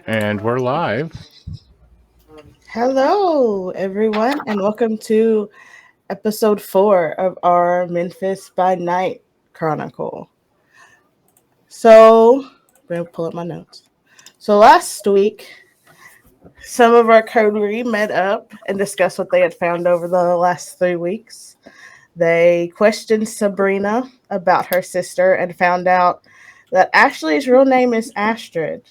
And we're live. Hello, everyone, and welcome to episode 4 of our Memphis by Night Chronicle. I'm going to pull up my notes. So, last week, some of our coterie met up and discussed what they had found over the last 3 weeks. They questioned Sabrina about her sister and found out that Ashley's real name is Astrid.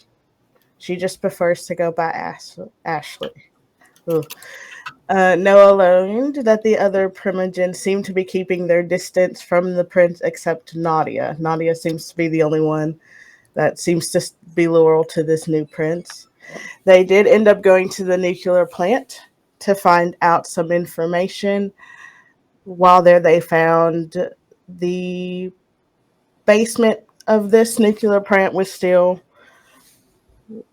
She just prefers to go by Ashley. Ugh. Noah learned that the other primogens seem to be keeping their distance from the prince except Nadia. Nadia seems to be the only one that seems to be loyal to this new prince. They did end up going to the nuclear plant to find out some information. While there, they found the basement of this nuclear plant was still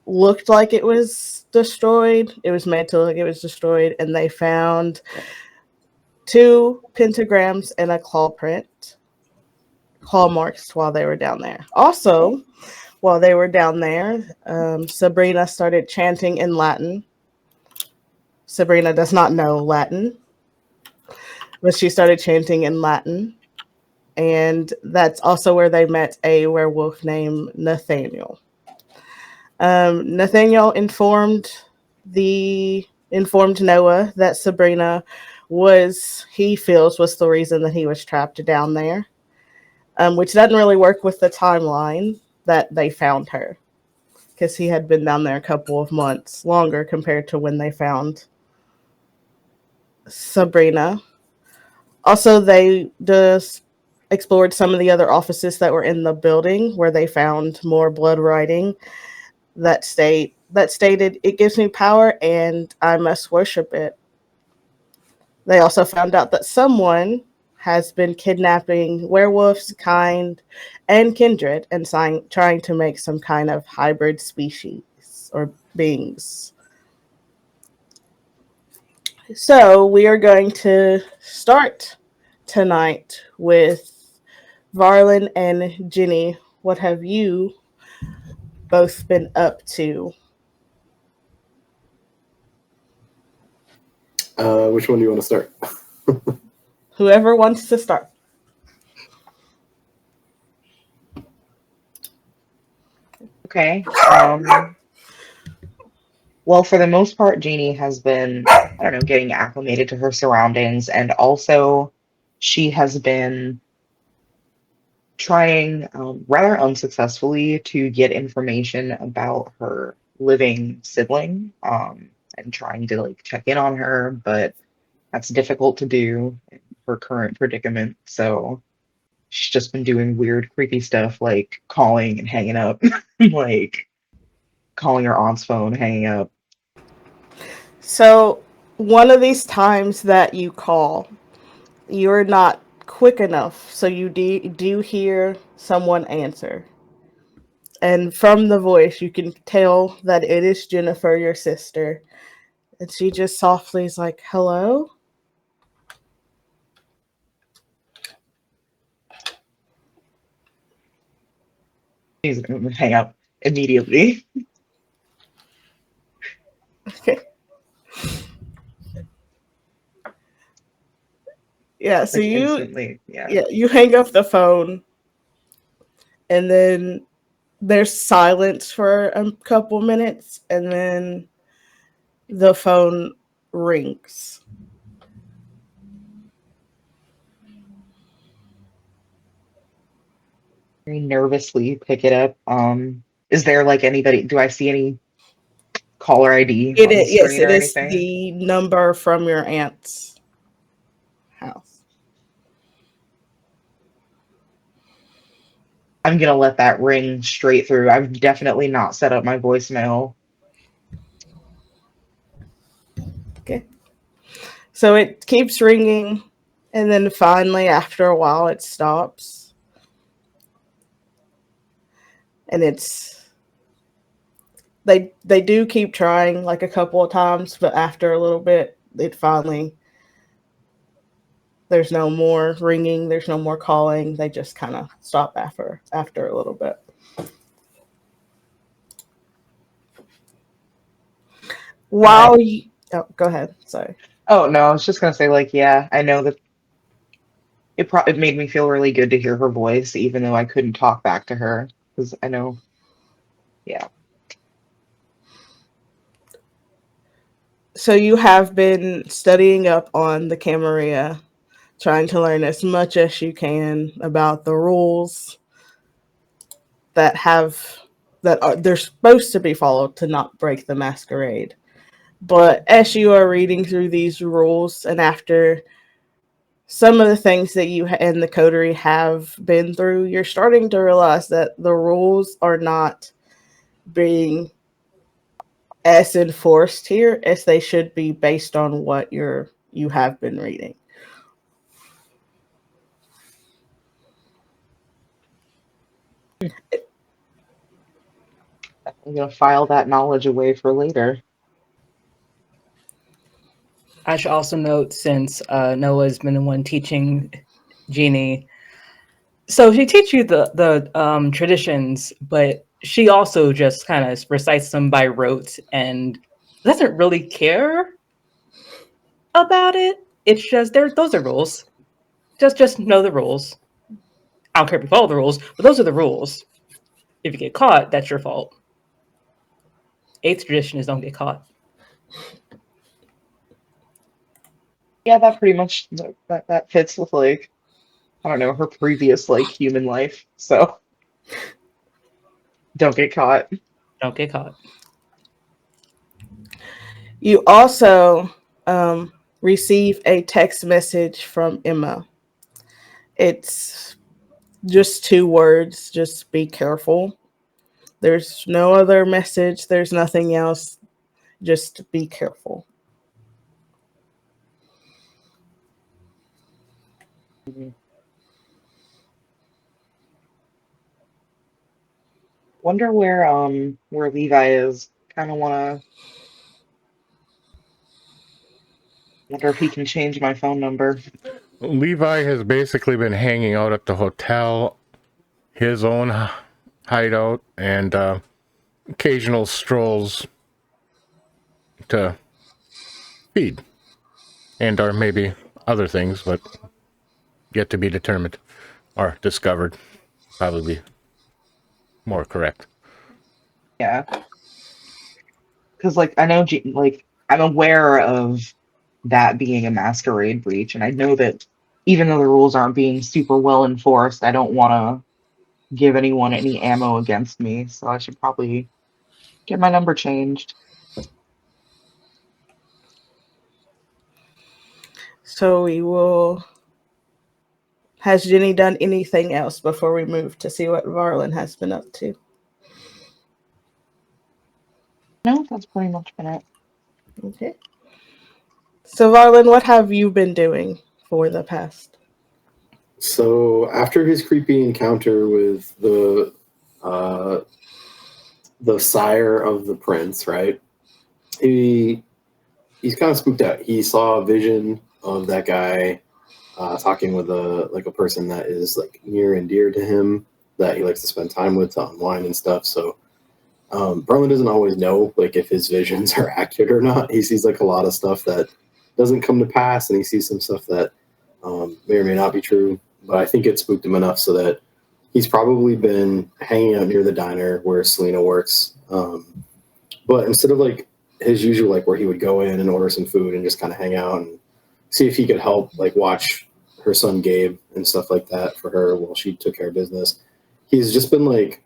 looked like it was destroyed. It was made to look like it was destroyed, and they found two pentagrams and a claw print, claw marks while they were down there. Also, while they were down there, Sabrina started chanting in Latin. Sabrina does not know Latin, but she started chanting in Latin. And that's also where they met a werewolf named Nathaniel. Nathaniel informed Noah that Sabrina he feels was the reason that he was trapped down there, which doesn't really work with the timeline that they found her, because he had been down there a couple of months longer compared to when they found Sabrina. Also, they just explored some of the other offices that were in the building where they found more blood writing that stated it gives me power and I must worship it. They also found out that someone has been kidnapping werewolves, kind, and kindred and trying to make some kind of hybrid species or beings. So we are going to start tonight with Varlin and Jenny. What have you both been up to? Which one do you want to start? Whoever wants to start. Okay. Well, for the most part, Jeannie has been, I don't know, getting acclimated to her surroundings, and also she has been trying rather unsuccessfully to get information about her living sibling, and trying to like check in on her, but that's difficult to do in her current predicament. So she's just been doing weird, creepy stuff like calling and hanging up, like calling her aunt's phone, hanging up. So, one of these times that you call, you're not quick enough, so you do hear someone answer. And from the voice, you can tell that it is Jennifer, your sister. And she just softly is like, "Hello?" She's gonna hang up immediately. Okay. Yeah, so Like instantly. Yeah. you hang up the phone, and then there's silence for a couple minutes, and then the phone rings. Very nervously pick it up. Is there like anybody, do I see any caller ID on the Yes, screen it or is anything? the number from your aunt's house. I'm gonna let that ring straight through. I've definitely not set up my voicemail. Okay. So it keeps ringing, and then finally, after a while, it stops. And they do keep trying like a couple of times, but after a little bit, it finally there's no more ringing, there's no more calling. They just kind of stop after a little bit. I, While you, oh, go ahead. Sorry. oh no, I was just gonna say like, yeah, I know that it made me feel really good to hear her voice, even though I couldn't talk back to her because I know, yeah, So you have been studying up on the Camarilla, trying to learn as much as you can about the rules that have that are they're supposed to be followed to not break the masquerade. But as you are reading through these rules, and after some of the things that you and the coterie have been through, you're starting to realize that the rules are not being as enforced here as they should be based on what you have been reading. I'm gonna file that knowledge away for later. I should also note, since Noah's been the one teaching Jeannie, so she teaches you the traditions, but she also just kind of recites them by rote and doesn't really care about it. It's just there; those are rules. Just know the rules. I don't care if you follow the rules, but those are the rules. If you get caught, that's your fault. Eighth tradition is don't get caught. Yeah, that pretty much that fits with like I don't know her previous like human life. So don't get caught. Don't get caught. You also receive a text message from Emma. It's just two words, just be careful. There's no other message, there's nothing else. Just be careful. Mhm. Wonder where Levi is. Kind of wanna wonder if he can change my phone number. Levi has basically been hanging out at the hotel, his own hideout, and occasional strolls to feed, and or maybe other things, but yet to be determined or discovered. Probably more correct. Yeah, because like I know like I'm aware of that being a masquerade breach, and I know that even though the rules aren't being super well enforced, I don't want to give anyone any ammo against me. So I should probably get my number changed. So we will. Has Jenny done anything else before we move to see what Varlin has been up to? No, that's pretty much been it. Okay. So, Varlin, what have you been doing for the past? So after his creepy encounter with uh, the sire of the prince, right? He he's kind of spooked out. He saw a vision of that guy talking with a person that is like near and dear to him that he likes to spend time with to unwind and stuff. So Berlin doesn't always know like if his visions are accurate or not. He sees like a lot of stuff that doesn't come to pass, and he sees some stuff that may or may not be true. But I think it spooked him enough so that he's probably been hanging out near the diner where Selena works. But instead of like his usual, like where he would go in and order some food and just kind of hang out and see if he could help, like watch her son Gabe and stuff like that for her while she took care of business. He's just been like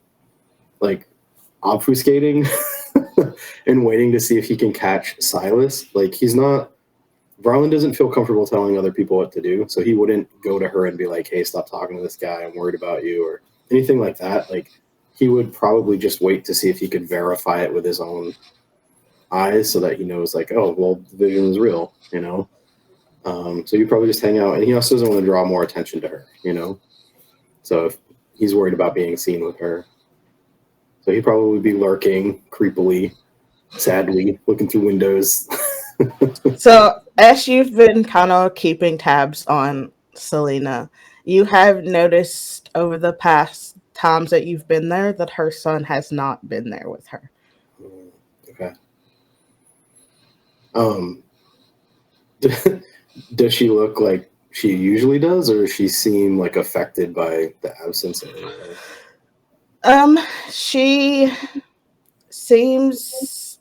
obfuscating and waiting to see if he can catch Silas. Like he's not. Varlin doesn't feel comfortable telling other people what to do, so he wouldn't go to her and be like, "Hey, stop talking to this guy. I'm worried about you," or anything like that. Like he would probably just wait to see if he could verify it with his own eyes, so that he knows, like, oh, well, the vision is real, you know. So you probably just hang out, and he also doesn't want to draw more attention to her, you know. So if he's worried about being seen with her, so he'd probably be lurking creepily, sadly, looking through windows. So, as you've been kind of keeping tabs on Selena, you have noticed over the past times that you've been there that her son has not been there with her. Okay. Um, does she look like she usually does, or does she seem like affected by the absence in any way? She seems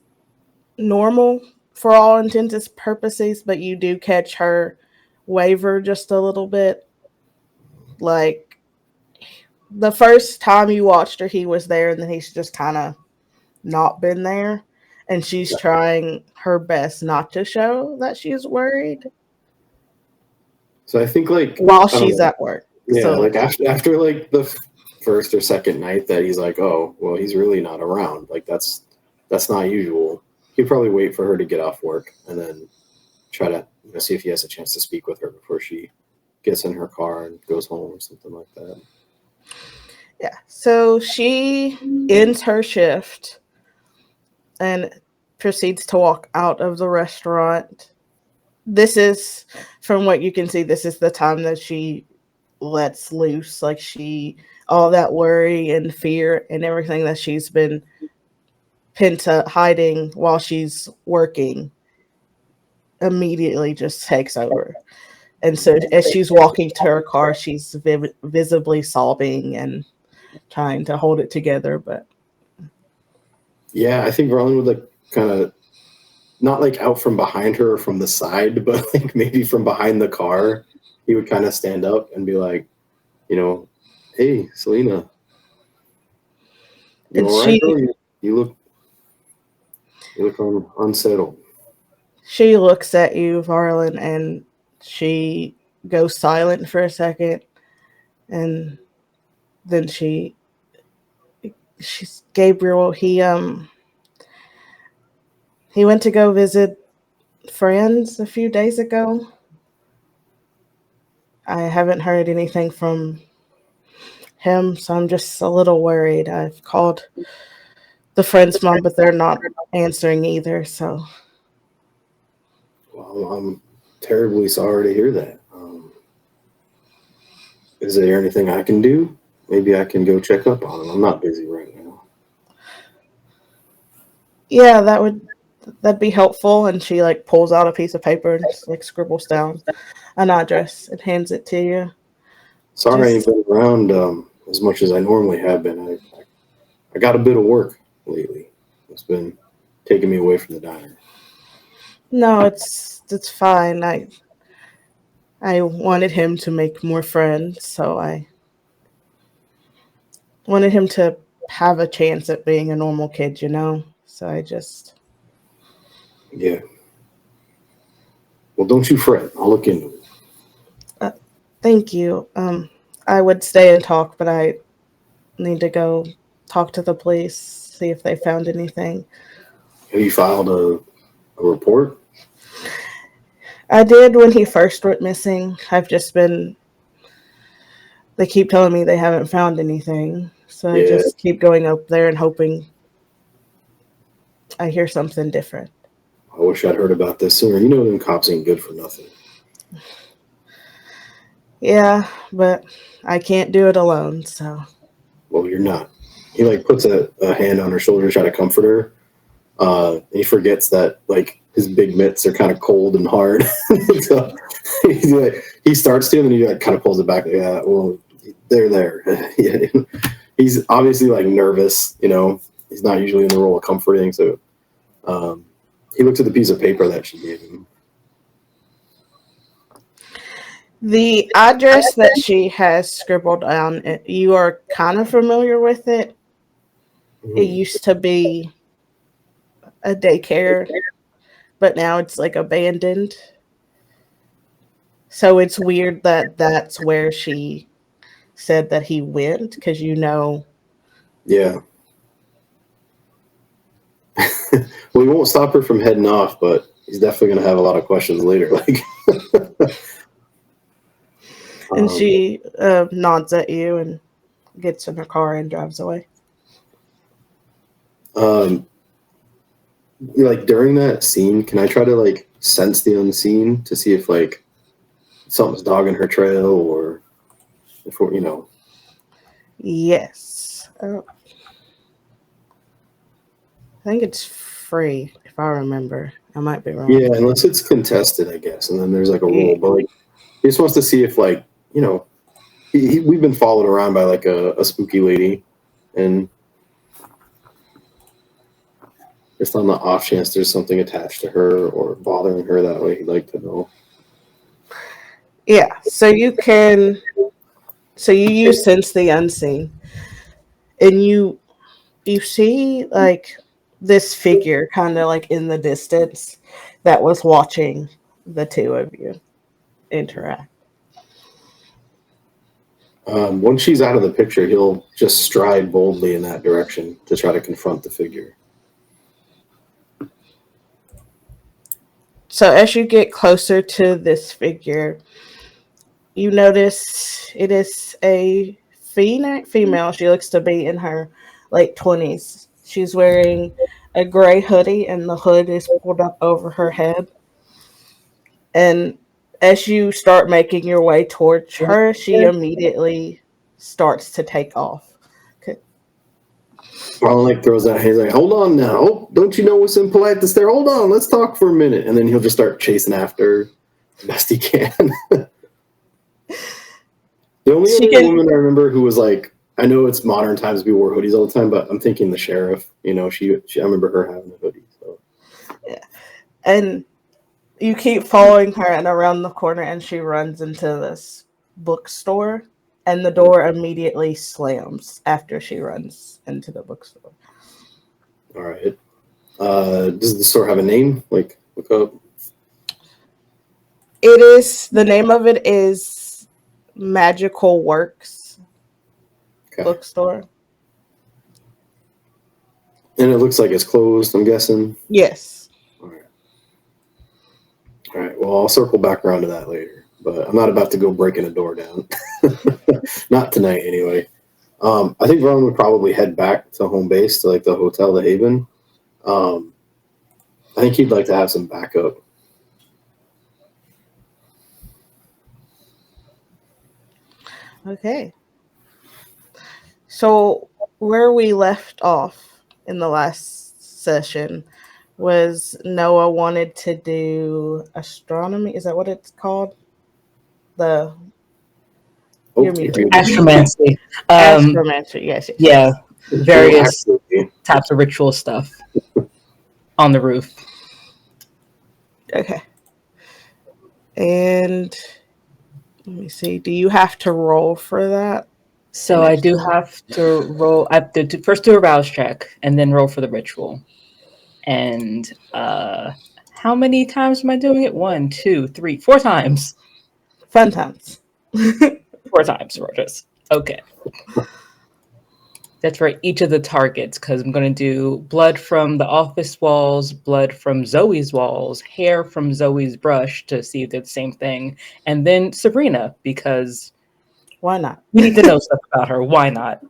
normal for all intents and purposes, but you do catch her waver just a little bit. Like the first time you watched her, he was there, and then he's just kind of not been there. And she's trying her best not to show that she's worried So I think like while I don't she's know. at work. Yeah, So like after like the first or second night that he's like, oh, well, he's really not around. Like that's not usual. He'd probably wait for her to get off work and then try to see if he has a chance to speak with her before she gets in her car and goes home or something like that. yeah, so she ends her shift and proceeds to walk out of the restaurant. This is, from what you can see, this is the time that she lets loose. Like all that worry and fear and everything that she's been pinned to hiding while she's working immediately just takes over. And so as she's walking to her car, she's visibly sobbing and trying to hold it together. But yeah, I think Roland would like kind of not like out from behind her or from the side, but like maybe from behind the car, he would kind of stand up and be like, hey, Selena, you and all right, girl? You look unsettled. she looks at you, Varlin, and she goes silent for a second, and then she's Gabriel. He went to go visit friends a few days ago. I haven't heard anything from him, so I'm just a little worried. I've called the friend's mom, but they're not answering either. So, Well, I'm terribly sorry to hear that. Is there anything I can do? Maybe I can go check up on him. I'm not busy right now. yeah, that'd be helpful. And she like pulls out a piece of paper and just like scribbles down an address and hands it to you. Sorry I ain't been around as much as I normally have been. I got a bit of work lately. It's been taking me away from the diner. No, it's fine. I wanted him to make more friends, so I wanted him to have a chance at being a normal kid, So I just Yeah. Well, don't you fret. I'll look into it. thank you. I would stay and talk, but I need to go talk to the police, see if they found anything. Have you filed a report? I did when he first went missing. They keep telling me they haven't found anything. So I just keep going up there and hoping I hear something different. I wish I'd heard about this sooner. Them cops ain't good for nothing. Yeah, but I can't do it alone, so. Well, you're not. He like puts a hand on her shoulder to try to comfort her. And he forgets that like his big mitts are kind of cold and hard. So he starts to, and then he like kind of pulls it back. Yeah, well, they're there. Yeah. He's obviously like nervous. He's not usually in the role of comforting. So he looks at the piece of paper that she gave him. The address that she has scribbled down, you are kind of familiar with it. Mm-hmm. It used to be a daycare, but now it's like abandoned. So it's weird that that's where she said that he went, because Yeah. Well, he won't stop her from heading off, but he's definitely going to have a lot of questions later. And she nods at you and gets in her car and drives away. Like during that scene, can I try to like sense the unseen to see if like something's dogging her trail, or if we're. Yes. I think it's free, if I remember. I might be wrong. Yeah, unless it's contested, I guess, and then there's like a rule. But like, he just wants to see if like we've been followed around by like a spooky lady, and just on the off chance there's something attached to her or bothering her that way, he'd like to know. Yeah, so you use sense the unseen, and you see like this figure kind of like in the distance that was watching the two of you interact. Once she's out of the picture, he'll just stride boldly in that direction to try to confront the figure. So as you get closer to this figure, you notice it is a female. She looks to be in her late 20s. She's wearing a gray hoodie and the hood is pulled up over her head. And as you start making your way towards her, she immediately starts to take off. Okay. Ron like throws out hands like, "Hold on now! Oh, don't you know what's impolite to stare? Hold on, let's talk for a minute." And then he'll just start chasing after her the best he can. The only other woman I remember who was like, I know it's modern times, people wear hoodies all the time, but I'm thinking the sheriff. She I remember her having a hoodie. So. Yeah, and you keep following her, and around the corner, and she runs into this bookstore, and the door immediately slams after she runs into the bookstore. All right. Does the store have a name? Like, look up. The name of it is Magical Works Bookstore. And it looks like it's closed, I'm guessing? Yes. All right. Well, I'll circle back around to that later. But I'm not about to go breaking a door down. Not tonight, anyway. I think Ron would probably head back to home base, to like the hotel, the Haven. I think he'd like to have some backup. Okay. So where we left off in the last session was Noah wanted to do astronomy. Is that what it's called? Astromancy. Astromancy, yes. Yeah, various types of ritual stuff on the roof. Okay. And let me see. Do you have to roll for that? So I do have to roll. I have to first do a rouse check and then roll for the ritual. And how many times am I doing it? 1, 2, 3, 4 times. Fun times. 4 times, Rogers. Okay. That's for each of the targets, because I'm going to do blood from the office walls, blood from Zoe's walls, hair from Zoe's brush to see if they're the same thing, and then Sabrina, because why not? We need to know stuff about her. Why not?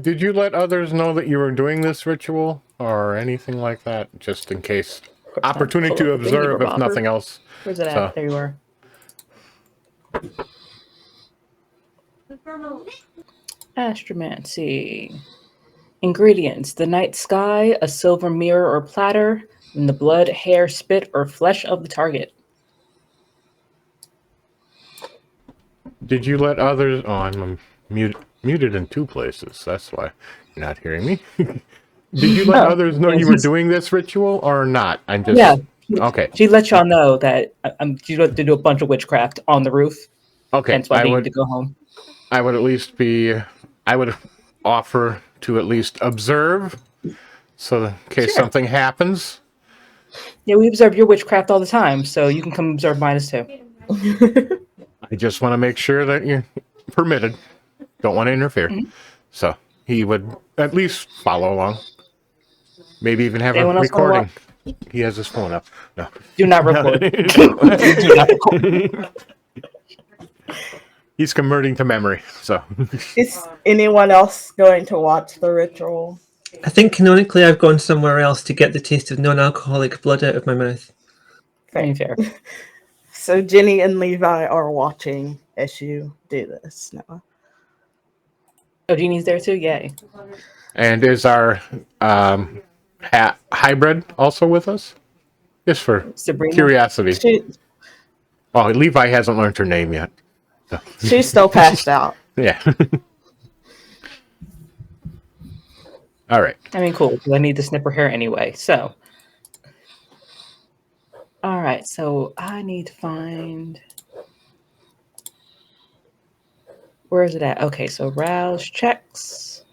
Did you let others know that you were doing this ritual or anything like that, just in case? Opportunity to observe, if nothing else. Where's it at? There you are. Astromancy. Ingredients: the night sky, a silver mirror or platter, and the blood, hair, spit, or flesh of the target. Did you let others... Oh, I'm muted in 2 places. That's why you're not hearing me. Did you let others know you were doing this ritual or not? I'm just... Yeah. Okay. She let y'all know that she's going to do a bunch of witchcraft on the roof. Okay. Hence why I need to go home. I would at least be... I would offer to at least observe, so in case something happens. Yeah, we observe your witchcraft all the time, so you can come observe mine too. I just want to make sure that you're permitted. Don't want to interfere. Mm-hmm. So he would at least follow along. Maybe even have a recording. He has his phone up. No. Do not record. Do not record. He's converting to memory, so. Is anyone else going to watch the ritual? I think canonically I've gone somewhere else to get the taste of non-alcoholic blood out of my mouth. Fair. So Jenny and Levi are watching as you do this, Noah. Oh, Jeannie's there too? Yay. And is our hybrid also with us? Just for Sabrina. curiosity. She Oh, Levi hasn't learned her name yet. So. she's still passed out. Yeah. All right. I mean, cool. I need to snip her hair anyway. So, all right. So I need to find. Where is it at? Okay. So rouse checks.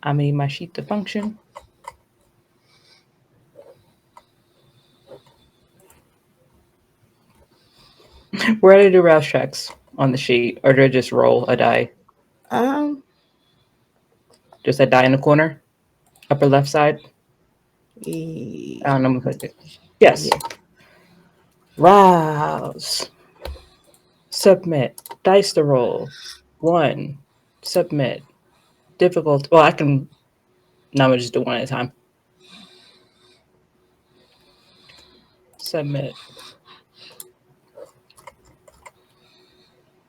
I need my sheet to function. Where do I do rouse checks on the sheet, or do I just roll a die? Just a die in the corner, upper left side. I don't know. Yes. Yeah. Rouse. Submit. Dice to roll. 1. Submit. Difficult. Well, I can. No, I'm gonna just do one at a time. Submit.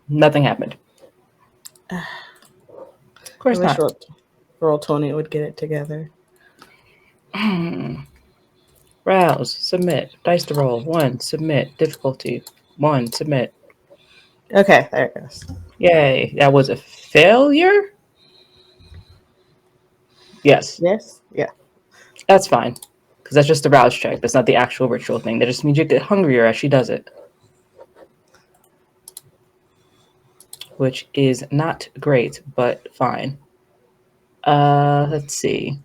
Nothing happened. Of course I wish not. Roll20 would get it together. Rouse. Submit. Dice to roll. 1. Submit. Difficulty. 1. Submit. Okay, there it goes. Yay. That was a failure? Yes. Yes? Yeah. That's fine. Because that's just a rouse check. That's not the actual ritual thing. That just means you get hungrier as she does it. Which is not great, but fine. Let's see.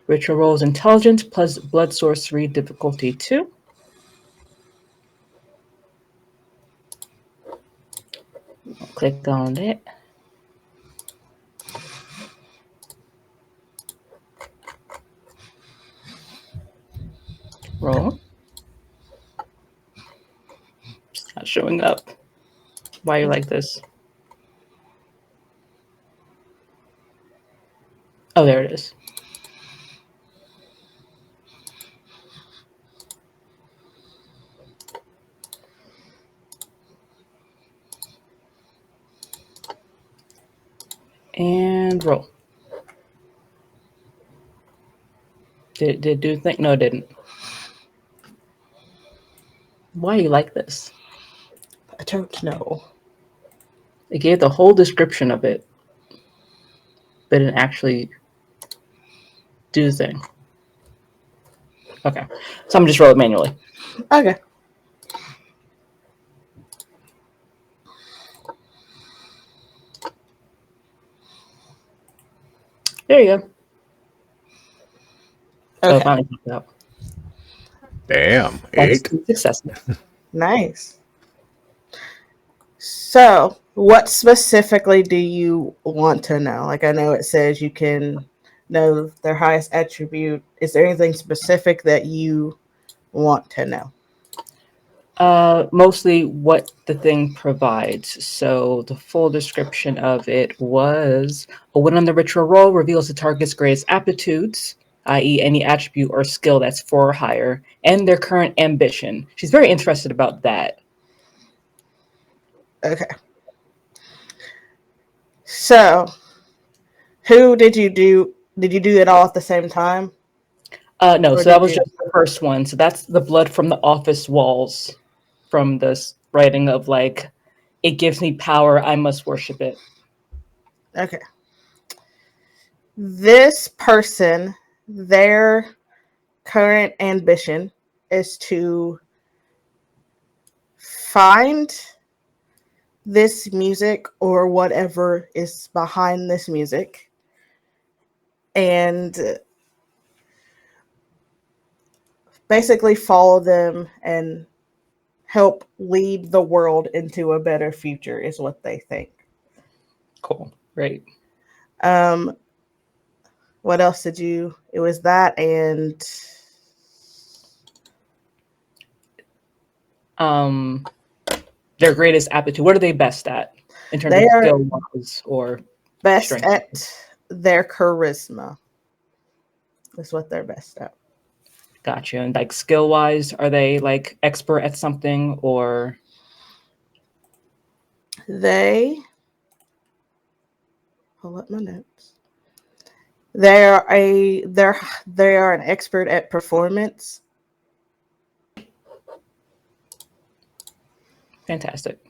Ritual rolls intelligence plus blood sorcery difficulty 2. Click on it. Roll. It's not showing up. Why are you like this? Oh, there it is. And roll. Did it do think? No, it didn't. Why are you like this? I don't know. It gave the whole description of it, but didn't actually do the thing. Okay. So I'm just roll it manually. Okay. There you go. Oh, Okay. finally popped out. Damn. That's 8. successful. Nice. So, what specifically do you want to know? Like, I know it says you can know their highest attribute. Is there anything specific that you want to know? Mostly what the thing provides. So the full description of it was a win on the ritual roll reveals the target's greatest aptitudes, i.e. any attribute or skill that's 4 or higher, and their current ambition. She's very interested about that. Okay. So, who did you do? Did you do it all at the same time? No, Or so that did was you- just the first one. So that's the blood from the office walls from this writing of like, it gives me power, I must worship it. Okay. This person, their current ambition is to find this music or whatever is behind this music and basically follow them and help lead the world into a better future is what they think. Cool. Great. What else did you? It was that and Their greatest aptitude. What are they best at in terms they of are skill wise or best strength? at their charisma. Is what they're best at. Gotcha. And like skill wise, are they like expert at something or? They pull up my notes. They are an expert at performance. Fantastic.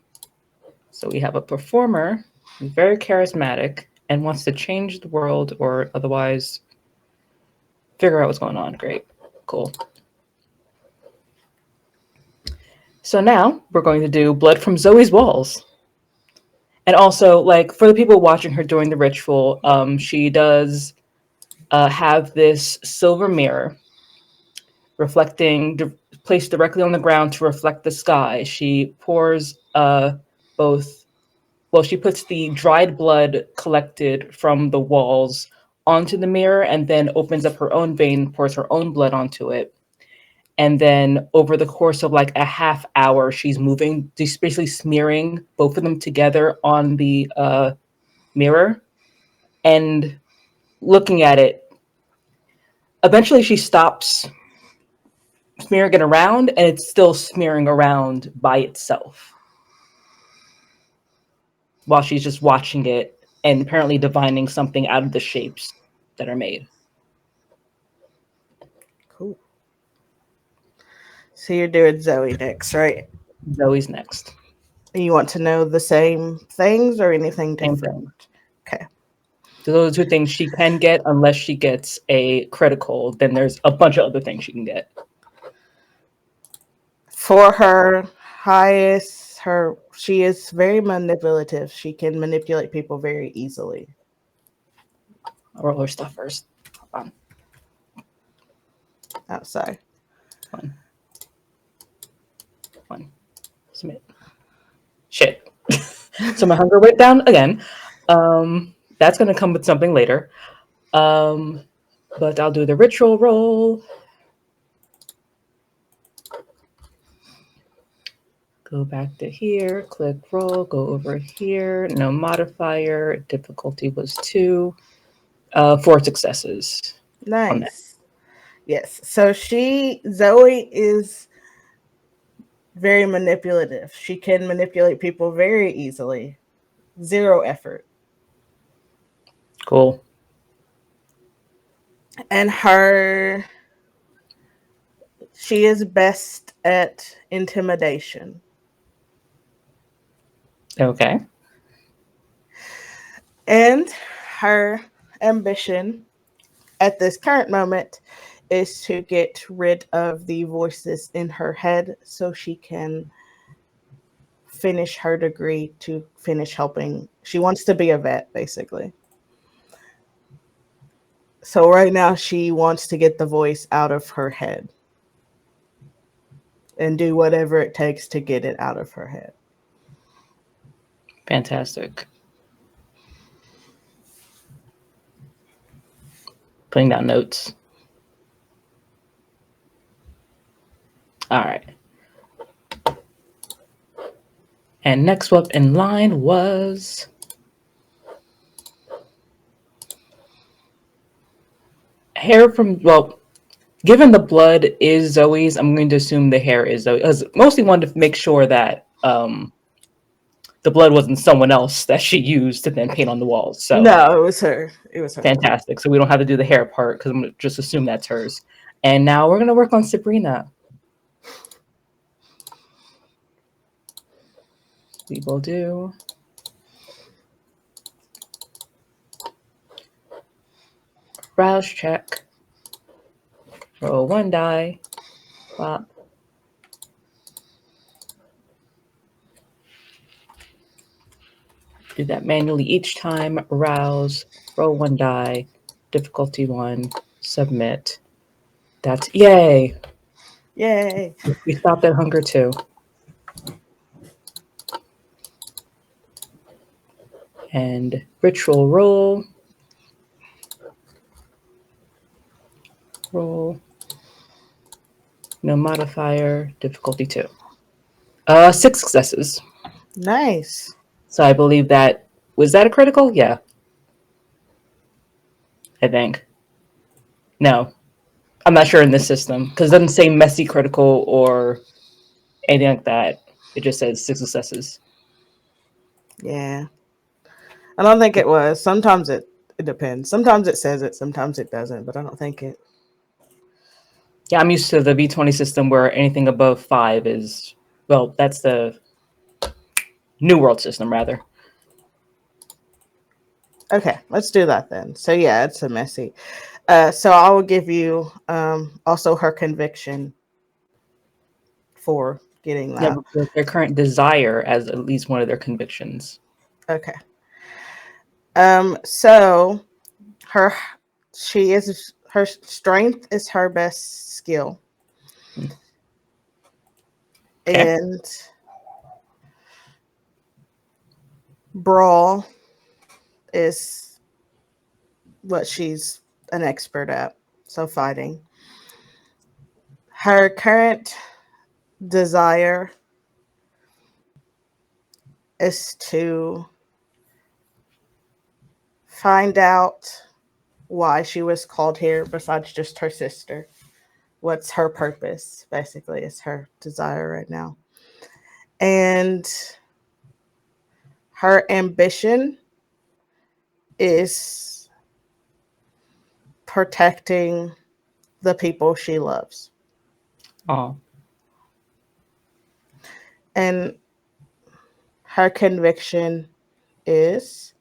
So we have a performer who's very charismatic and wants to change the world or otherwise figure out what's going on. Great. Cool. So now we're going to do Blood from Zoe's Walls. And also, like, for the people watching her during the ritual, she does have this silver mirror placed directly on the ground to reflect the sky. She pours she puts the dried blood collected from the walls onto the mirror and then opens up her own vein, pours her own blood onto it. And then over the course of like a half hour, she's basically smearing both of them together on the mirror and looking at it. Eventually she stops smearing it around and it's still smearing around by itself while she's just watching it and apparently divining something out of the shapes that are made. Cool. So you're doing Zoe next, right? Zoe's next. You want to know the same things or anything different? Same thing. Okay. So those are two things she can get unless she gets a critical. Then there's a bunch of other things she can get. For her highest, she is very manipulative. She can manipulate people very easily. I'll roll her stuff first. Hold on. Outside. One. Submit. Shit. So my hunger went down again. That's going to come with something later. But I'll do the ritual roll. Go back to here, click roll, go over here. No modifier. Difficulty was 2. 4 successes. Nice. Yes. So Zoe is very manipulative. She can manipulate people very easily. 0 effort. Cool. And she is best at intimidation. Okay. And her ambition at this current moment is to get rid of the voices in her head so she can finish her degree to finish helping. She wants to be a vet, basically. So right now she wants to get the voice out of her head and do whatever it takes to get it out of her head. Fantastic. Putting down notes. All right. And next up in line was hair from, given the blood is Zoe's, I'm going to assume the hair is Zoe. I mostly wanted to make sure that the blood wasn't someone else that she used to then paint on the walls. So no, it was her. It was her. Fantastic. So we don't have to do the hair part because I'm going to just assume that's hers. And now we're going to work on Sabrina. We will do rouse check. Roll 1 die. Flop. Do that manually each time. Rouse. Roll 1 die. Difficulty 1. Submit. That's yay. Yay. We stopped at hunger too. And ritual roll. Roll. No modifier. Difficulty 2. 6 successes. Nice. So I believe was that a critical? Yeah. I think. No. I'm not sure in this system because it doesn't say messy critical or anything like that. It just says 6 successes. Yeah. I don't think it was. Sometimes it It depends. Sometimes it says it, sometimes it doesn't, but I don't think it. Yeah, I'm used to the V20 system where anything above 5 is, well, that's the New World system, rather. Okay, let's do that then. So yeah, it's a messy. So I will give you also her conviction for getting Yeah, that. but their current desire as at least one of their convictions. Okay. So her her strength is her best skill. Okay. And brawl is what she's an expert at. So fighting. Her current desire is to find out why she was called here besides just her sister. What's her purpose, basically, is her desire right now. And her ambition is protecting the people she loves. Oh. And her conviction is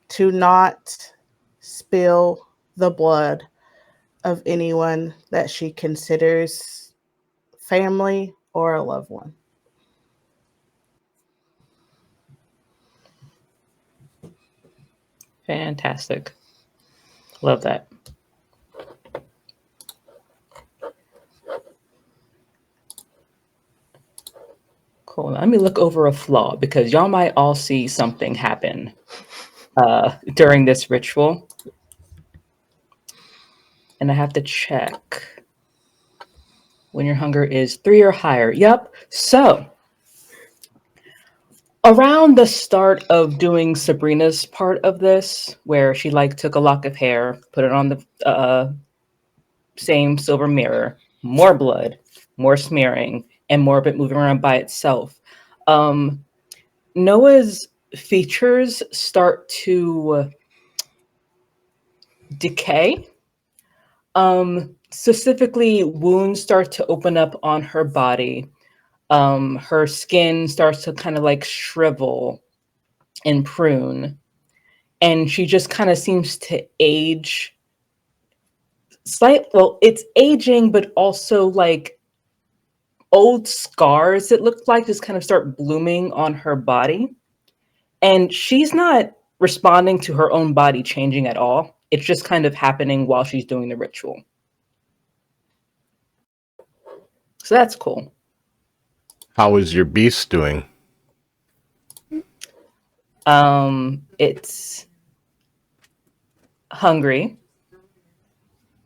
to not spill the blood of anyone that she considers family or a loved one. Fantastic. Love that. Cool. Let me look over a flaw because y'all might all see something happen during this ritual. And I have to check when your hunger is 3 or higher. Yep. So around the start of doing Sabrina's part of this, where she like took a lock of hair, put it on the same silver mirror, more blood, more smearing, and more of it moving around by itself. Noah's features start to decay. Specifically, wounds start to open up on her body. Her skin starts to kind of like shrivel and prune. And she just kind of seems to age well, it's aging, but also like old scars, it looked like, just kind of start blooming on her body. And she's not responding to her own body changing at all. It's just kind of happening while she's doing the ritual. So that's cool. How is your beast doing? It's hungry,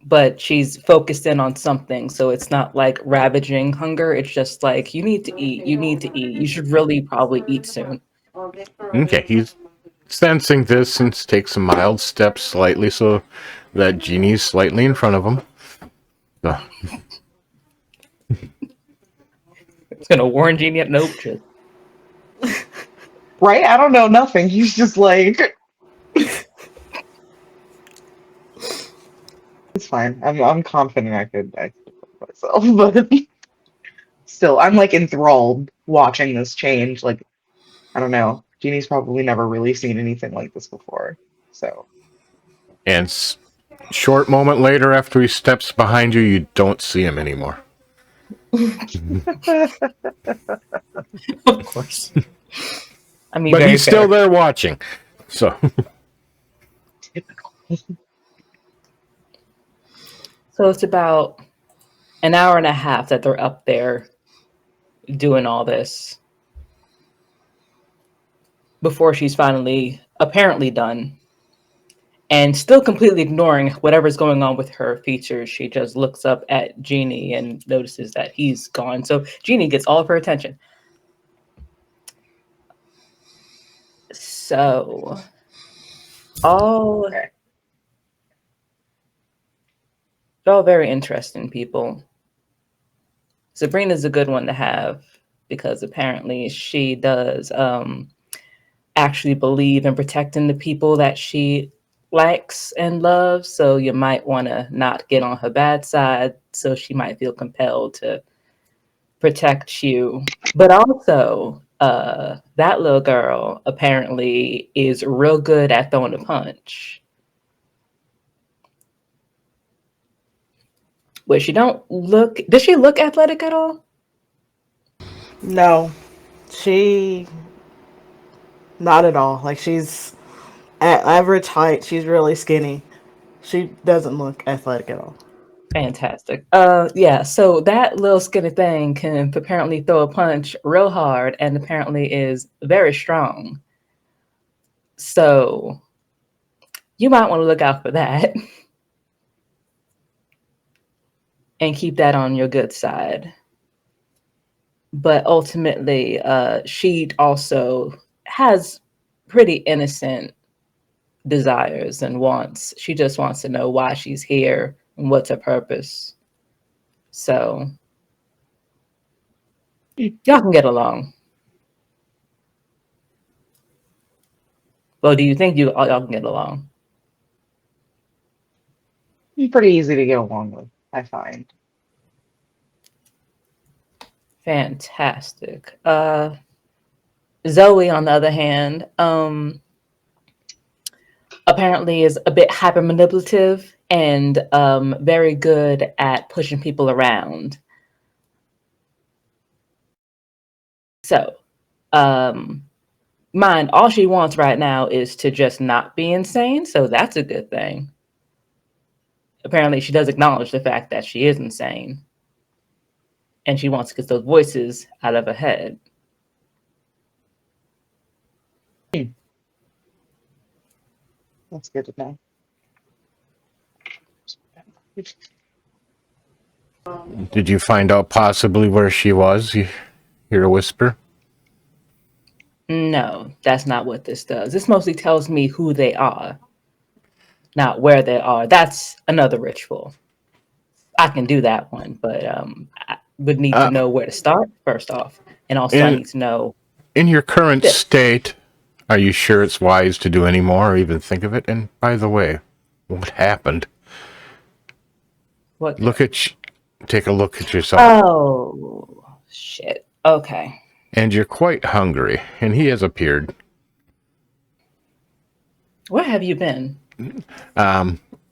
but she's focused in on something. So it's not like ravaging hunger. It's just like, you need to eat. You need to eat. You should really probably eat soon. Okay, he's sensing this and takes some mild steps slightly so that Jeannie's slightly in front of him. It's gonna warn Jeannie up. Nope. Just... Right? I don't know nothing. He's just like, it's fine. I'm confident I could myself, but still, I'm like enthralled watching this change. Like, I don't know. Jeannie's probably never really seen anything like this before. So, And short moment later, after he steps behind you, you don't see him anymore. Of course. I mean, but very he's fair. still there watching. So typical. So it's about an hour and a half that they're up there doing all this before she's finally apparently done. And still completely ignoring whatever's going on with her features, she just looks up at Jeannie and notices that he's gone. So Jeannie gets all of her attention. So, all very interesting people. Sabrina's a good one to have because apparently she does actually believe in protecting the people that she likes and loves. So you might want to not get on her bad side. So she might feel compelled to protect you. But also, that little girl apparently is real good at throwing a punch. Does she look athletic at all? No, she not at all. Like she's at average height. She's really skinny. She doesn't look athletic at all. Fantastic. Yeah, so that little skinny thing can apparently throw a punch real hard and apparently is very strong. So you might want to look out for that and keep that on your good side. But ultimately, she also has pretty innocent desires and wants. She just wants to know why she's here and what's her purpose. So y'all can get along. Well, do you think y'all can get along? Pretty easy to get along with, I find. Fantastic. Zoe, on the other hand, apparently is a bit hyper manipulative and very good at pushing people around. So, mind, all she wants right now is to just not be insane. So that's a good thing. Apparently, she does acknowledge the fact that she is insane. And she wants to get those voices out of her head. That's good to know. Did you find out possibly where she was? You hear a whisper? No, that's not what this does. This mostly tells me who they are, not where they are. That's another ritual. I can do that one, but I would need to know where to start first off. And also I need to know. In your current this. state, are you sure it's wise to do any more or even think of it? And by the way, what happened? What? Take a look at yourself. Oh, shit. Okay. And you're quite hungry, and he has appeared. Where have you been?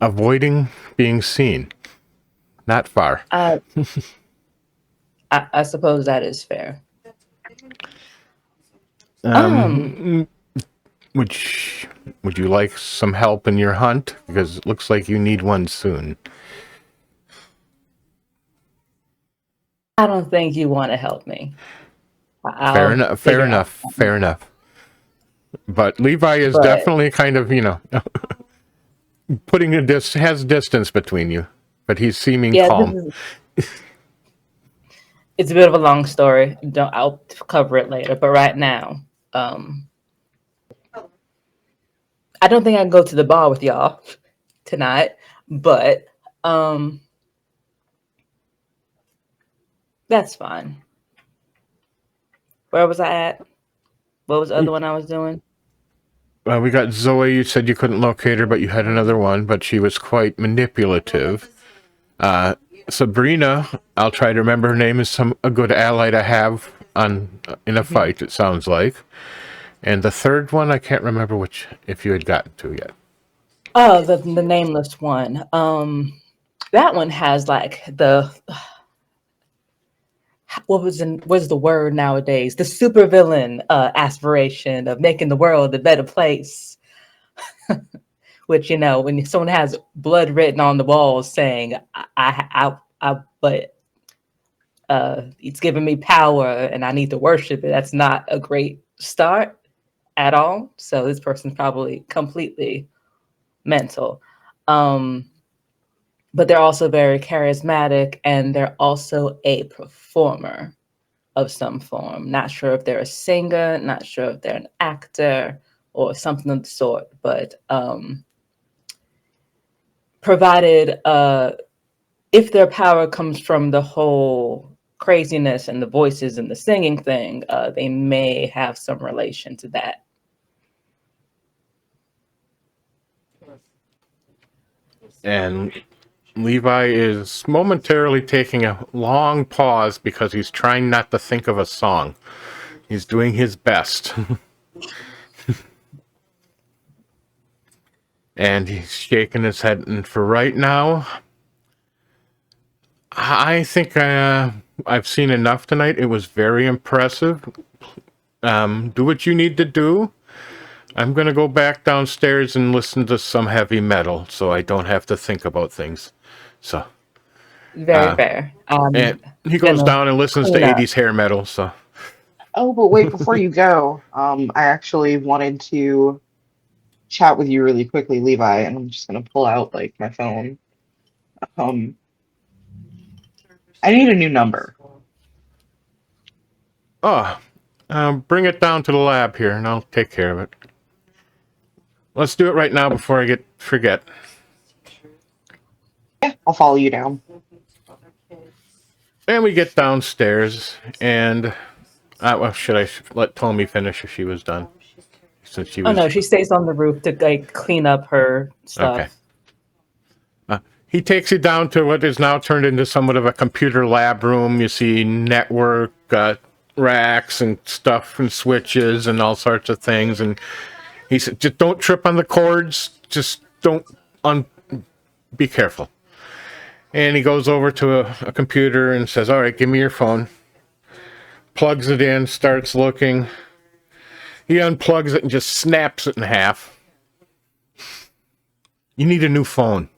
Avoiding being seen. Not far. I suppose that is fair. Would you like some help in your hunt? Because it looks like you need one soon. I don't think you want to help me. Fair enough. But Levi is definitely kind of, putting has distance between you, but he's seeming calm. It's a bit of a long story. I'll cover it later. But right now, I don't think I can go to the bar with y'all tonight. But that's fine. Where was I at? What was the other one I was doing? We got Zoe. You said you couldn't locate her, but you had another one, but she was quite manipulative. Sabrina, I'll try to remember her name, is a good ally to have in a fight, it sounds like. And the third one, I can't remember if you had gotten to yet. Oh, the nameless one. That one has like what's the word nowadays? The supervillain aspiration of making the world a better place. Which, when someone has blood written on the walls saying, but it's giving me power and I need to worship it. That's not a great start at all. So this person's probably completely mental. But they're also very charismatic and they're also a performer of some form. Not sure if they're a singer, not sure if they're an actor or something of the sort, but provided if their power comes from the whole craziness and the voices and the singing thing, they may have some relation to that. And Levi is momentarily taking a long pause because he's trying not to think of a song. He's doing his best. And he's shaking his head. And for right now, I think I've seen enough tonight. It was very impressive. Do what you need to do. I'm going to go back downstairs and listen to some heavy metal so I don't have to think about things. So Very fair. and he goes down and listens to 80s hair metal. So Oh, but wait, before you go, I actually wanted to chat with you really quickly, Levi, and I'm just gonna pull out like my phone. I need a new number. bring it down to the lab here and I'll take care of it. Let's do it right now before I forget. Yeah, I'll follow you down. And we get downstairs and well, should I let Tomie finish if she was done? Since she was. Oh no, she stays on the roof to like clean up her stuff. Okay. He takes you down to what is now turned into somewhat of a computer lab room. You see network racks and stuff and switches and all sorts of things. And he said, just don't trip on the cords. Just don't be careful. And he goes over to a computer and says, all right, give me your phone. Plugs it in, starts looking. He unplugs it and just snaps it in half. You need a new phone.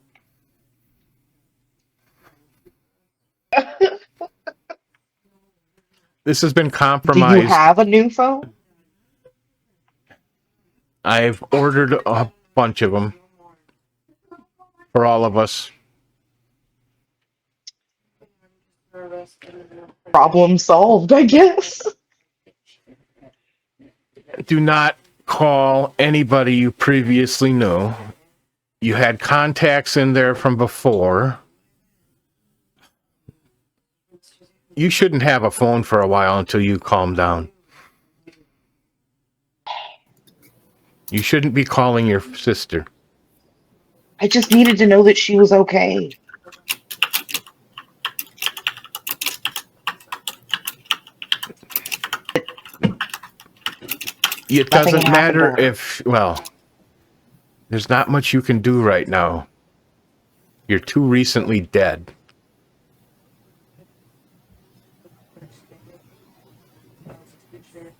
This has been compromised. Do you have a new phone? I've ordered a bunch of them for all of us. Problem solved, I guess. Do not call anybody you previously knew. You had contacts in there from before. You shouldn't have a phone for a while until you calm down. You shouldn't be calling your sister. I just needed to know that she was okay. It doesn't matter if, well, there's not much you can do right now. You're too recently dead.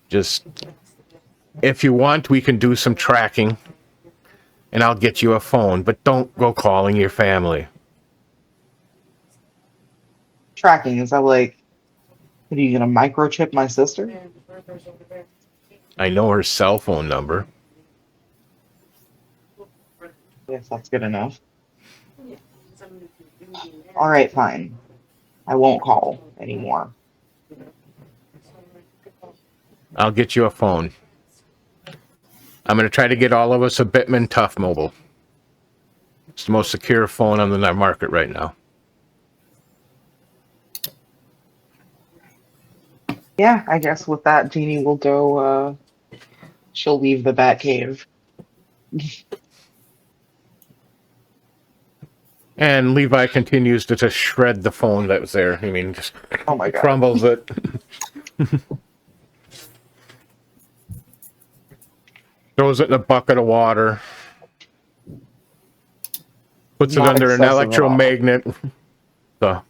Just, if you want, we can do some tracking, and I'll get you a phone, but don't go calling your family. Tracking, is that like, what are you gonna microchip my sister? I know her cell phone number. Yes, that's good enough. All right, fine. I won't call anymore. I'll get you a phone. I'm going to try to get all of us a Bitman Tough Mobile. It's the most secure phone on the market right now. Yeah, I guess with that, Jeannie will go, she'll leave the Batcave. And Levi continues to just shred the phone that was there. I mean, just Oh my god. crumbles it. Throws it in a bucket of water. Puts it Not under an excessive at all. electromagnet. So.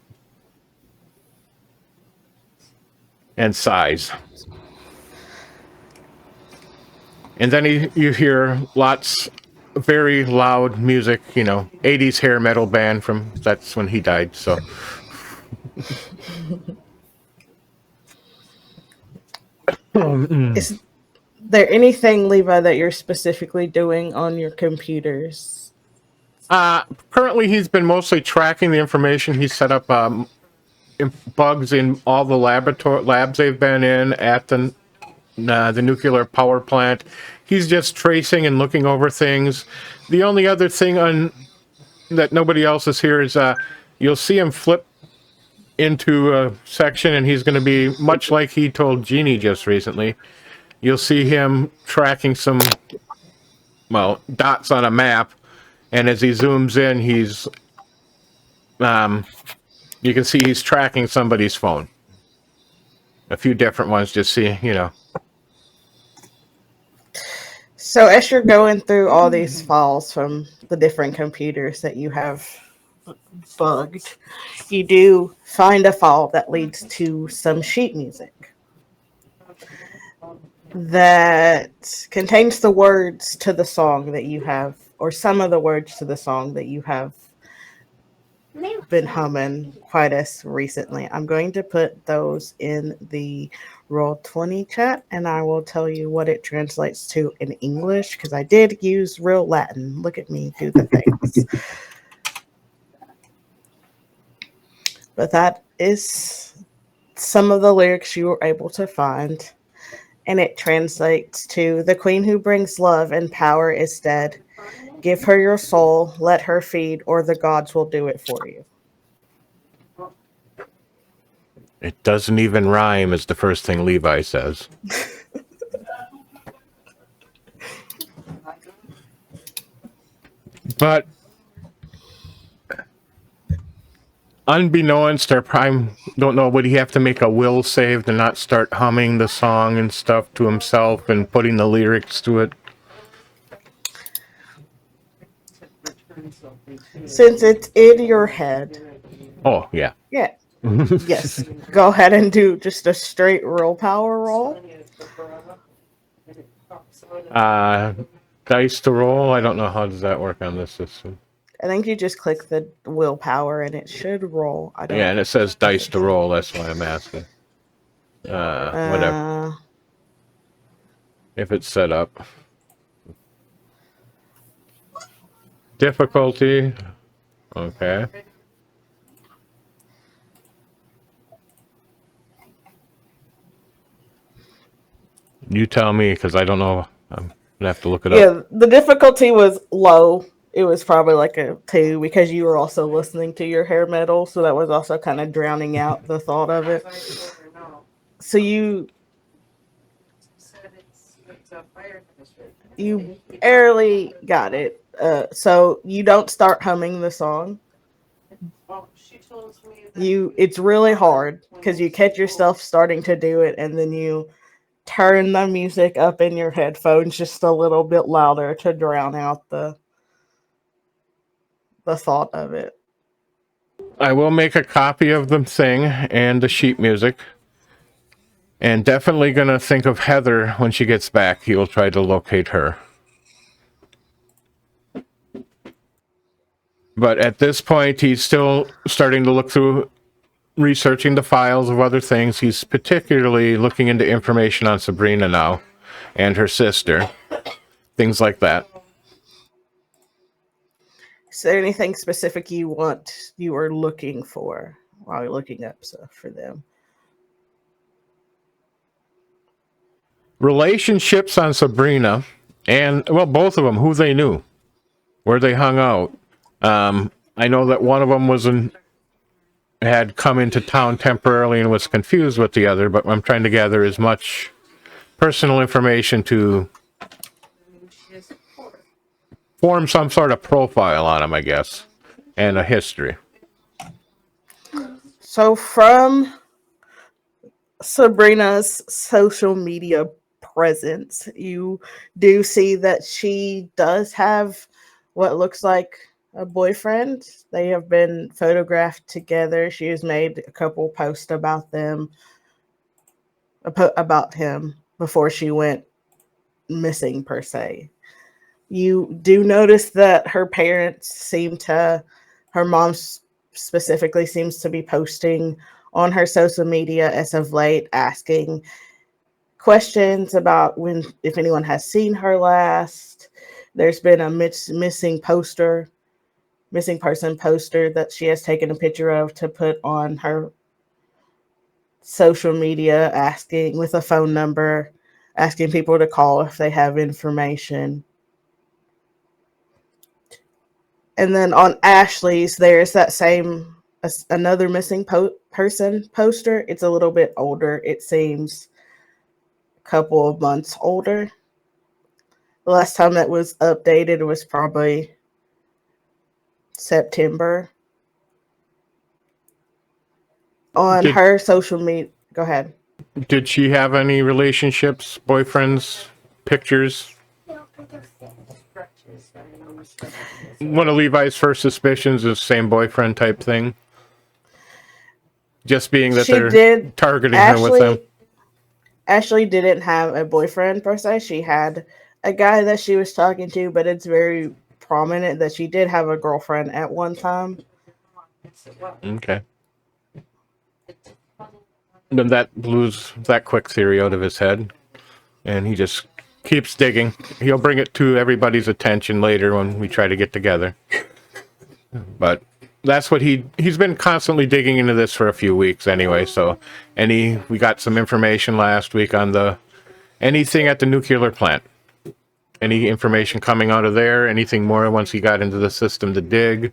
And sighs. And then you hear lots very loud music, 80s hair metal band that's when he died, so. Is there anything, Levi, that you're specifically doing on your computers? Currently, he's been mostly tracking the information. He's set up bugs in all the labs they've been in at the nuclear power plant. He's just tracing and looking over things. The only other thing that nobody else is here is you'll see him flip into a section, and he's going to be much like he told Jeannie just recently. You'll see him tracking some, dots on a map, And as he zooms in, you can see he's tracking somebody's phone. A few different ones, just see, So as you're going through all these files from the different computers that you have bugged, you do find a file that leads to some sheet music that contains the words to the song that you have, or some of the words to the song that you have been humming quite as recently. I'm going to put those in the Roll20 chat, and I will tell you what it translates to in English, because I did use real Latin. Look at me do the things. But that is some of the lyrics you were able to find, and it translates to: the queen who brings love and power is dead. Give her your soul, let her feed, or the gods will do it for you. It doesn't even rhyme, is the first thing Levi says. But unbeknownst, or Prime don't know, would he have to make a will save to not start humming the song and stuff to himself and putting the lyrics to it? Since it's in your head. Oh, yeah. Yeah. Yes. Go ahead and do just a straight willpower roll. Dice to roll? I don't know, how does that work on this system? I think you just click the willpower and it should roll. Yeah, and it says dice to roll, that's why I'm asking. Whatever. If it's set up. Difficulty. Okay. You tell me, because I don't know. I'm going to have to look it up. Yeah, the difficulty was low. It was probably like a 2 because you were also listening to your hair metal, so that was also kind of drowning out the thought of it. So you barely got it. So you don't start humming the song. It's really hard because you catch yourself starting to do it, and then you turn the music up in your headphones just a little bit louder to drown out the thought of it. I will make a copy of the thing and the sheet music. And definitely going to think of Heather when she gets back. He will try to locate her. But at this point, he's still starting to look through, researching the files of other things. He's particularly looking into information on Sabrina now and her sister. Things like that. Is there anything specific you are looking for while you're looking up stuff for them? Relationships on Sabrina, and, well, both of them, who they knew, where they hung out. I know that one of them had come into town temporarily and was confused with the other, but I'm trying to gather as much personal information to form some sort of profile on him, I guess, and a history. So from Sabrina's social media presence, you do see that she does have what looks like a boyfriend. They have been photographed together. She has made a couple posts about him before she went missing, per se. You do notice that her mom specifically seems to be posting on her social media as of late, asking questions about if anyone has seen her last. There's been a missing person poster that she has taken a picture of to put on her social media, asking with a phone number, asking people to call if they have information. And then on Ashley's, there's that same another missing person poster. It's a little bit older. It seems a couple of months older. The last time that was updated was probably September. On her social media. Go ahead. Did she have any relationships, boyfriends, pictures? One of Levi's first suspicions is same boyfriend type thing. Just being that they're targeting her with them. Ashley didn't have a boyfriend per se. She had a guy that she was talking to, but it's very prominent that she did have a girlfriend at one time. Okay. Then that blews that quick theory out of his head. And he just keeps digging. He'll bring it to everybody's attention later when we try to get together. But that's what he's been constantly digging into this for a few weeks anyway. So, we got some information last week on anything at the nuclear plant. Any information coming out of there, anything more once he got into the system to dig,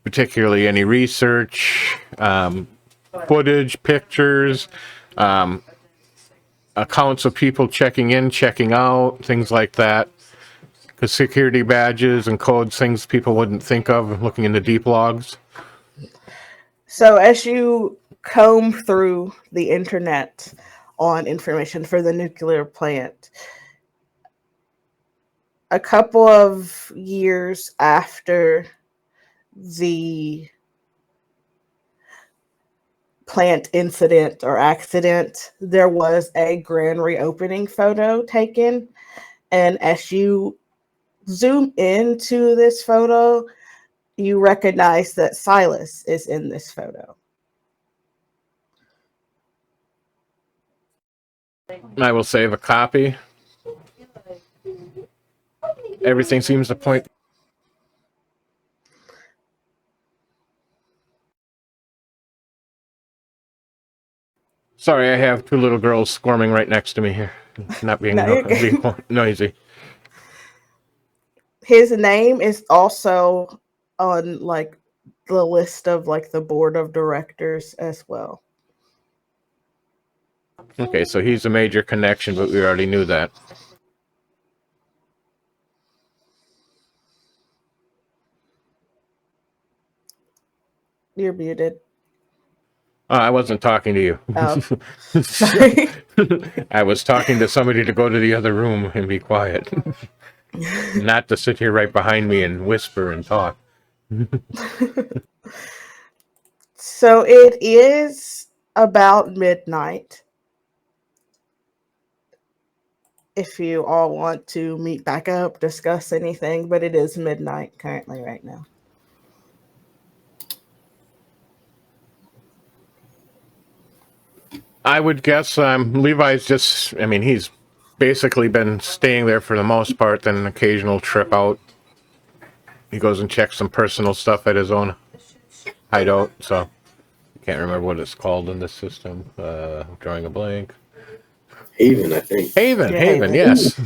particularly any research, footage, pictures, accounts of people checking in, checking out, things like that. Because security badges and codes, things people wouldn't think of looking into deep logs. So as you comb through the internet on information for the nuclear plant, a couple of years after the plant incident or accident, there was a grand reopening photo taken. And as you zoom into this photo, you recognize that Silas is in this photo. I will save a copy. Everything seems to point. Sorry, I have two little girls squirming right next to me here. Not being noisy. His name is also on like the list of like the board of directors as well. Okay, so he's a major connection, but we already knew that. You're muted. I wasn't talking to you. Oh, sorry. I was talking to somebody to go to the other room and be quiet. Not to sit here right behind me and whisper and talk. So it is about midnight. If you all want to meet back up, discuss anything, but it is midnight currently right now. I would guess Levi's he's basically been staying there for the most part, then an occasional trip out. He goes and checks some personal stuff at his own hideout, so I can't remember what it's called in this system. Drawing a blank. Haven, I think. Haven, yes.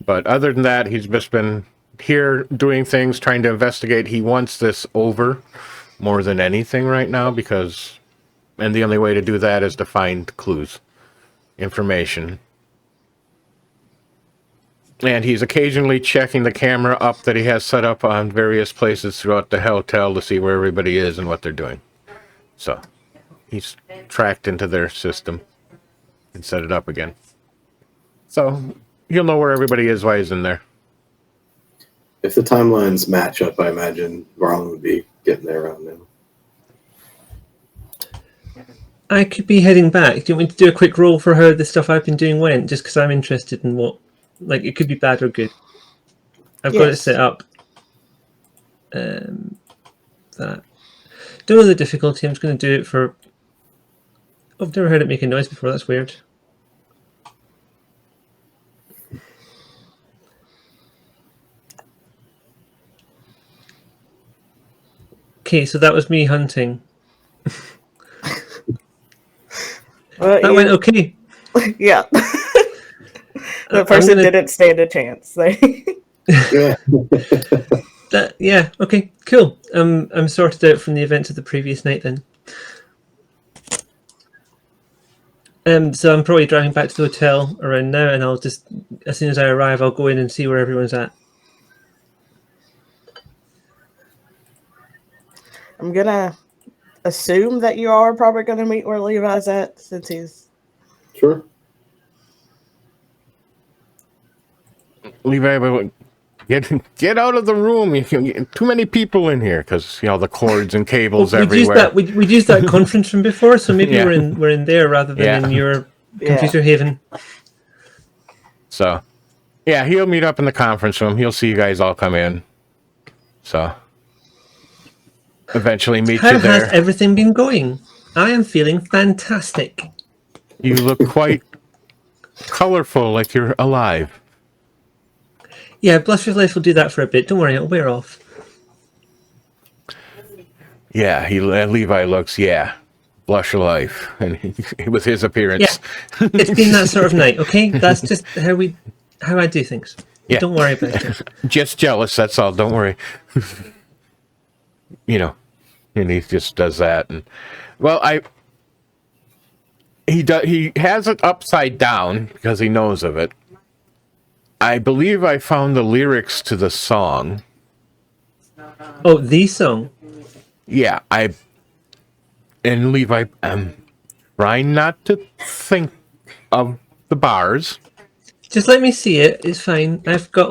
But other than that, he's just been here doing things, trying to investigate. He wants this over more than anything right now and the only way to do that is to find clues, information. And he's occasionally checking the camera up that he has set up on various places throughout the hotel to see where everybody is and what they're doing. So he's tracked into their system and set it up again. So he'll know where everybody is while he's in there. If the timelines match up, I imagine Varlin would be getting there around now. I could be heading back. Do you want me to do a quick roll for how the stuff I've been doing went? Just because I'm interested in what, like, it could be bad or good. I've got it set up. That. Don't know the difficulty. I'm just going to do it for. I've never heard it make a noise before. That's weird. Okay, so that was me hunting. That went okay. Yeah. The person didn't stand a chance. Yeah. Okay. Cool. I'm sorted out from the events of the previous night then. So I'm probably driving back to the hotel around now, and I'll just, as soon as I arrive, I'll go in and see where everyone's at. I'm gonna assume that you are probably gonna meet where Levi's at since he's. Sure. Levi, get out of the room. You can get too many people in here because the cords and cables everywhere. We'd used that conference room before, so maybe Yeah. we're in there rather than in your computer haven. So, yeah, he'll meet up in the conference room. He'll see you guys all come in. So, eventually meet How you there. has everything been going? I am feeling fantastic. You look quite colorful, like you're alive. Yeah, Blush of Life will do that for a bit. Don't worry, it'll wear off. Yeah, Levi looks, blush of life, and with his appearance. Yeah, it's been that sort of night. Okay, that's just how I do things. Yeah. Don't worry about it. Just jealous, that's all. Don't worry. And he just does that, and he has it upside down because he knows of it. I believe I found the lyrics to the song. Oh, the song. Yeah, and Levi, I'm trying not to think of the bars. Just let me see it. It's fine. I've got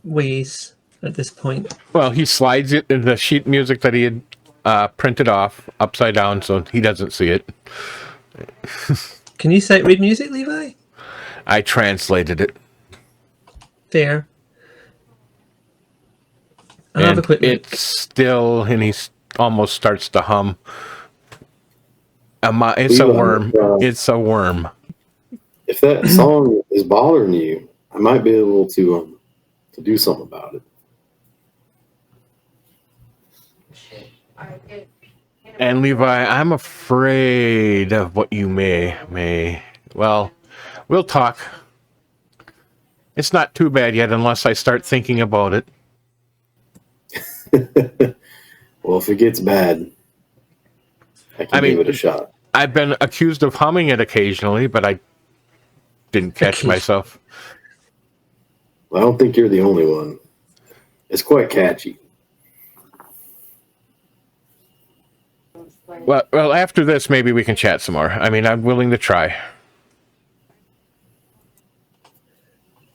ways at this point. Well, he slides it in the sheet music that he had printed off upside down, so he doesn't see it. Can you sight read music, Levi? I translated it. Fair. I'll have a quick look. It's still, and he almost starts to hum. It's a worm. It's a worm. If that song is bothering you, I might be able to do something about it. And Levi, I'm afraid of what you may. Well, we'll talk. It's not too bad yet unless I start thinking about it. Well, if it gets bad, I can give it a shot. I've been accused of humming it occasionally, but I didn't catch myself. Well, I don't think you're the only one. It's quite catchy. Well, after this, maybe we can chat some more. I'm willing to try.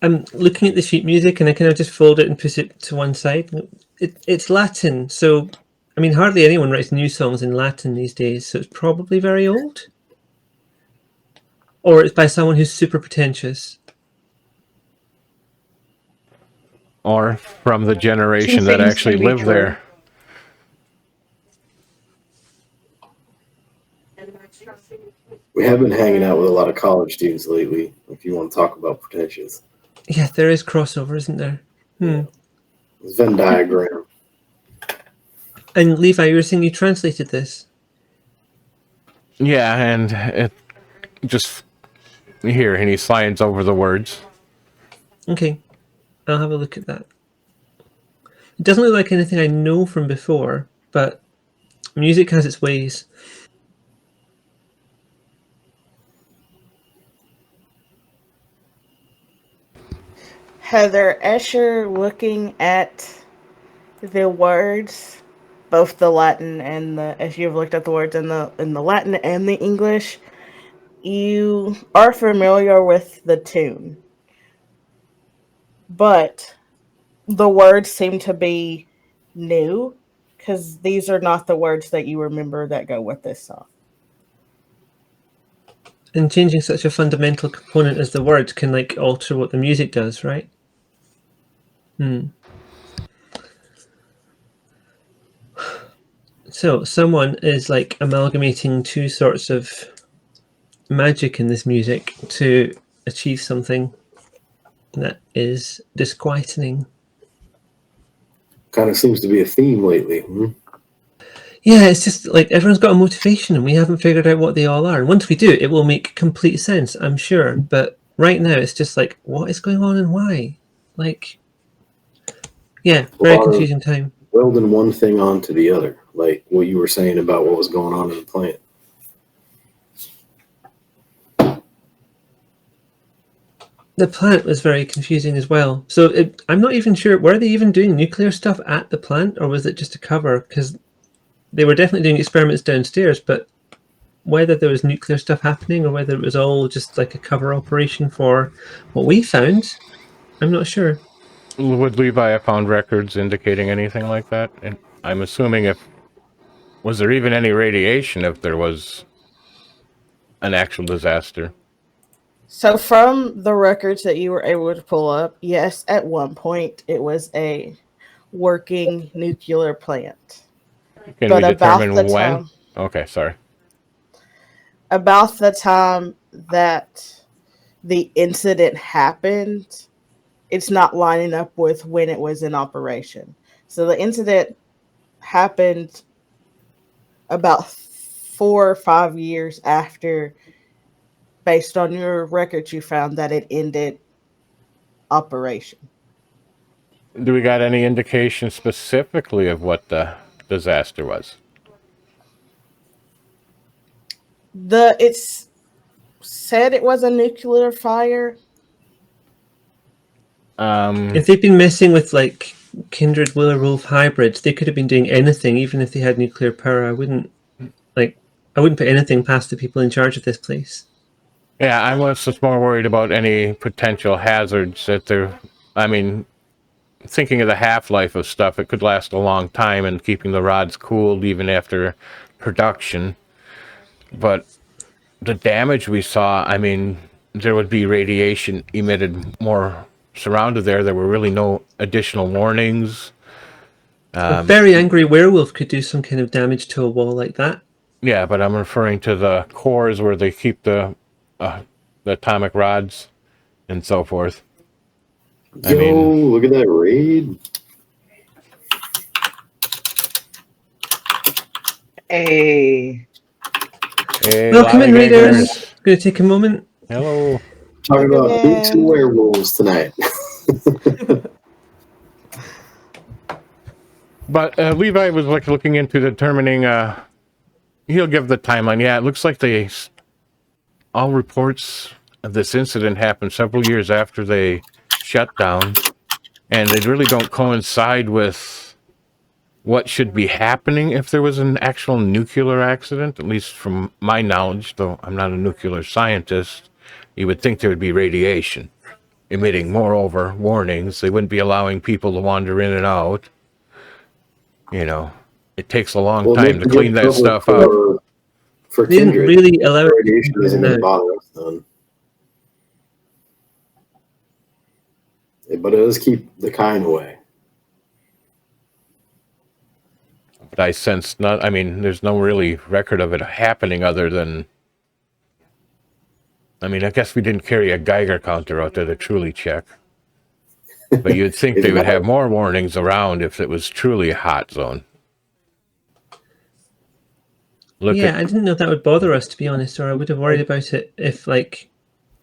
I'm looking at the sheet music and I kind of just fold it and push it to one side. It's Latin, so hardly anyone writes new songs in Latin these days, so it's probably very old. Or it's by someone who's super pretentious. Or from the generation that actually lived there. We have been hanging out with a lot of college students lately, if you want to talk about pretentious. Yeah, there is crossover, isn't there? Venn diagram. And Levi, you were saying you translated this? Yeah, and it just here, and he slides over the words. Okay, I'll have a look at that. It doesn't look like anything I know from before, but music has its ways. Heather, as you're looking at the words, both the Latin and as you've looked at the words in the Latin and the English, you are familiar with the tune, but the words seem to be new because these are not the words that you remember that go with this song. And changing such a fundamental component as the words can alter what the music does, right? So someone is amalgamating two sorts of magic in this music to achieve something that is disquieting. Kind of seems to be a theme lately. Yeah, it's just everyone's got a motivation and we haven't figured out what they all are. And once we do, it will make complete sense, I'm sure. But right now, it's just what is going on and why? Very confusing time. Welding one thing onto the other, like what you were saying about what was going on in the plant. The plant was very confusing as well. So I'm not even sure, were they even doing nuclear stuff at the plant or was it just a cover? Because they were definitely doing experiments downstairs, but whether there was nuclear stuff happening or whether it was all just like a cover operation for what we found, I'm not sure. Would Levi have found records indicating anything like that? And I'm assuming was there even any radiation if there was an actual disaster? So from the records that you were able to pull up, yes, at one point it was a working nuclear plant. Can But we about determine the when? time, Okay, sorry. about the time that the incident happened, it's not lining up with when it was in operation. So the incident happened about 4 or 5 years after, based on your records, you found that it ended operation. Do we got any indication specifically of what the disaster was? It's said it was a nuclear fire. If they've been messing with like kindred Willerwolf hybrids, they could have been doing anything, even if they had nuclear power. I wouldn't put anything past the people in charge of this place. Yeah, I was just more worried about any potential hazards that there. I mean, thinking of the half-life of stuff, it could last a long time, and keeping the rods cooled even after production. But the damage we saw, I mean, there would be radiation emitted more surrounded there. There were really no additional warnings. A very angry werewolf could do some kind of damage to a wall like that. Yeah, but I'm referring to the cores where they keep the atomic rods and so forth. Look at that raid. Hey, Welcome in, Raiders. Raiders. Going to take a moment. Hello. Talking about boots and werewolves tonight. But Levi was looking into determining. He'll give the timeline. Yeah, it looks like all reports of this incident happened several years after they shut down, and they really don't coincide with what should be happening if there was an actual nuclear accident. At least from my knowledge, though I'm not a nuclear scientist, you would think there would be radiation emitting. Moreover, warnings. They wouldn't be allowing people to wander in and out. You know, it takes a long time to clean that stuff up. For They didn't kindred, really allow radiation isn't going to bother us then. But it does keep the kind away. But I sense not. I mean, there's no really record of it happening other than. I mean, I guess we didn't carry a Geiger counter out there to truly check. But you'd think they would have more warnings around if it was truly a hot zone. I didn't know that would bother us, to be honest, or I would have worried about it if, I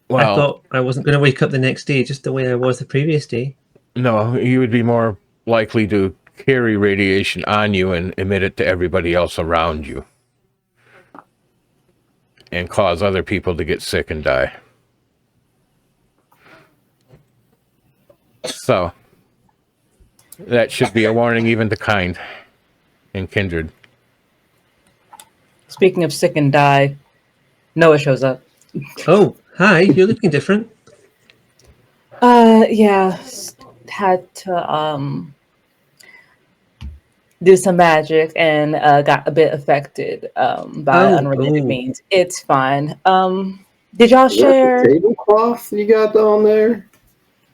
thought I wasn't going to wake up the next day just the way I was the previous day. No, you would be more likely to carry radiation on you and emit it to everybody else around you. And cause other people to get sick and die. So, that should be a warning even to kind and kindred. Speaking of sick and die, Noah shows up. Oh, hi, you're looking different. Yeah, had to do some magic and got a bit affected by unrelated means. It's fine. Did y'all share the tablecloth you got down there?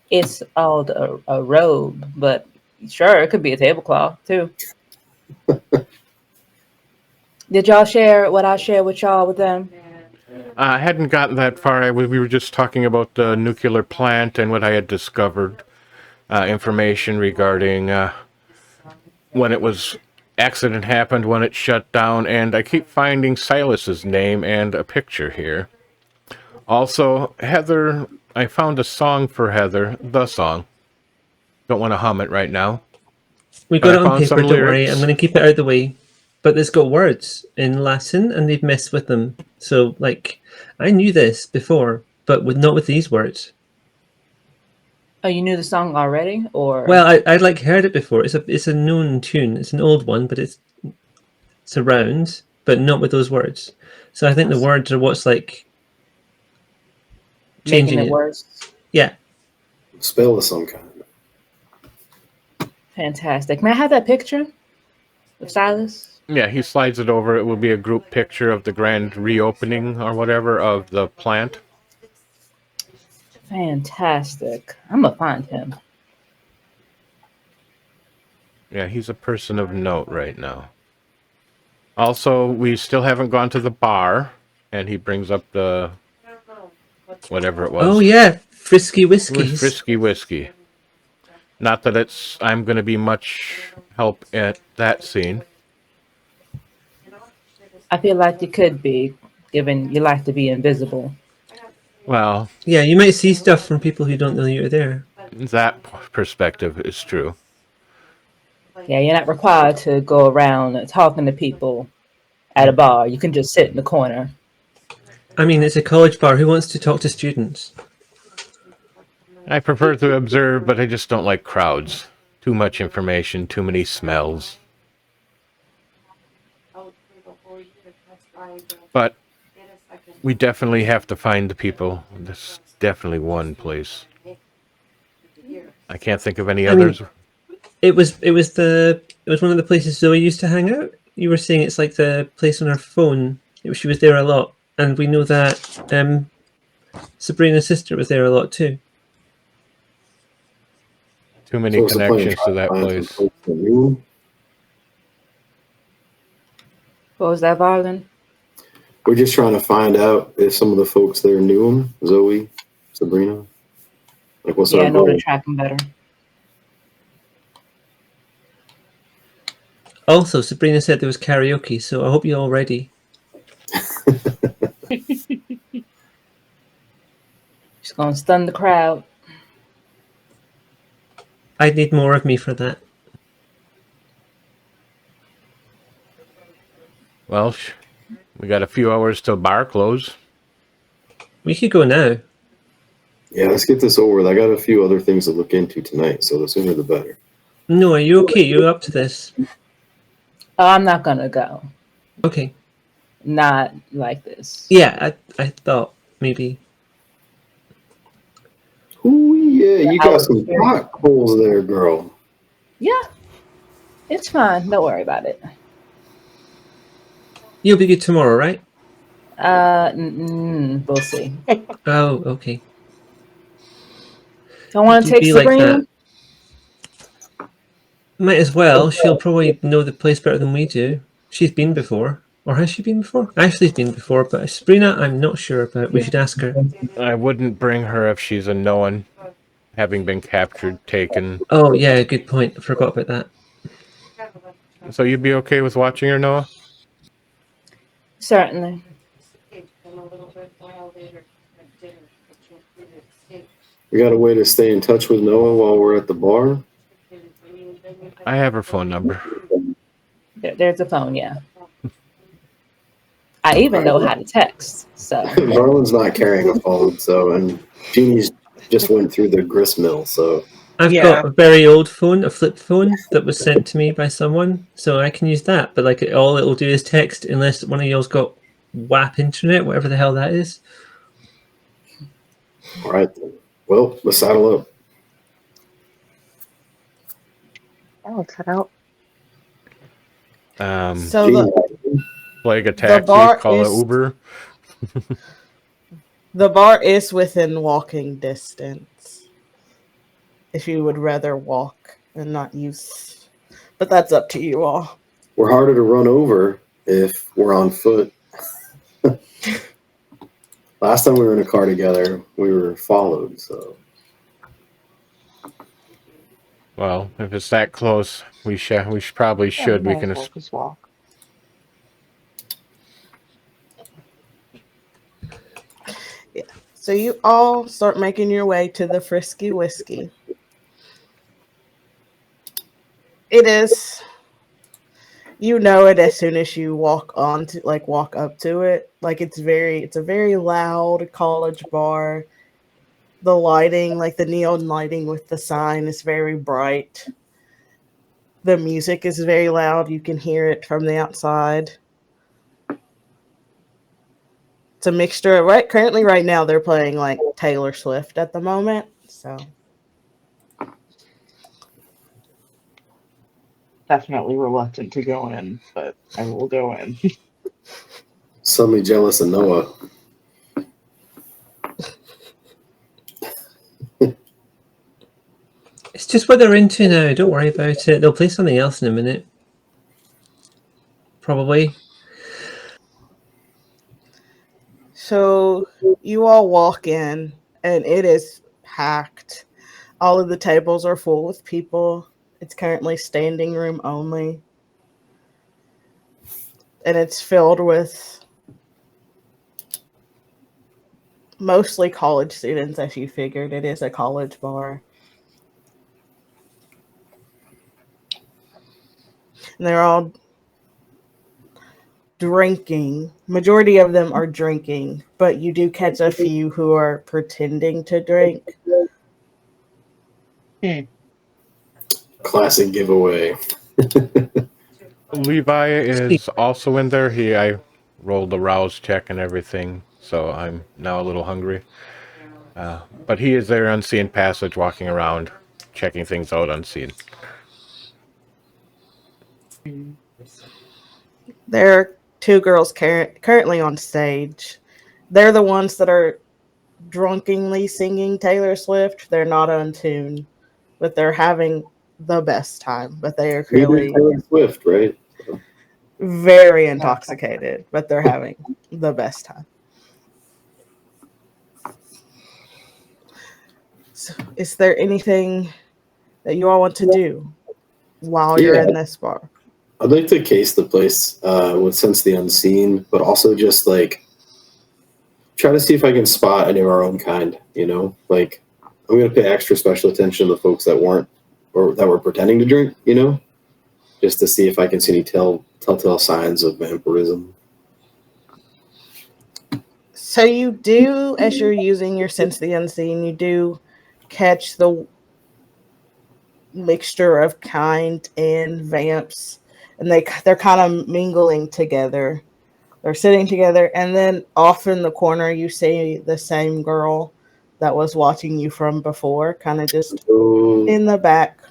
It's called a robe, but sure, it could be a tablecloth too. Did y'all share what I shared with y'all with them? I hadn't gotten that far. We were just talking about the nuclear plant and what I had discovered. Information regarding when it was accident happened, when it shut down, and I keep finding Silas's name and a picture here. Also, Heather, I found a song for Heather, the song. Don't want to hum it right now. We got it on paper, don't worry. I'm going to keep it out of the way. But it's got words in Latin, and they've messed with them. So, I knew this before, but not with these words. Oh, you knew the song already, or? Well, I'd heard it before. It's a known tune. It's an old one, but it's surround, but not with those words. So I think the words are what's like changing Making it worse. Yeah. Spell of some kind. Fantastic. May I have that picture of Silas? Yeah, he slides it over. It will be a group picture of the grand reopening or whatever of the plant. Fantastic. I'm gonna find him. Yeah, he's a person of note right now. Also, we still haven't gone to the bar, and he brings up the whatever it was. Oh yeah, Frisky It was Whiskies. Frisky Whiskey. Not that I'm going to be much help at that scene. I feel like you could be, given you like to be invisible. Well, Yeah, you might see stuff from people who don't know you're there. that perspective is true. Yeah, you're not required to go around talking to people at a bar. You can just sit in the corner. I mean, it's a college bar. Who wants to talk to students? I prefer to observe, but I just don't like crowds. Too much information, too many smells. But we definitely have to find the people. There's definitely one place. I can't think of any others. It was one of the places Zoe used to hang out. You were saying it's like the place on her phone. She was there a lot, and we know that Sabrina's sister was there a lot too. Too many connections to that place. What was that, Varlin? We're just trying to find out if some of the folks there knew him. Zoe, Sabrina. Like, what's Yeah, our I know goal? to track him better. Also, Sabrina said there was karaoke, so I hope you're all ready. She's gonna stun the crowd. I'd need more of me for that. Well, we got a few hours till bar close. We could go now. Yeah, let's get this over with. I got a few other things to look into tonight, so the sooner the better. No, are you okay? You're up to this. Oh, I'm not gonna go. Okay. Not like this. Yeah, I thought maybe. Ooh, yeah, you got some pot holes there, girl. Yeah, it's fine. Don't worry about it. You'll be good tomorrow, right? We'll see. Oh, okay. Don't want to take Sabrina. Like that. Might as well. She'll probably know the place better than we do. She's been before. Or has she been before? Ashley's been before, but Sabrina, I'm not sure about. We should ask her. I wouldn't bring her if she's a known, having been captured, taken. Oh, yeah, good point. I forgot about that. So you'd be okay with watching her, Noah? Certainly. We got a way to stay in touch with Noah while we're at the bar? I have her phone number. There's a phone, yeah. I even know how to text, so. Marlon's not carrying a phone, so, and Jeannie's just went through the grist mill, so. I've got a very old phone, a flip phone that was sent to me by someone, so I can use that. But like, all it'll do is text, unless one of y'all's got WAP internet, whatever the hell that is. All right, then. Well, let's saddle up. I'll cut out. So like a taxi, call it Uber. The bar is within walking distance. If you would rather walk and not use, but that's up to you all. We're harder to run over if we're on foot. Last time we were in a car together, we were followed, so. Well, if it's that close, we probably should. We can just walk. Yeah. So you all start making your way to the Frisky Whiskey. It is, you know it as soon as you walk up to it. Like it's a very loud college bar. The lighting, like the neon lighting with the sign, is very bright. The music is very loud. You can hear it from the outside. It's a mixture of currently right now they're playing like Taylor Swift at the moment. So Definitely reluctant to go in, but I will go in. Suddenly jealous of Noah. It's just what they're into now. Don't worry about it. They'll play something else in a minute. Probably. So you all walk in and it is packed. All of the tables are full with people. It's currently standing room only. And it's filled with mostly college students, as you figured. It is a college bar. And they're all drinking. Majority of them are drinking, but you do catch a few who are pretending to drink. Classic giveaway. Levi is also in there. I rolled a rouse check and everything, so I'm now a little hungry. But he is there unseen passage, walking around, checking things out unseen. There are two girls currently on stage. They're the ones that are drunkenly singing Taylor Swift. They're not on tune, but they're having the best time. But they are clearly Taylor Swift, right? very intoxicated, but they're having the best time. So, is there anything that you all want to do while you're in this bar? I'd like to case the place with Sense the Unseen, but also just like try to see if I can spot any of our own kind, you know? Like, I'm going to pay extra special attention to the folks that weren't or that were pretending to drink, you know? Just to see if I can see any telltale signs of vampirism. So you do, as you're using your Sense the Unseen, you do catch the mixture of kind and vamps, and they're kind of mingling together. They're sitting together, and then off in the corner you see the same girl that was watching you from before, kind of just in the back.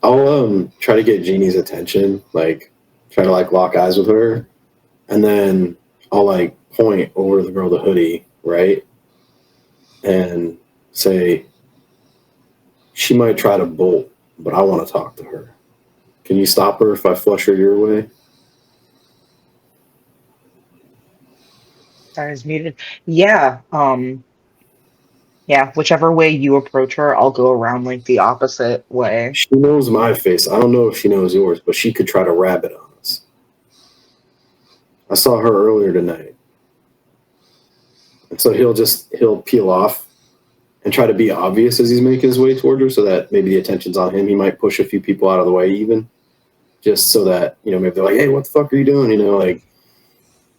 I'll try to get Jeannie's attention, like try to like lock eyes with her, and then I'll like point over the girl with the hoodie, right? And say, she might try to bolt, but I want to talk to her. Can you stop her if I flush her your way? Sorry, I was muted. Yeah. Yeah, whichever way you approach her, I'll go around like the opposite way. She knows my face. I don't know if she knows yours, but she could try to rabbit on us. I saw her earlier tonight. And so he'll peel off and try to be obvious as he's making his way toward her so that maybe the attention's on him. He might push a few people out of the way even, just so that, you know, maybe they're like, hey, what the fuck are you doing? You know, like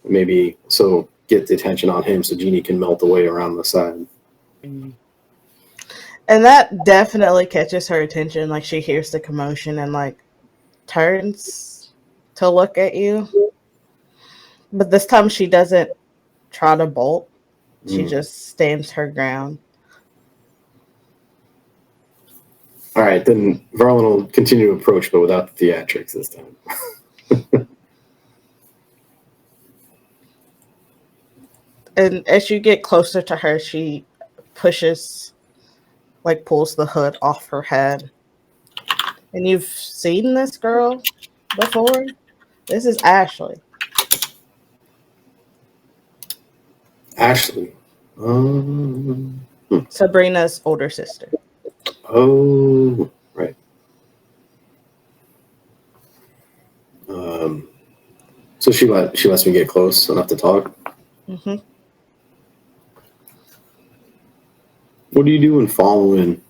maybe so get the attention on him so Jeannie can melt away around the side. And that definitely catches her attention. Like, she hears the commotion and like turns to look at you. But this time she doesn't try to bolt. She just stands her ground. All right, then Varlin will continue to approach, but without the theatrics this time. And as you get closer to her, she pulls the hood off her head. And you've seen this girl before? This is Ashley. Ashley. Sabrina's older sister. Oh, right. So she lets me get close enough to talk. Mm-hmm. What are you doing following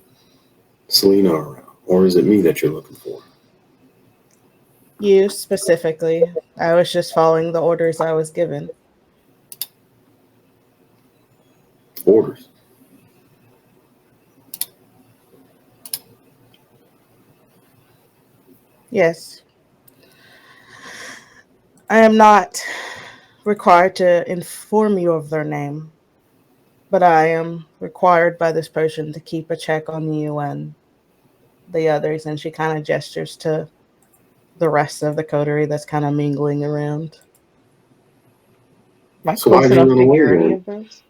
Selena around? Or is it me that you're looking for? You specifically. I was just following the orders I was given. Orders? Yes. I am not required to inform you of their name, but I am required by this person to keep a check on you and the others. And she kind of gestures to the rest of the coterie that's kind of mingling around. Am I So why'd close you enough run to away hear any then? of this?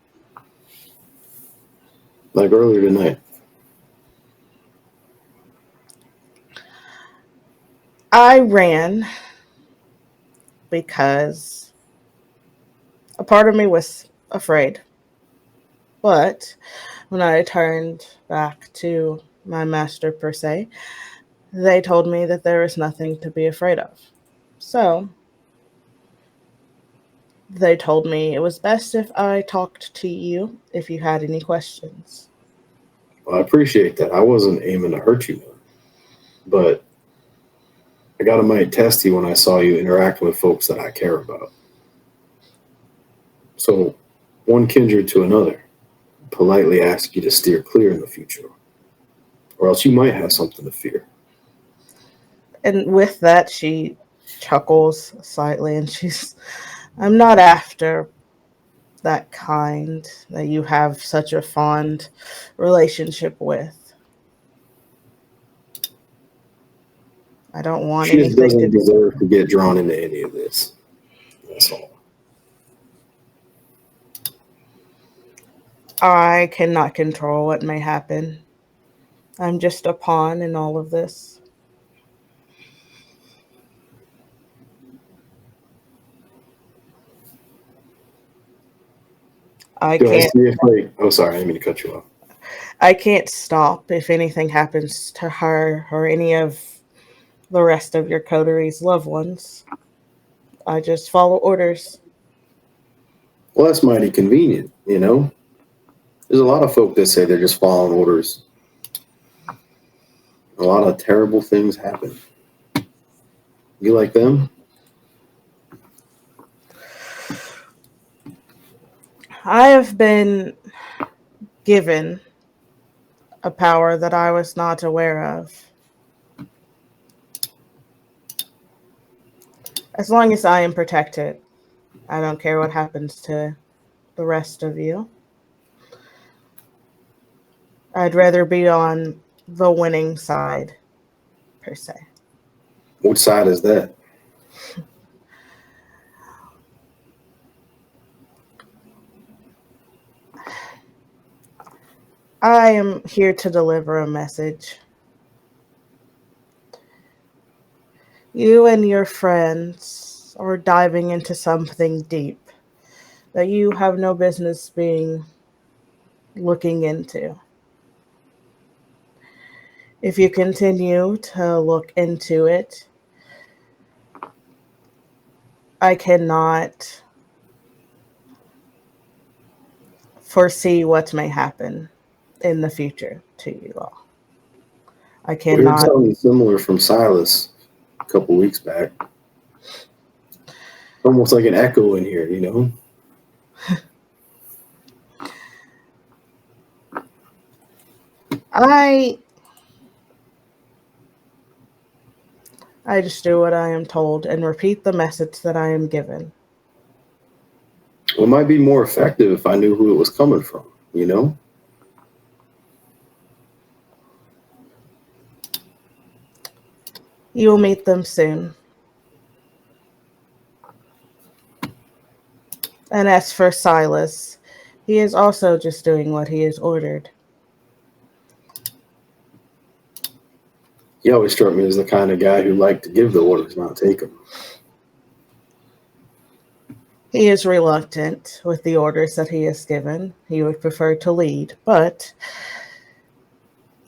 Like earlier tonight. I ran because a part of me was afraid. But when I turned back to my master, per se, they told me that there is nothing to be afraid of. So they told me it was best if I talked to you if you had any questions. Well, I appreciate that. I wasn't aiming to hurt you, but I got a mighty testy when I saw you interact with folks that I care about. So, one kindred to another, politely ask you to steer clear in the future, or else you might have something to fear. And with that, she chuckles slightly and I'm not after that kind that you have such a fond relationship with. I don't want She just anything to doesn't do. deserve to get drawn into any of this. That's all. I cannot control what may happen. I'm just a pawn in all of this. I Do I can't see if like? Oh, sorry, I didn't mean to cut you off. I can't stop if anything happens to her or any of the rest of your coteries' loved ones. I just follow orders. Well, that's mighty convenient, you know. There's a lot of folk that say they're just following orders. A lot of terrible things happen. You like them? I have been given a power that I was not aware of. As long as I am protected, I don't care what happens to the rest of you. I'd rather be on the winning side, per se. Which side is that? I am here to deliver a message. You and your friends are diving into something deep that you have no business being looking into. If you continue to look into it, I cannot foresee what may happen in the future to you all. I We heard cannot. something similar from Silas a couple weeks back. Almost like an echo in here, you know? I just do what I am told and repeat the message that I am given. Well, it might be more effective if I knew who it was coming from, you know? You will meet them soon. And as for Silas, he is also just doing what he is ordered. He always struck me as the kind of guy who liked to give the orders, not take them. He is reluctant with the orders that he is given. He would prefer to lead, but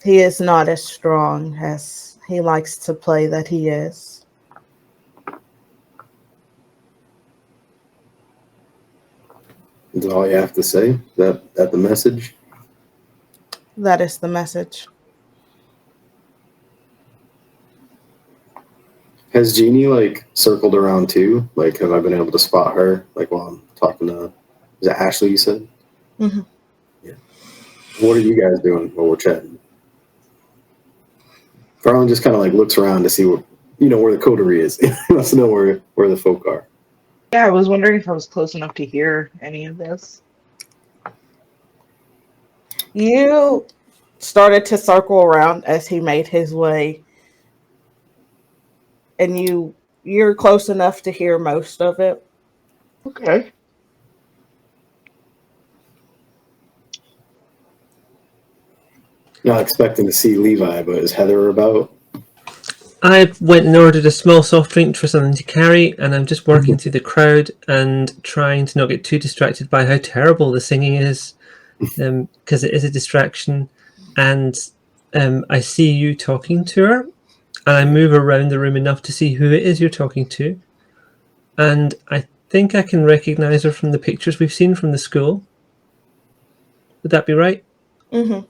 he is not as strong as he likes to play that he is. Is that all you have to say? That the message? That is the message. Has Jeannie like circled around too? Like, have I been able to spot her? Like while I'm talking to, is it Ashley? You said? Mm-hmm. Yeah. What are you guys doing while we're chatting? Garland just kind of like looks around to see what where the coterie is. He wants to know where the folk are. Yeah, I was wondering if I was close enough to hear any of this. You started to circle around as he made his way, and you're close enough to hear most of it. Okay. Not expecting to see Levi, but is Heather about? I went and ordered a small soft drink for something to carry, and I'm just working through the crowd and trying to not get too distracted by how terrible the singing is, because it is a distraction. And I see you talking to her, and I move around the room enough to see who it is you're talking to. And I think I can recognize her from the pictures we've seen from the school. Would that be right? Mm-hmm.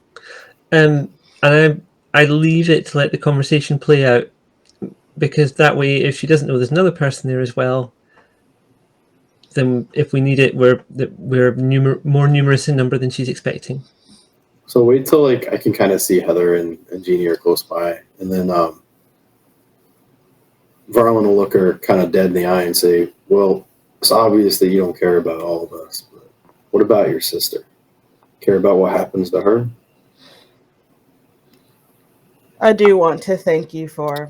And I leave it to let the conversation play out, because that way, if she doesn't know there's another person there as well, then if we need it, we're more numerous in number than she's expecting. So wait till I can kind of see Heather and Jeannie are close by, and then Varlin will look her kind of dead in the eye and say, "Well, it's obvious that you don't care about all of us, but what about your sister? Care about what happens to her?" I do want to thank you for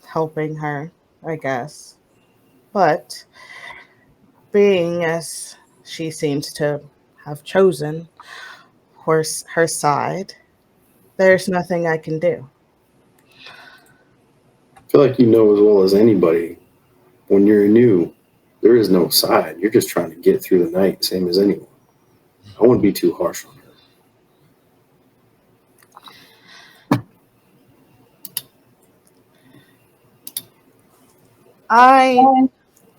helping her, I guess. But being as she seems to have chosen her side, there's nothing I can do. I feel like you know as well as anybody, when you're new, there is no side. You're just trying to get through the night, same as anyone. I wouldn't be too harsh on her. I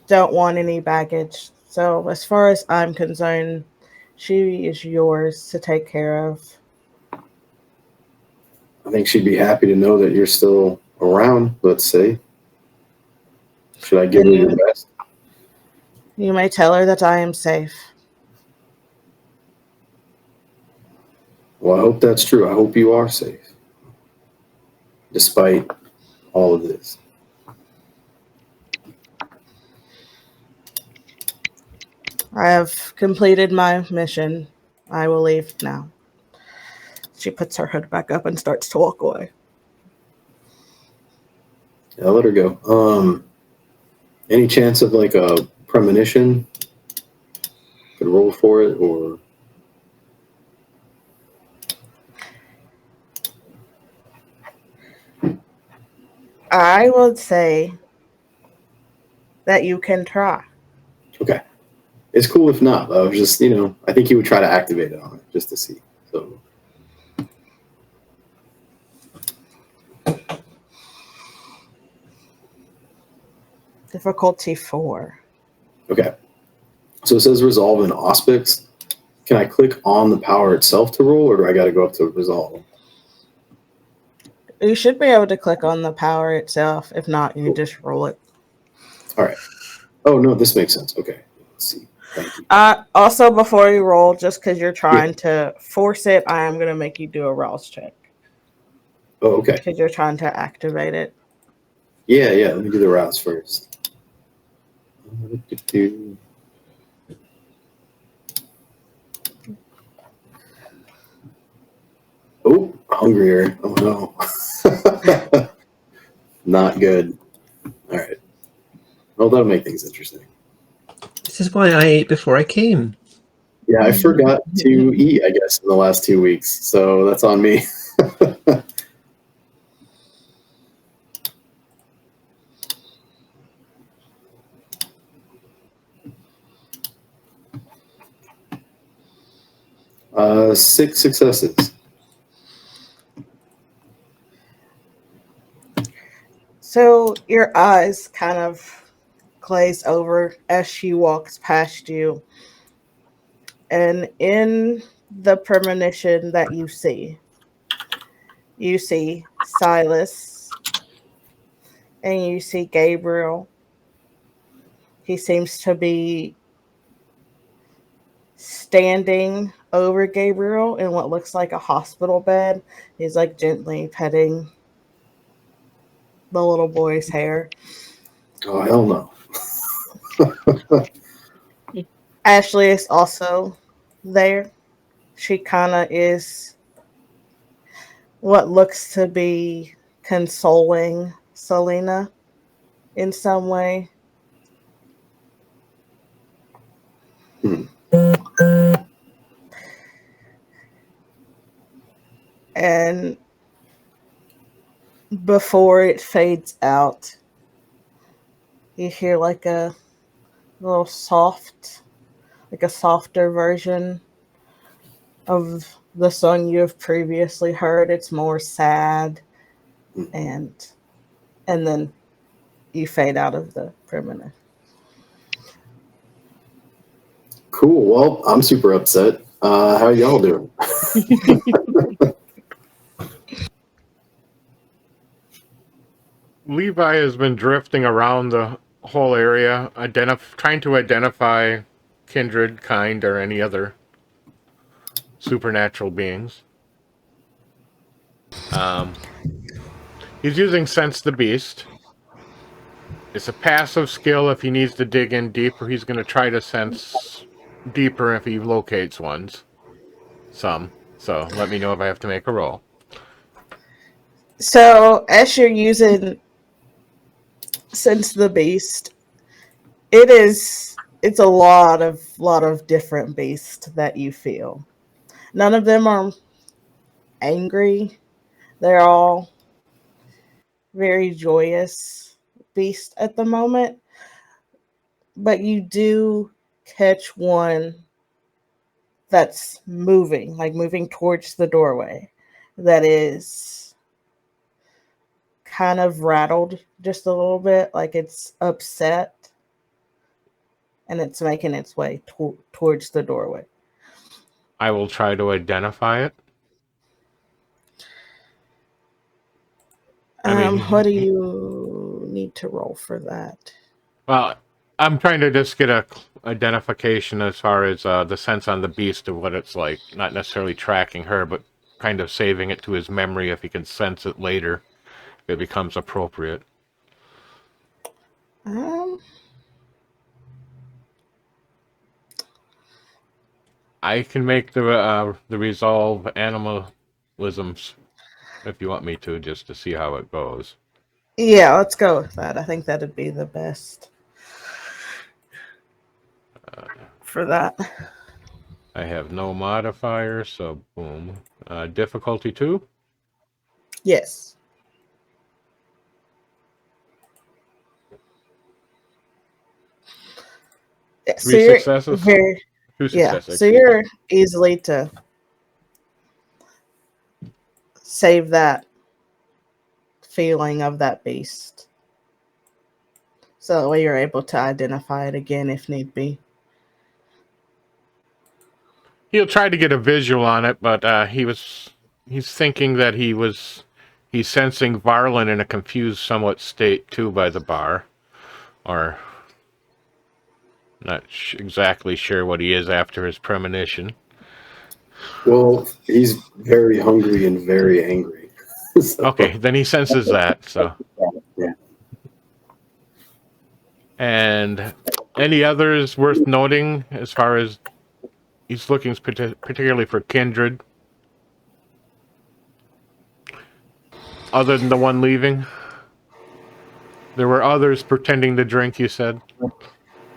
don't want any baggage. So as far as I'm concerned, she is yours to take care of. I think she'd be happy to know that you're still around, let's say. Should I give her your best? You may tell her that I am safe. Well, I hope that's true. I hope you are safe, despite all of this. I have completed my mission. I will leave now. She puts her hood back up and starts to walk away. Yeah, I'll let her go. Any chance of like a premonition? Could roll for it, or I would say that you can try. okay. It's cool if not. I was just, I think he would try to activate it on it just to see. So Difficulty 4. okay. So it says resolve in auspics. Can I click on the power itself to roll, or do I got to go up to resolve? You should be able to click on the power itself. If not, you Cool. just roll it. All right. Oh no, this makes sense. Okay. Let's see. Thank you. Also, before you roll, just because you're trying to force it, I am going to make you do a rouse check. Oh, okay. Because you're trying to activate it. Yeah. Let me do the rouse first. Oh, hungrier. Oh no. Not good. All right. Well, that'll make things interesting. This is why I ate before I came. Yeah, I forgot to eat, I guess, in the last 2 weeks. So that's on me. Six successes. So your eyes kind of glaze over as she walks past you. And in the premonition that you see Silas and you see Gabriel. He seems to be standing over Gabriel in what looks like a hospital bed. He's like gently petting the little boy's hair. Oh, hell no. Ashley is also there. She kind of is what looks to be consoling Selena in some way. Hmm. And before it fades out, you hear like a little like a softer version of the song you have previously heard. It's more sad, and then you fade out of the premonition. Cool. Well, I'm super upset. How y'all doing? Levi has been drifting around the whole area, trying to identify kindred, kind, or any other supernatural beings. He's using Sense the Beast. It's a passive skill if he needs to dig in deeper. He's going to try to sense deeper if he locates ones. So let me know if I have to make a roll. So as you're using Sense the Beast, it's a lot of different beasts that you feel. None of them are angry. They're all very joyous beasts at the moment. But you do catch one that's moving towards the doorway, that is kind of rattled just a little bit, like it's upset, and it's making its way towards the doorway. I will try to identify it. What do you need to roll for that? Well, I'm trying to just get a identification as far as the sense on the beast of what it's like. Not necessarily tracking her, but kind of saving it to his memory if he can sense it later, if it becomes appropriate. I can make the resolve animalisms if you want me to, just to see how it goes. Yeah, let's go with that. I think that'd be the best for that. I have no modifier, so boom. Difficulty 2? Yes. Yeah, so 3 successes? 2 successes. So you're easily to save that feeling of that beast. So that way you're able to identify it again if need be. He'll try to get a visual on it, but he's thinking that he's sensing Varlin in a confused, somewhat state too by the bar, or not exactly sure what he is after his premonition. Well, he's very hungry and very angry. So. Okay, then he senses that. So, yeah. And any others worth noting as far as he's looking particularly for kindred? Other than the one leaving? There were others pretending to drink, you said?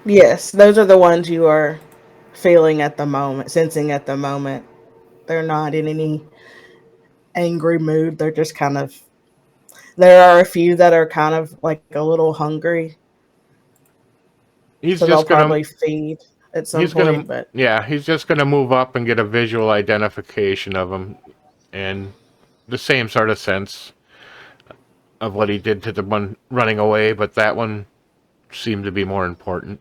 Yes, those are the ones you are feeling at the moment, sensing at the moment. They're not in any angry mood. They're just kind of... There are a few that are kind of like a little hungry. So they'll probably feed at some point. But yeah, he's just going to move up and get a visual identification of him. And the same sort of sense of what he did to the one running away, but that one seemed to be more important.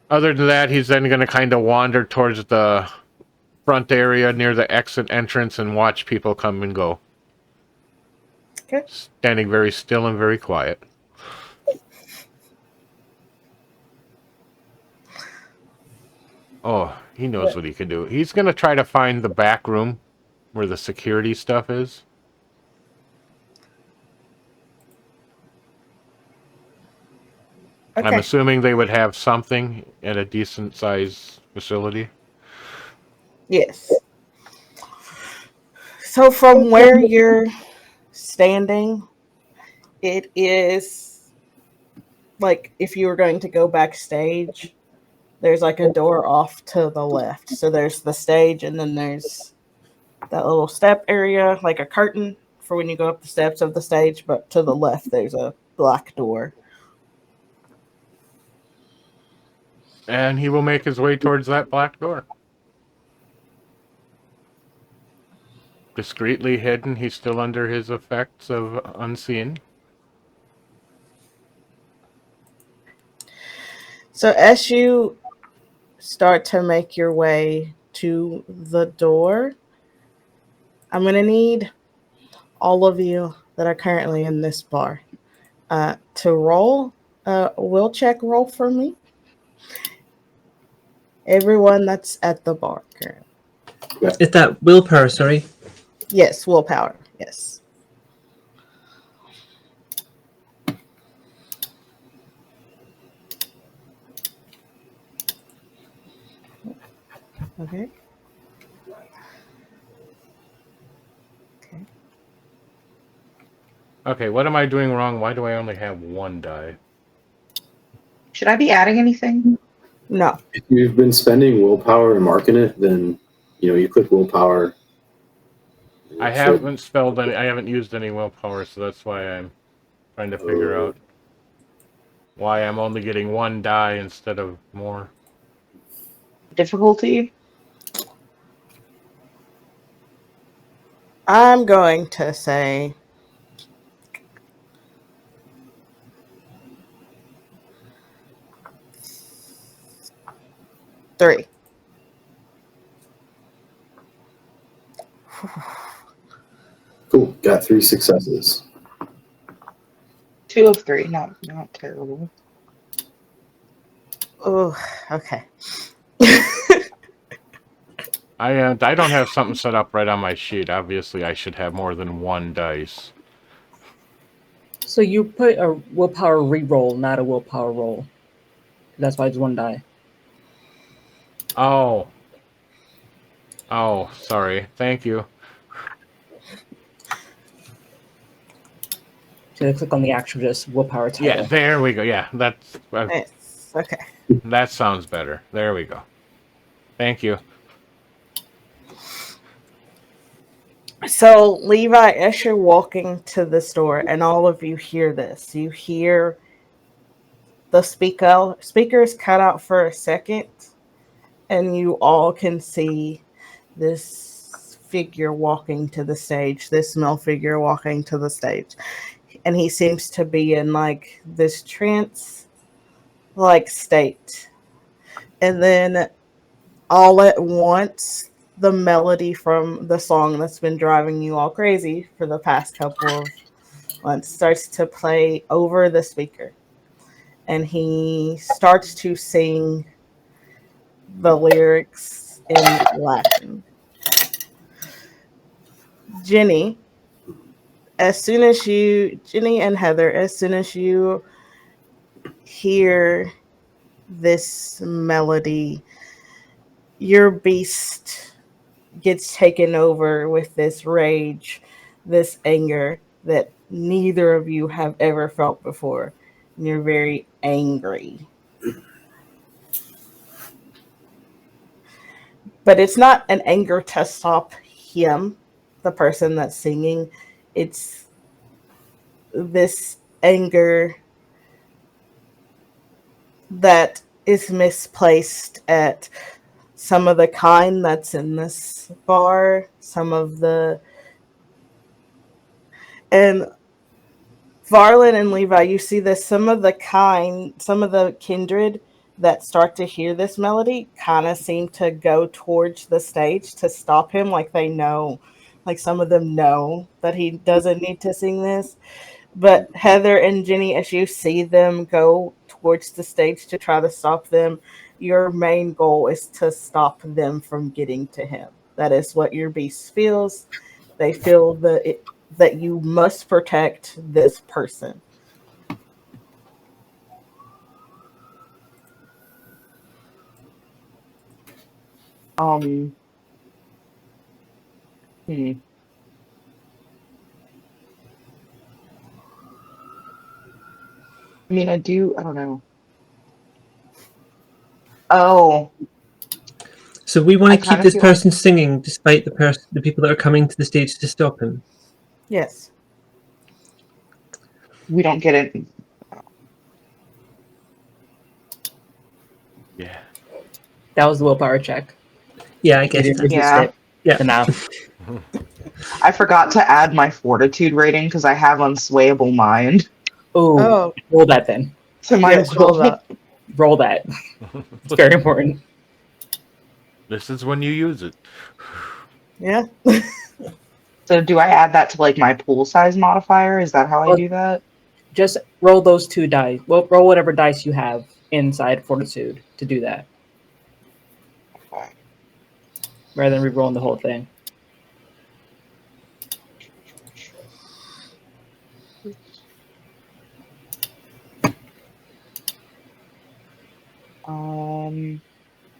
Other than that, he's then going to kind of wander towards the front area near the exit entrance and watch people come and go. Okay. Standing very still and very quiet. Oh, he knows what he can do. He's going to try to find the back room where the security stuff is. Okay. I'm assuming they would have something at a decent size facility. Yes. So from where you're standing, it is like if you were going to go backstage, there's like a door off to the left. So there's the stage, and then there's that little step area, like a curtain for when you go up the steps of the stage. But to the left, there's a black door. And he will make his way towards that black door. Discreetly hidden, he's still under his effects of unseen. So as you start to make your way to the door, I'm going to need all of you that are currently in this bar to roll a will check roll for me. Everyone that's at the bar currently. Is that willpower? Sorry. Yes, willpower. Yes. Okay. Okay, what am I doing wrong? Why do I only have one die? Should I be adding anything? No. If you've been spending willpower and marking it, then you put willpower. I haven't spelled any. I haven't used any willpower, so that's why I'm trying to figure out why I'm only getting one die instead of more. Difficulty? I'm going to say three. Cool. Got 3 successes. 2 of 3, not terrible. Oh, okay. I don't have something set up right on my sheet. Obviously, I should have more than one dice. So you put a willpower reroll, not a willpower roll. That's why it's one die. Oh. Oh, sorry. Thank you. So click on the actual just willpower title. Yeah, there we go. Yeah, that's Yes. Okay. that sounds better. There we go. Thank you. So, Levi, as you're walking to the store, and all of you hear this, you hear the speaker is cut out for a second, and you all can see this figure walking to the stage, this male figure walking to the stage. And he seems to be in like this trance like state. And then all at once, the melody from the song that's been driving you all crazy for the past couple of months starts to play over the speaker. And he starts to sing the lyrics in Latin. Jenny and Heather, as soon as you hear this melody, your beast gets taken over with this rage, this anger that neither of you have ever felt before. And you're very angry. But it's not an anger to stop him, the person that's singing. It's this anger that is misplaced at some of the kind that's in this bar, and Varlin and Levi, you see this, some of the kindred that start to hear this melody kind of seem to go towards the stage to stop him, like they know, like some of them know that he doesn't need to sing this. But Heather and Jenny, as you see them go towards the stage to try to stop them, your main goal is to stop them from getting to him. That is what your beast feels. They feel that you must protect this person. Um, hmm. I mean, I don't know. Oh, So we want I to keep kind of this feel like person singing despite the people that are coming to the stage to stop him. Yes. we don't get it. Yeah. That was the willpower check. Yeah, I You guess didn't that. resist Yeah, it Yeah. enough. I forgot to add my fortitude rating because I have unswayable mind Oh, Oh, roll that then. to my yes, roll roll. that. Roll that. It's very important. This is when you use it. Yeah. So do I add that to like my pool size modifier? Is that how I Well, do that? just roll those 2 dice. Well, roll whatever dice you have inside Fortitude to do that, Okay. rather than re-rolling the whole thing.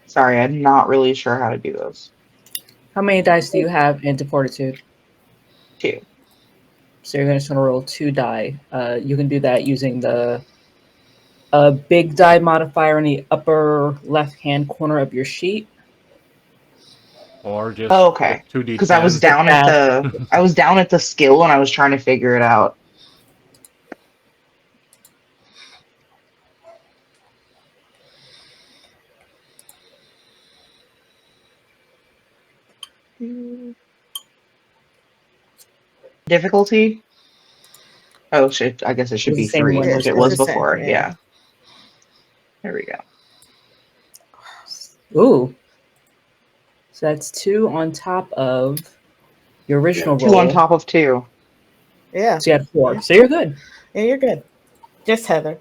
Sorry, I'm not really sure how to do those. How many dice do you have into Fortitude? 2. So you're just going to roll 2 die. You can do that using the big die modifier in the upper left-hand corner of your sheet. Or just Oh, okay. hit Because I was 2d10. Just down at add. the skill and I was trying to figure it out. Difficulty? Oh shit, I guess it should It's the be same 3 one like Yes, as it it's was the well. same. before. Yeah. Yeah. There we go. Ooh. So that's 2 on top of your original 2 on roll. top of 2. Yeah. So you had 4. Yeah. So you're good. Yeah, you're good. Just Heather.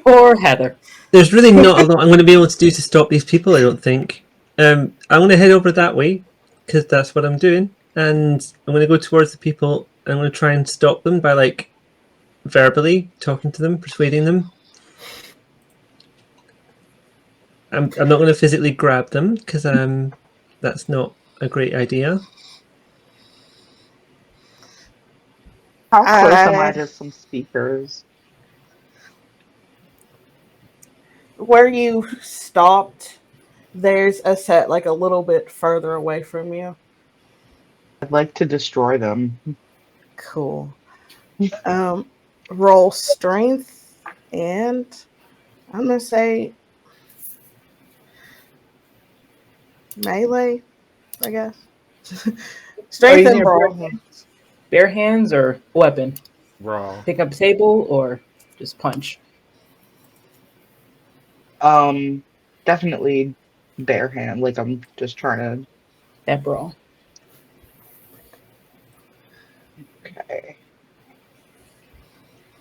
Or Heather. There's really not a lot I'm going to be able to do to stop these people, I don't think. I'm going to head over that way because that's what I'm doing, and I'm going to go towards the people. I'm going to try and stop them by like verbally talking to them, persuading them. I'm not going to physically grab them because that's not a great idea. How close am I I to some speakers? Where you stopped, there's a set like a little bit further away from you. I'd like to destroy them. Cool. Um, Roll strength, and I'm gonna say melee, I guess. Are you Strength using and your brawl. bare hands or weapon? Raw. Pick up a table or just punch? Definitely bare hand. Like I'm just trying That brawl. to. Okay.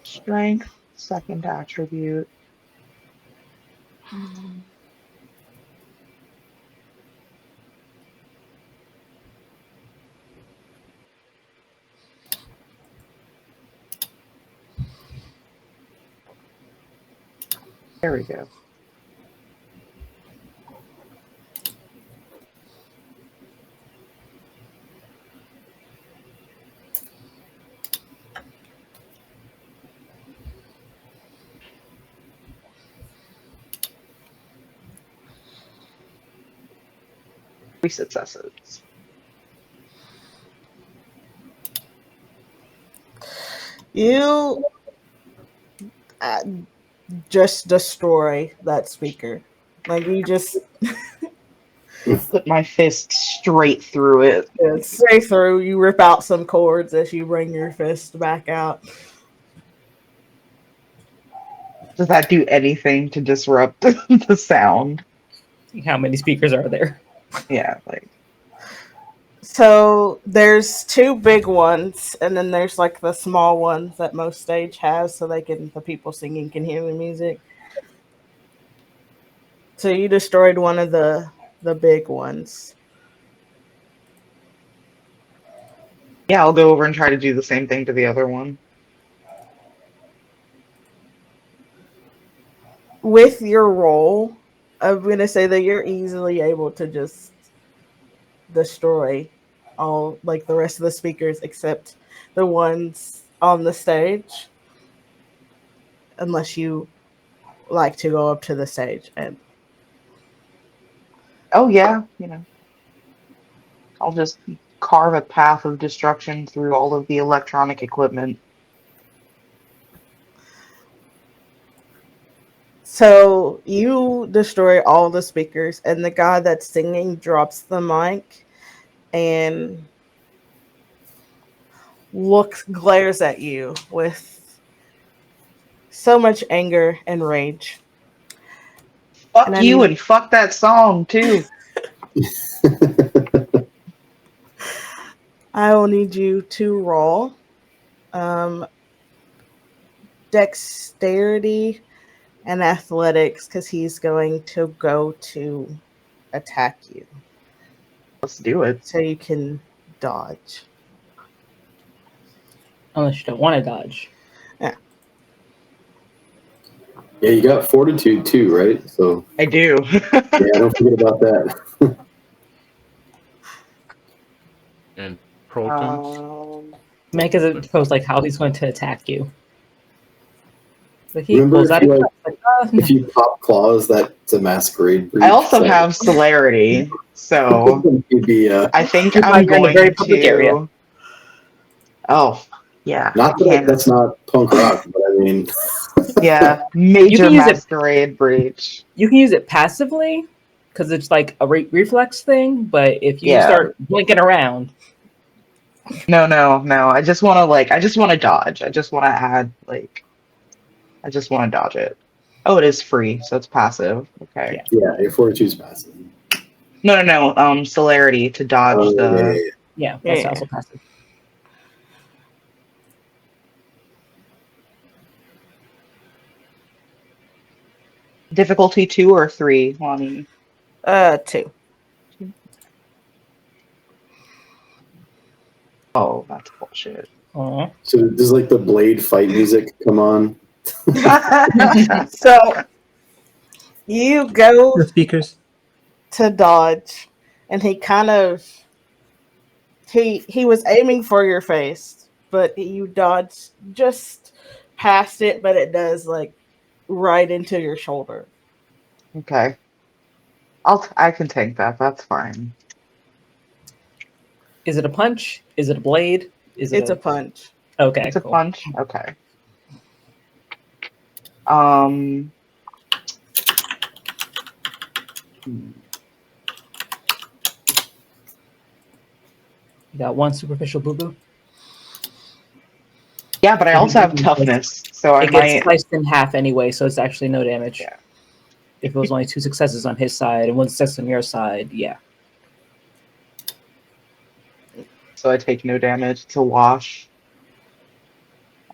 Strength, second attribute. There we go. Three successes. You uh, just destroy that speaker. Like you just Put my fist straight through it. straight through. You rip out some cords as you bring your fist back out. Does that do anything to disrupt the sound? How many speakers are there? Yeah, like So there's 2 big ones, and then there's like the small ones that most stage has, so the people singing can hear the music. So you destroyed one of the big ones. yeah, I'll go over and try to do the same thing to the other one. With your roll, I'm gonna say that you're easily able to just destroy all like the rest of the speakers except the ones on the stage, unless you like to go up to the stage and Oh yeah, I'll just carve a path of destruction through all of the electronic equipment. so you destroy all the speakers and the guy that's singing drops the mic and glares at you with so much anger and rage. Fuck And I you need- and fuck that song too. I will need you to roll dexterity and athletics because he's going to go to attack you. Let's do it. So you can dodge. Unless you don't want to dodge. Yeah. Yeah, you got fortitude too, right? So I do. yeah, don't forget about that. And Prolton. Make it post like how he's going to attack you. But he Remember, pulls out if you pop claws, that's a masquerade breach. I also have celerity, so You'd be, I think You're I'm in a going very public to. area. Oh, yeah. not that that's not punk rock, but I mean, Yeah, major use it- masquerade breach. You can use it passively because it's like a reflex thing. But if you Yeah. start blinking around, No. I just want to dodge. I just want to add I just want to dodge it. Oh, it is free, so it's passive. Okay. yeah, your fortitude's passive. No. Celerity to dodge Oh, the. yeah, that's Yeah. also passive. Difficulty 2 or 3, Lonnie? 2. Oh, that's bullshit. Aw. So does like the blade fight music come on? So you go The speakers. to dodge, and he kind of he was aiming for your face, but you dodged just past it, but it does like right into your shoulder. Okay. I can take that. That's fine. Is it a punch? Is it a blade? Is it It's a punch. Okay, It's a cool. punch. Okay. You got one superficial boo boo. Yeah, but I also have toughness, so I It gets might. sliced in half anyway, so it's actually no damage. Yeah. If it was only 2 successes on his side and 1 success on your side, yeah. So I take no damage. It's a wash.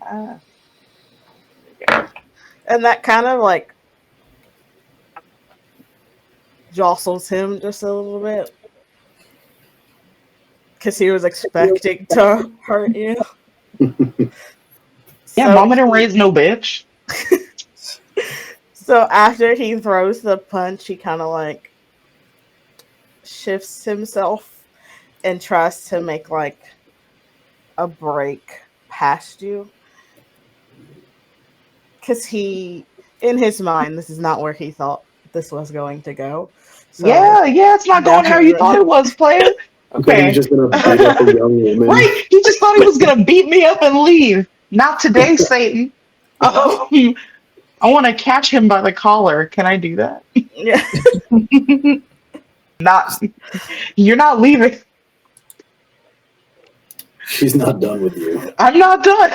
And that kind of like jostles him just a little bit because he was expecting to hurt you. Yeah, mama didn't raise no bitch. So after he throws the punch, he kind of like shifts himself and tries to make like a break past you. Because he, in his mind, this is not where he thought this was going to go. So, Yeah, it's not going how you thought it was, player. Okay. He's Okay. just gonna beat up a young woman. Right, he just thought he was gonna beat me up and leave. Not today, Satan. I want to catch him by the collar. Can I do that? Yeah. You're not leaving. She's not done with you. I'm not done.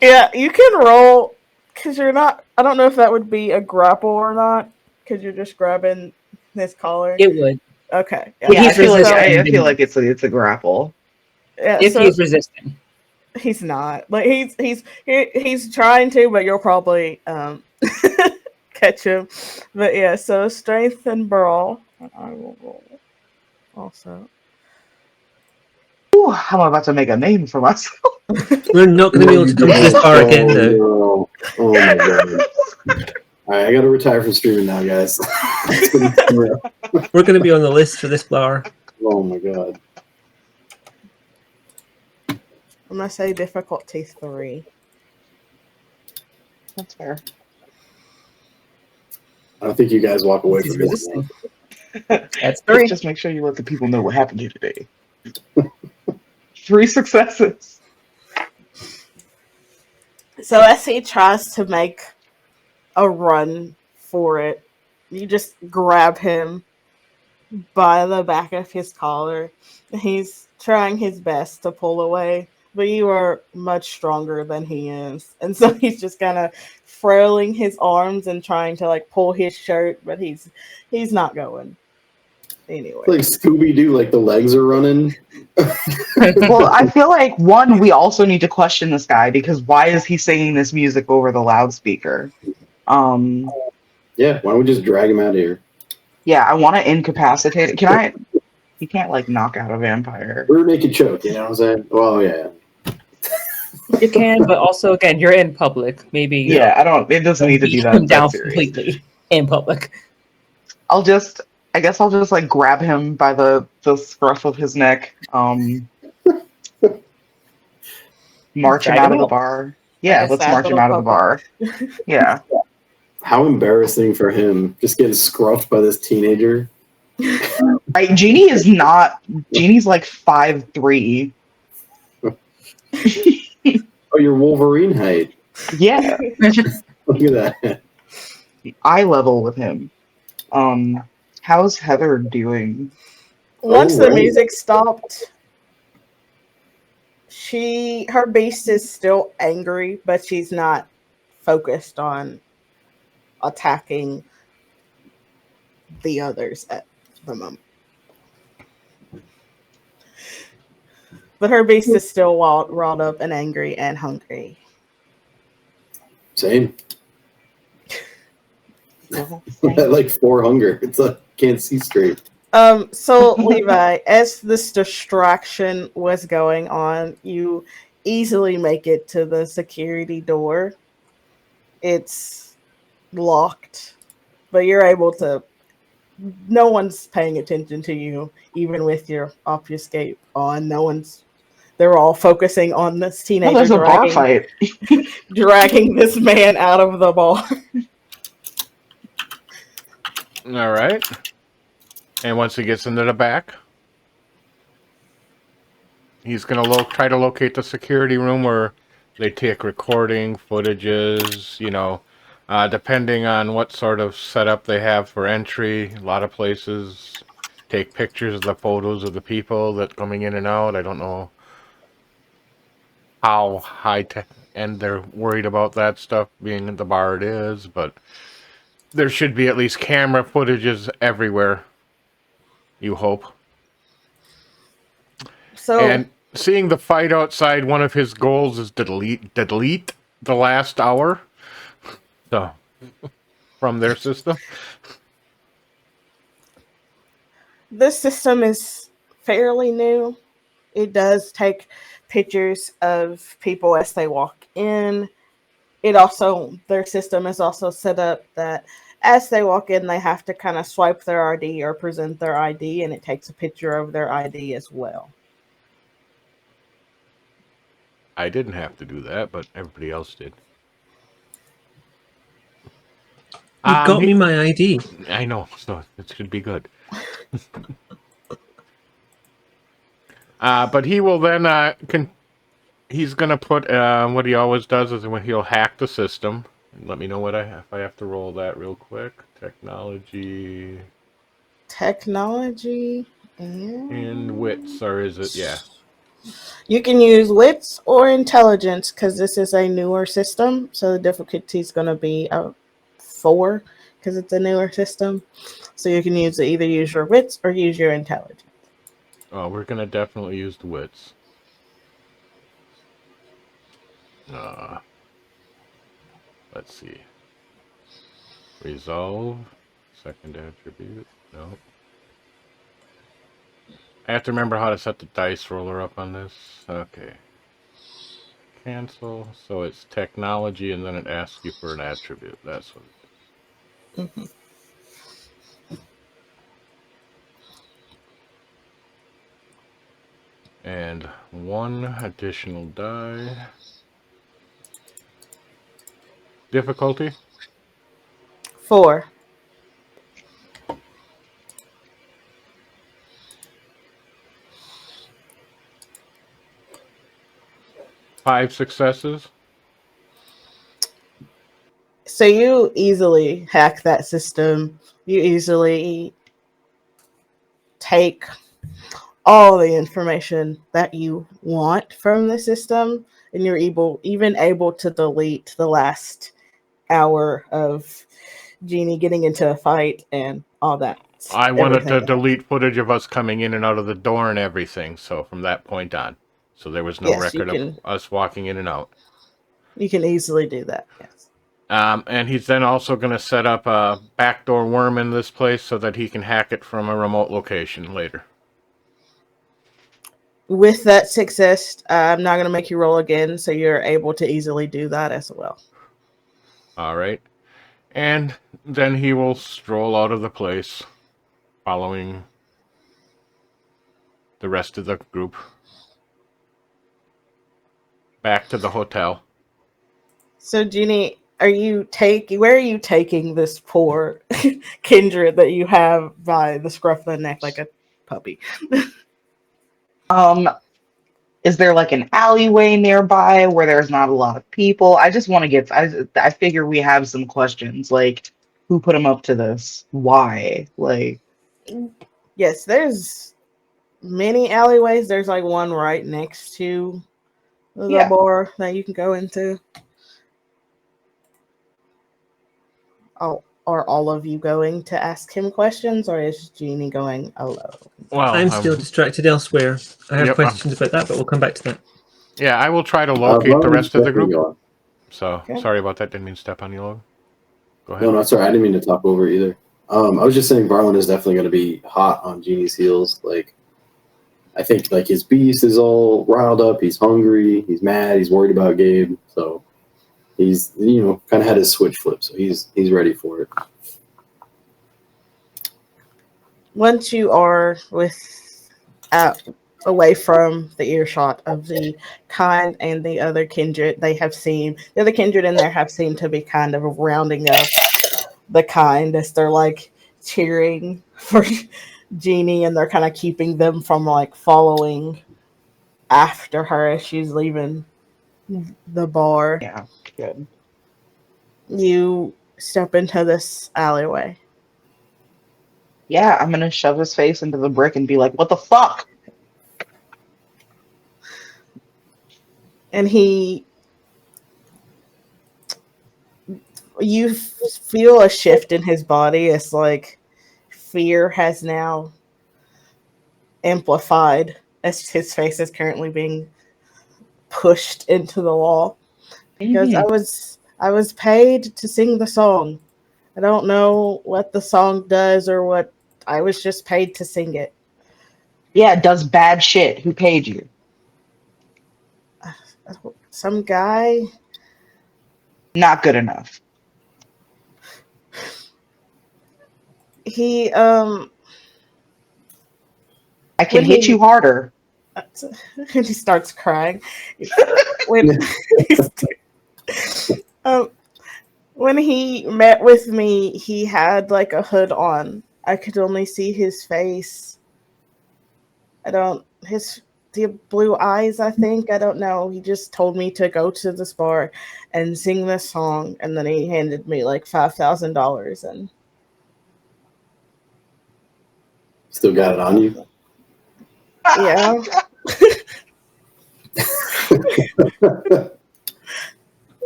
Yeah, you can roll because you're not. I don't know if that would be a grapple or not because you're just grabbing his collar. It would. Okay. Yeah, I he's feel like resisting. I feel like it's a grapple. Yeah, If so he's resisting. he's not. Like he's trying to, but you'll probably catch him. But yeah, so strength and brawl. And I will roll also. Ooh, I'm about to make a name for myself. We're not going to be able to come to this bar again now. No. Oh my god. Alright, I gotta retire from streaming now, guys. It's been real. We're going to be on the list for this bar. Oh my god. I'm gonna say difficulty 3. That's fair. I don't think you guys walk away He's from this resisting. one. That's 3. Just make sure you let the people know what happened to you today. 3 successes. So as he tries to make a run for it, you just grab him by the back of his collar. He's trying his best to pull away, but you are much stronger than he is. And so he's just kind of frailing his arms and trying to like pull his shirt, but he's not going anywhere. Like Scooby-Doo, like the legs are running. Well, I feel like, one, we also need to question this guy, because why is he singing this music over the loudspeaker? Yeah, why don't we just drag him out of here? Yeah, I want to incapacitate it. Can I? You can't like knock out a vampire. We're naked choke, you know what I'm saying? Well, yeah. You can, but also again, you're in public. Maybe Yeah, I don't. It doesn't need to be beat him that down serious. completely in public. I guess I'll just like grab him by the scruff of his neck. March him Drag out him of the out. bar. Yeah, Like a let's sad march him little out of the bar. Yeah. How embarrassing for him, just getting scruffed by this teenager. Right, Jeannie's like 5'3". Oh, you're Wolverine height. Yeah. Look at that. Eye level with him. How's Heather doing? Once the right. music stopped, her beast is still angry, but she's not focused on attacking the others at the moment. But her beast is still riled up and angry and hungry. Same. At like 4 hunger. It's like can't see straight. So Levi, as this distraction was going on, you easily make it to the security door. It's locked, but you're able to. No one's paying attention to you, even with your obfuscate on. They're all focusing on this teenager Oh, there's a bar fight. dragging this man out of the bar. All right. And once he gets into the back, he's going to try to locate the security room where they take recording footages, depending on what sort of setup they have for entry. A lot of places take pictures of the photos of the people that coming in and out. I don't know how high-tech and they're worried about that stuff being at the bar it is, but there should be at least camera footages everywhere, you hope. So And seeing the fight outside, one of his goals is to delete the last hour from their system. this system is fairly new. It does take pictures of people as they walk in. Their system is also set up that as they walk in, they have to kind of swipe their ID or present their ID, and it takes a picture of their ID as well. I didn't have to do that, but everybody else did. You got me my ID. I know, so it should be good. But he will then he's gonna put what he always does is when he'll hack the system. Let me know if I have to roll that real quick. Technology and wits, or is it? Yeah. You can use wits or intelligence because this is a newer system, so the difficulty is going to be 4 because it's a newer system. So you can either use your wits or use your intelligence. Oh, we're gonna definitely use the wits. Let's see. Resolve. Second attribute. Nope. I have to remember how to set the dice roller up on this. Okay. Cancel. So it's technology, and then it asks you for an attribute. That's what it is. And 1 additional die. Difficulty? 4. Five successes. So you easily hack that system. You easily take all the information that you want from the system, and you're even able to delete the last hour of Jeannie getting into a fight and all that. I wanted to everything. delete footage of us coming in and out of the door and everything, so from that point on. So there was no Yes, record of us walking in and out. You can easily do that, yes. And he's then also going to set up a backdoor worm in this place so that he can hack it from a remote location later. With that success, I'm not going to make you roll again, so you're able to easily do that as well. All right. And then he will stroll out of the place, following the rest of the group back to the hotel. So, Jeannie, where are you taking this poor kindred that you have by the scruff of the neck like a puppy? Is there like an alleyway nearby where there's not a lot of people? I just want to get. I figure we have some questions like who put him up to this? Why? Like, Yes, there's many alleyways. There's like one right next to the bar that you can go into. Oh, are all of you going to ask him questions, or is Jeannie going alone? Well, I'm still distracted elsewhere. I have Yep, questions about that, but we'll come back to that. Yeah, I will try to locate the rest of the group. Go. So, sorry about that. Didn't mean to step on you, Logan. Go ahead. No, sorry. I didn't mean to talk over either. I was just saying Varlin is definitely going to be hot on Jeannie's heels. Like, I think like his beast is all riled up. He's hungry. He's mad. He's worried about Gabe. So he's, kind of had his switch flip. So he's ready for it. Once you are away from the earshot of the kind and the other kindred, the other kindred in there have seemed to be kind of rounding up the kind as they're like cheering for Jeannie, and they're kind of keeping them from like following after her as she's leaving the bar. yeah, good. You step into this alleyway. Yeah, I'm gonna shove his face into the brick and be like, "What the fuck?" And you feel a shift in his body. It's like fear has now amplified as his face is currently being pushed into the wall. Because I was paid to sing the song. I don't know what the song does or what. I was just paid to sing it. Yeah, it does bad shit. Who paid you? Some guy. Not good enough. He I can hit you harder. And he starts crying. When he met with me, he had like a hood on. I could only see his face. The blue eyes, I think. I don't know. He just told me to go to this bar and sing this song, and then he handed me like $5,000 and Still got it on you? yeah.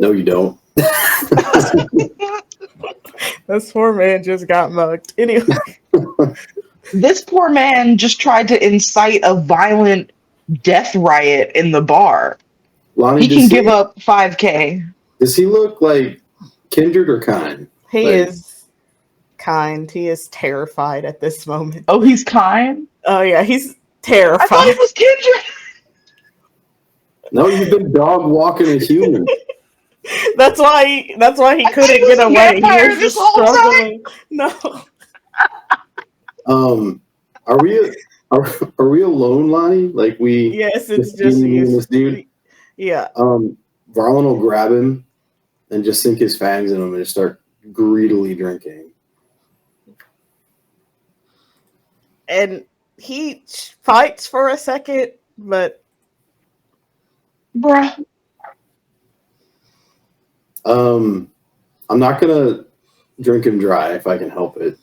No, you don't. This poor man just got mugged. Anyway. This poor man just tried to incite a violent death riot in the bar. Lonnie, He can give up $5K. Does he look like kindred or kind? He is kind. He is terrified at this moment. Oh, he's kind? Oh yeah, he's terrified. I thought he was kindred. No, you've been dog walking a human. That's why he couldn't get away. He was just struggling. No. Are we Are we alone, Lanhee? Like we? Yes, it's just just me and you. this dude. Yeah. Varlin will grab him and just sink his fangs in him and just start greedily drinking. And he fights for a second, but Bruh. I'm not gonna drink him dry if I can help it,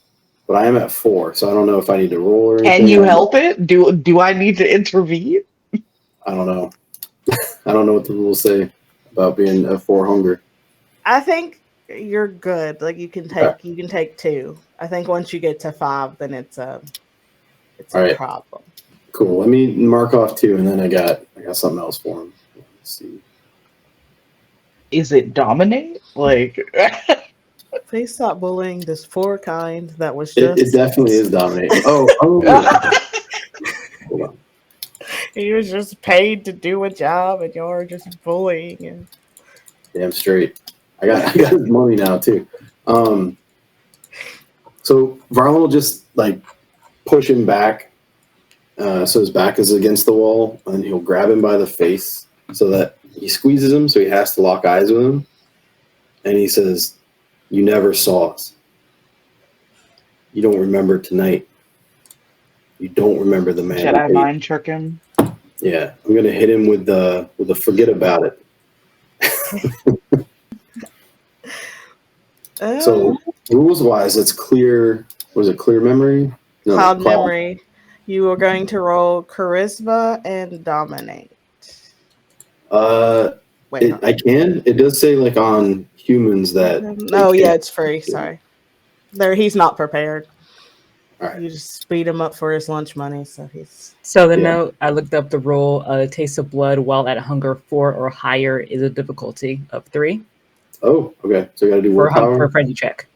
but I am at 4, so I don't know if I need to roll or anything. Can you help it? Do I need to intervene? I don't know. I don't know what the rules say about being at 4 hunger. I think you're good. Like you can take 2. I think once you get to 5, then it's a right. problem. Cool. Let me mark off 2, and then I got something else for him. Let's see. Is it dominate? Like Please stop bullying this 4 kind that was just. It definitely is dominating. Oh. Hold on. He was just paid to do a job, and you're just bullying him. Damn straight. I got his money now too. So Varlin will just like push him back, so his back is against the wall, and he'll grab him by the face so that he squeezes him, so he has to lock eyes with him, and he says, "You never saw us. You don't remember tonight. You don't remember the man." Jedi mind trick him. Yeah, I'm gonna hit him with the forget about it. So rules wise, it's clear. Was it clear memory? No, Cloud memory. You are going to roll charisma and dominate. Wait, I can. It does say like on humans that. Oh yeah, it's free. Sorry, he's not prepared. All right. You just beat him up for his lunch money, so he's. So the note, I looked up the rule. Taste of blood while at hunger 4 or higher is a difficulty of 3. Oh, okay. So I got to do for willpower. For a frenzy check.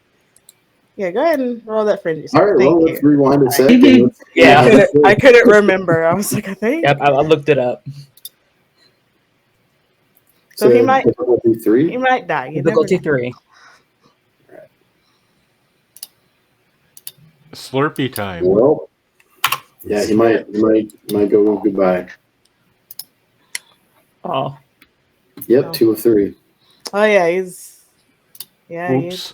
Yeah, go ahead and roll that frenzy. All right, well, let's rewind a second. Yeah, I couldn't remember. I was like, I think. Yep, I looked it up. So he might. Difficulty 3. He might die. You difficulty 3. Right. Slurpee time. Well, yeah, he might go goodbye. Oh. Yep, 2 of 3. Oh yeah, he's. Yeah. Oops.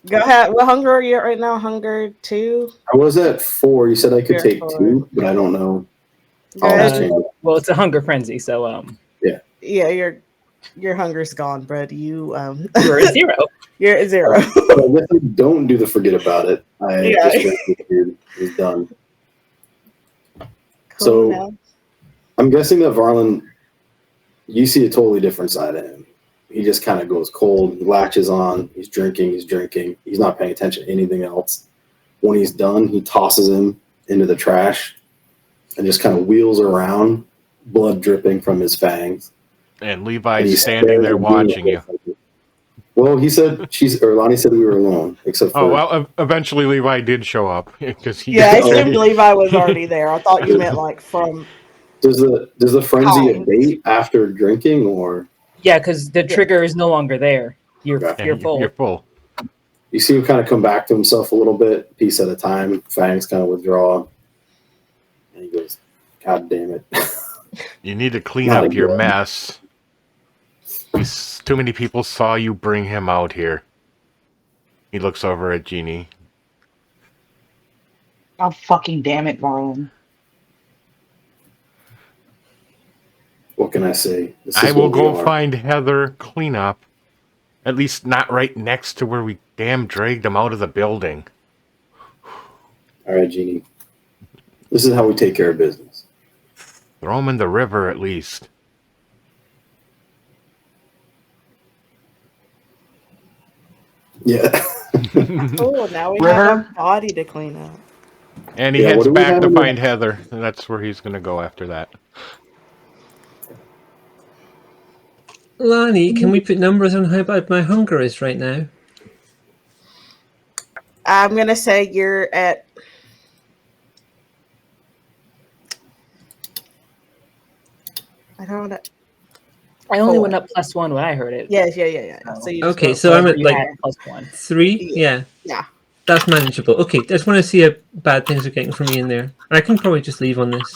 Go ahead. What hunger are you at right now? Hunger 2? I was at 4. You said I could take 4. 2, but I don't know. Well, it's a hunger frenzy, so yeah. Yeah, your hunger's gone, Brad. You're a 0. You're a 0. I guess I don't do the forget about it. Just drank it, dude. It's done. Cool. So Now. I'm guessing that Varlin, you see a totally different side of him. He just kind of goes cold. He latches on. He's drinking. He's not paying attention to anything else. When he's done, he tosses him into the trash and just kind of wheels around, blood dripping from his fangs. And Levi's standing there watching you. Well, he said Lanhee said we were alone, except for. Oh well, eventually Levi did show up because he. Yeah, I assumed Levi was already there. I thought you meant like from. Does the frenzy abate after drinking, or? Yeah, because the trigger is no longer there. You're full. You're full. You see him kind of come back to himself a little bit, piece at a time. Fangs kind of withdraw, and he goes, "God damn it! You need to clean up your mess. Too many people saw you bring him out here." He looks over at Jeannie. Oh, fucking damn it, Varlin. What can I say? I will go find Heather, clean up. At least not right next to where we damn dragged him out of the building. All right, Jeannie. This is how we take care of business. Throw him in the river at least. Yeah. Oh, now we have a body to clean up. And he heads back to find Heather. And that's where he's going to go after that. Lanhee, can we put numbers on how bad my hunger is right now? I'm going to say you're at... I don't know. I only went up +1 when I heard it. Yes, yeah. So okay, so I'm at like +1. 3? Yeah. Yeah. That's manageable. Okay, I just want to see how bad things are getting for me in there. I can probably just leave on this.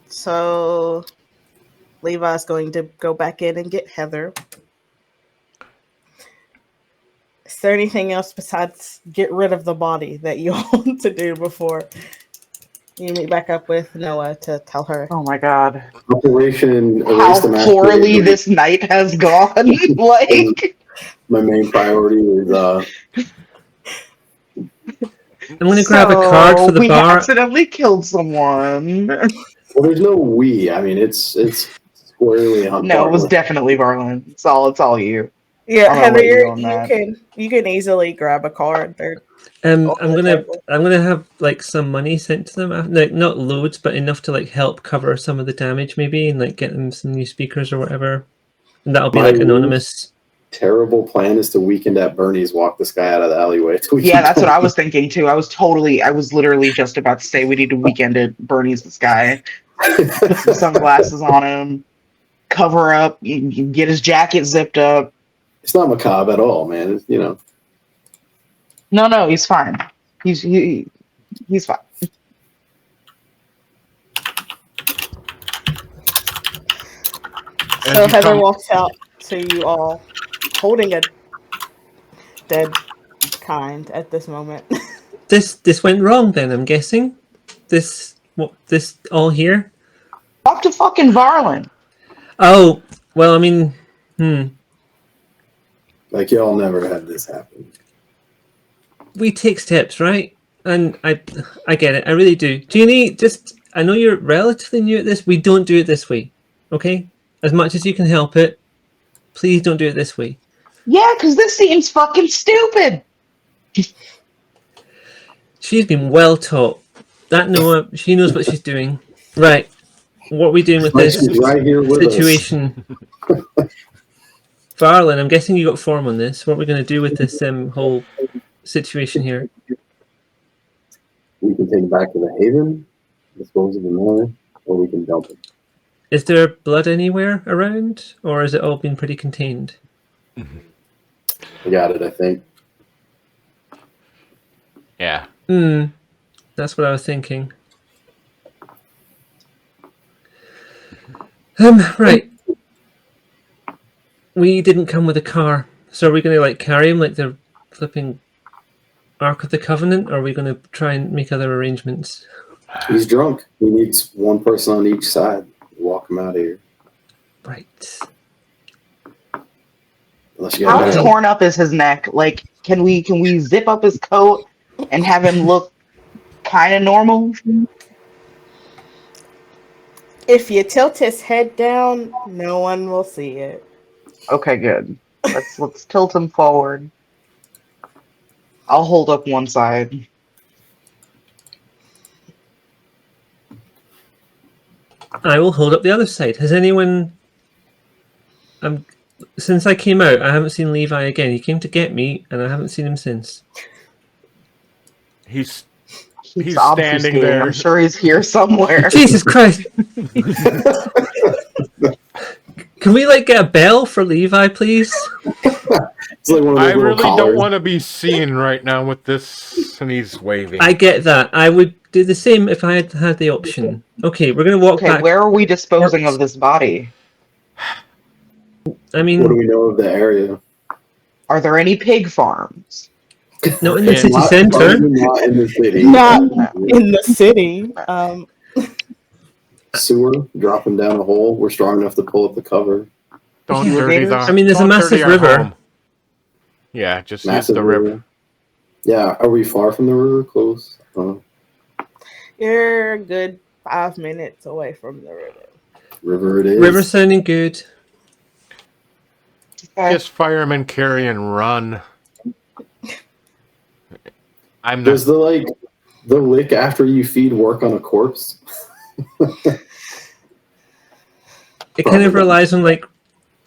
So Levi's going to go back in and get Heather. Is there anything else besides get rid of the body that you want to do before you meet back up with Noah to tell her? Oh my god. Operation How Erase the poorly Masquerade this night has gone. Like, my main priority is I'm going to grab a card for the we bar. accidentally killed someone. well, there's no we. I mean, it's squarely on. No, it was Bartlett. definitely Varlin. It's all you. Yeah, I'm gonna Heather, let you on that. you can easily grab a card. They're I'm on the gonna table. have like some money sent to them, like not loads, but enough to like help cover some of the damage, maybe, and like get them some new speakers or whatever. And that'll be My like anonymous. terrible plan is to weekend at Bernie's, walk this guy out of the alleyway. Yeah, that's what I was thinking too. I was literally just about to say we need to weekend at Bernie's this guy. Put some sunglasses on him, cover up, you can get his jacket zipped up. It's not macabre at all, man. It's, you know. No, he's fine. He's fine. So Heather walks out to you all, holding a dead kind at this moment. This went wrong then, I'm guessing. This all here? Talk to fucking Varlin. Oh, well, I mean, Like y'all never had this happen. we take steps, right? And I get it. I really do. Jeannie, I know you're relatively new at this. We don't do it this way, okay? As much as you can help it, please don't do it this way. Yeah, because this seems fucking stupid. She's been well taught. That Noah, she knows what she's doing. Right. What are we doing with Like this she's right here with situation? Varlin, I'm guessing you got form on this. What are we going to do with this whole situation here? We can take it back to the Haven, dispose of the miller, or we can dump it. Is there blood anywhere around, or has it all been pretty contained? I got it, I think. Yeah. That's what I was thinking. Right. We didn't come with a car, so are we going to like carry him like the flipping Ark of the Covenant, or are we going to try and make other arrangements? He's drunk. He needs one person on each side to walk him out of here. Right. Unless you How got torn up is his neck? Like, can we zip up his coat and have him look kind of normal? If you tilt his head down, no one will see it. Okay, good. Let's tilt him forward. I'll hold up one side. I will hold up the other side. Has anyone... since I came out, I haven't seen Levi again. He came to get me, and I haven't seen him since. He's He's standing obfuscating. there. I'm sure he's here somewhere. Jesus Christ! Can we like get a bell for Levi, please? It's like one of those I little really collars. don't want to be seen right now with this, and he's waving. I get that. I would do the same if I had had the option. Okay, we're gonna walk Okay, back. where are we disposing of this body? I What do mean, we know of the area? Are there any pig farms? not in the Yeah. city Not- centre. probably not in the city. Not in the city. Sewer, dropping down a hole. We're strong enough to pull up the cover. Don't dirty the. I mean, there's a don't massive dirty our river. home. Yeah, just Massive use the river. Yeah, are we far from the river? Close? You're a good 5 minutes away from the river. River it is. River sounding good. Okay. Just firemen carry and run. I'm Does not. the lick after you feed work on a corpse? It kind of relies on like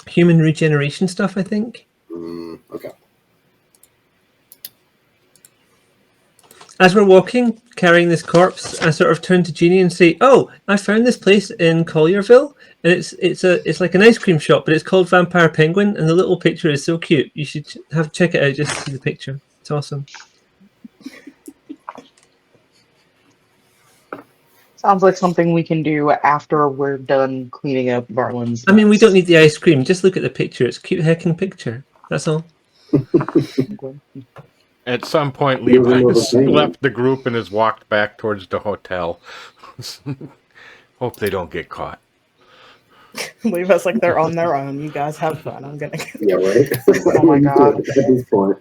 human regeneration stuff, I think. Okay. As we're walking, carrying this corpse, I sort of turn to Jeannie and say, "Oh, I found this place in Collierville, and it's like an ice cream shop, but it's called Vampire Penguin, and the little picture is so cute. You should check it out just to see the picture. It's awesome." Sounds like something we can do after we're done cleaning up Barlin's. I mean, we don't need the ice cream. Just look at the picture. It's a cute hecking picture. That's all. At some point, He was Levi's another thing. left the group and has walked back towards the hotel. Hope they don't get caught. Leave us like they're on their own. You guys have fun. I'm gonna. Yeah, right. Oh my God. At this point,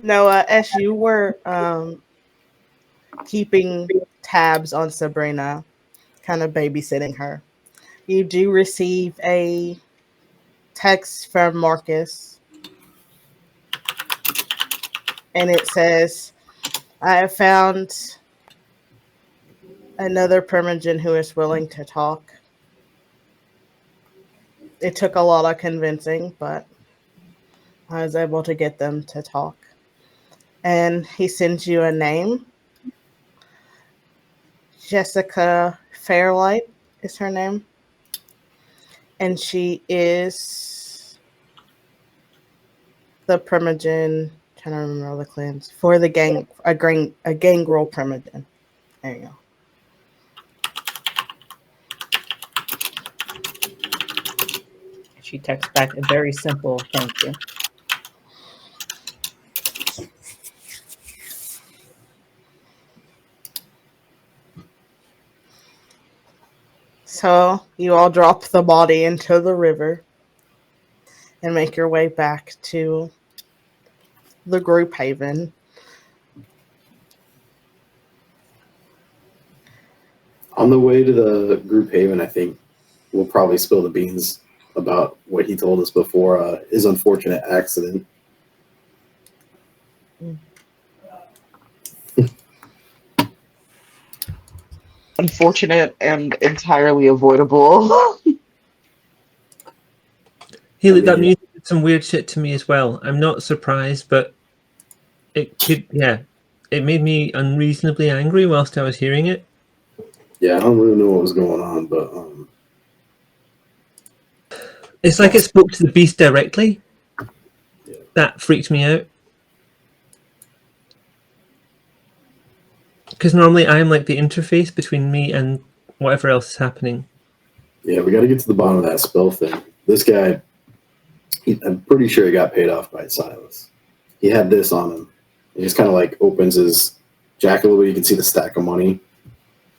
Noah, as you were keeping tabs on Sabrina, kind of babysitting her, you do receive a text from Marcus, and it says, "I have found another Primogen who is willing to talk. It took a lot of convincing, but I was able to get them to talk." And he sends you a name. Jessica Fairlight is her name. And she is the Primogen, trying to remember all the clans, for the gang, a gangrel Primogen. There you go. She texts back a very simple thank you. So you all drop the body into the river and make your way back to the group haven. on the way to the group haven, I think we'll probably spill the beans about what he told us before his unfortunate accident. Unfortunate and entirely avoidable. That music did some weird shit to me as well. I'm not surprised, but it made me unreasonably angry whilst I was hearing it. Yeah, I don't really know what was going on, but It's like it spoke to the beast directly. Yeah. That freaked me out. Because normally I'm like the interface between me and whatever else is happening. yeah, we got to get to the bottom of that spell thing. This guy, I'm pretty sure he got paid off by Silas. He had this on him. He just kind of like opens his jacket a little bit. You can see the stack of money.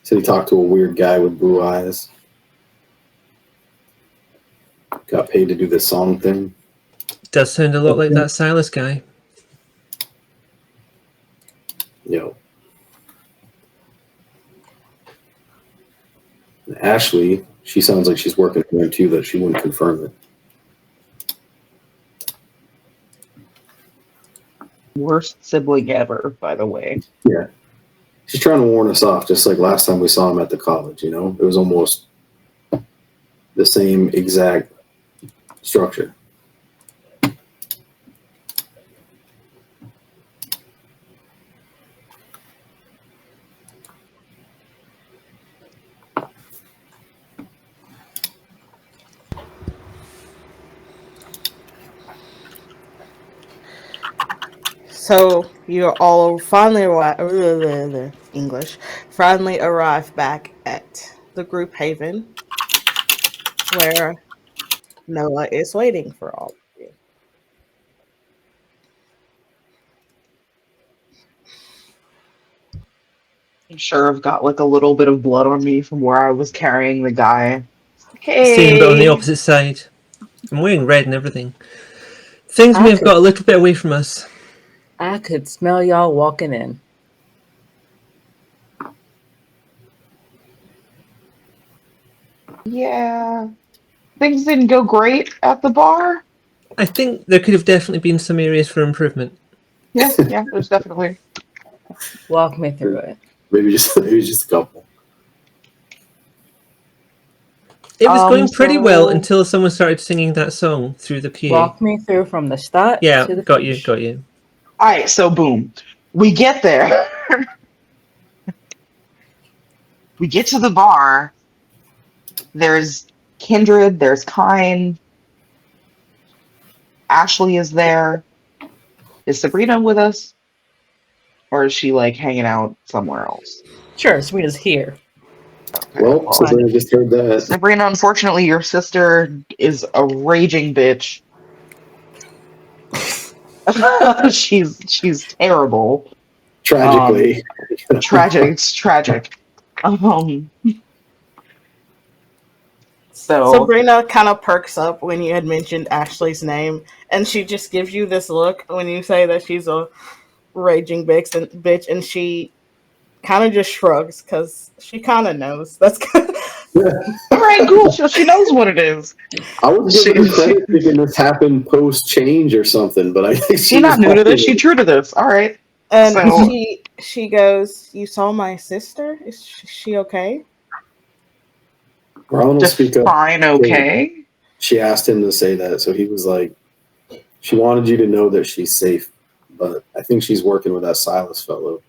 So he talked to a weird guy with blue eyes. Got paid to do this song thing. Does sound a lot like that Silas guy. Yo. And Ashley, she sounds like she's working for him too, that she wouldn't confirm it. Worst sibling ever, by the way. Yeah. She's trying to warn us off, just like last time we saw him at the college, you know? It was almost the same exact structure. So you all finally arrive back at the group haven, where Noah is waiting for all of you. I'm sure I've got like a little bit of blood on me from where I was carrying the guy. Same, but on the Hey, opposite side. I'm wearing red and everything. Things may have got a little bit away from us. I could smell y'all walking in. yeah, things didn't go great at the bar. I think there could have definitely been some areas for improvement. Yeah, there's definitely. Walk me through it. Maybe just a couple. It was going pretty So- well until someone started singing that song through the PA. Walk me through from the start Yeah, to the got finish. you. All right, so boom. We get there. We get to the bar. There's Kindred, there's Kind. Ashley is there. Is Sabrina with us? Or is she like hanging out somewhere else? Sure, Sabrina's here. Okay. Well, Sabrina just heard that. Sabrina, unfortunately, your sister is a raging bitch. she's terrible. Tragically. Tragic. It's tragic. So Sabrina kind of perks up when you had mentioned Ashley's name, and she just gives you this look when you say that she's a raging bitch, and she kind of just shrugs because she kind of knows. That's all right, cool. She knows what it is. I would give her credit thinking this happened post change or something, but I think she's not new to this. She's true to this. All right. And so, she goes, "You saw my sister? Is she okay?" Ronald Just speak up. Fine, okay. She asked him to say that, so he was like, "She wanted you to know that she's safe, but I think she's working with that Silas fellow."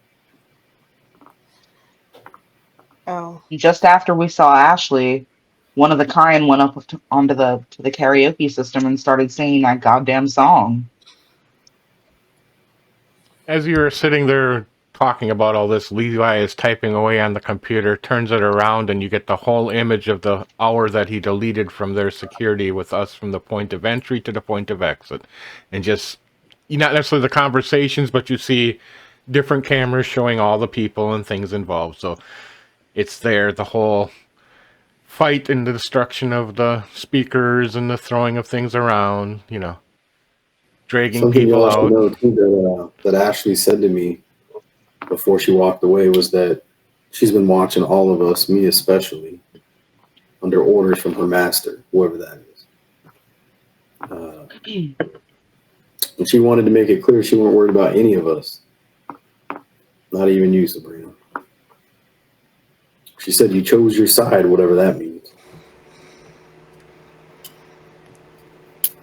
Oh. Just after we saw Ashley, one of the Kind went up onto the karaoke system and started singing that goddamn song. As you were sitting there talking about all this, Levi is typing away on the computer, turns it around, and you get the whole image of the hour that he deleted from their security with us from the point of entry to the point of exit. And just, not necessarily the conversations, but you see different cameras showing all the people and things involved. So it's there, the whole fight and the destruction of the speakers and the throwing of things around, dragging Something people you should out. know too that Ashley said to me before she walked away was that she's been watching all of us, me especially, under orders from her master, whoever that is. And she wanted to make it clear she wasn't worried about any of us, not even you, Sabrina. She said you chose your side, whatever that means.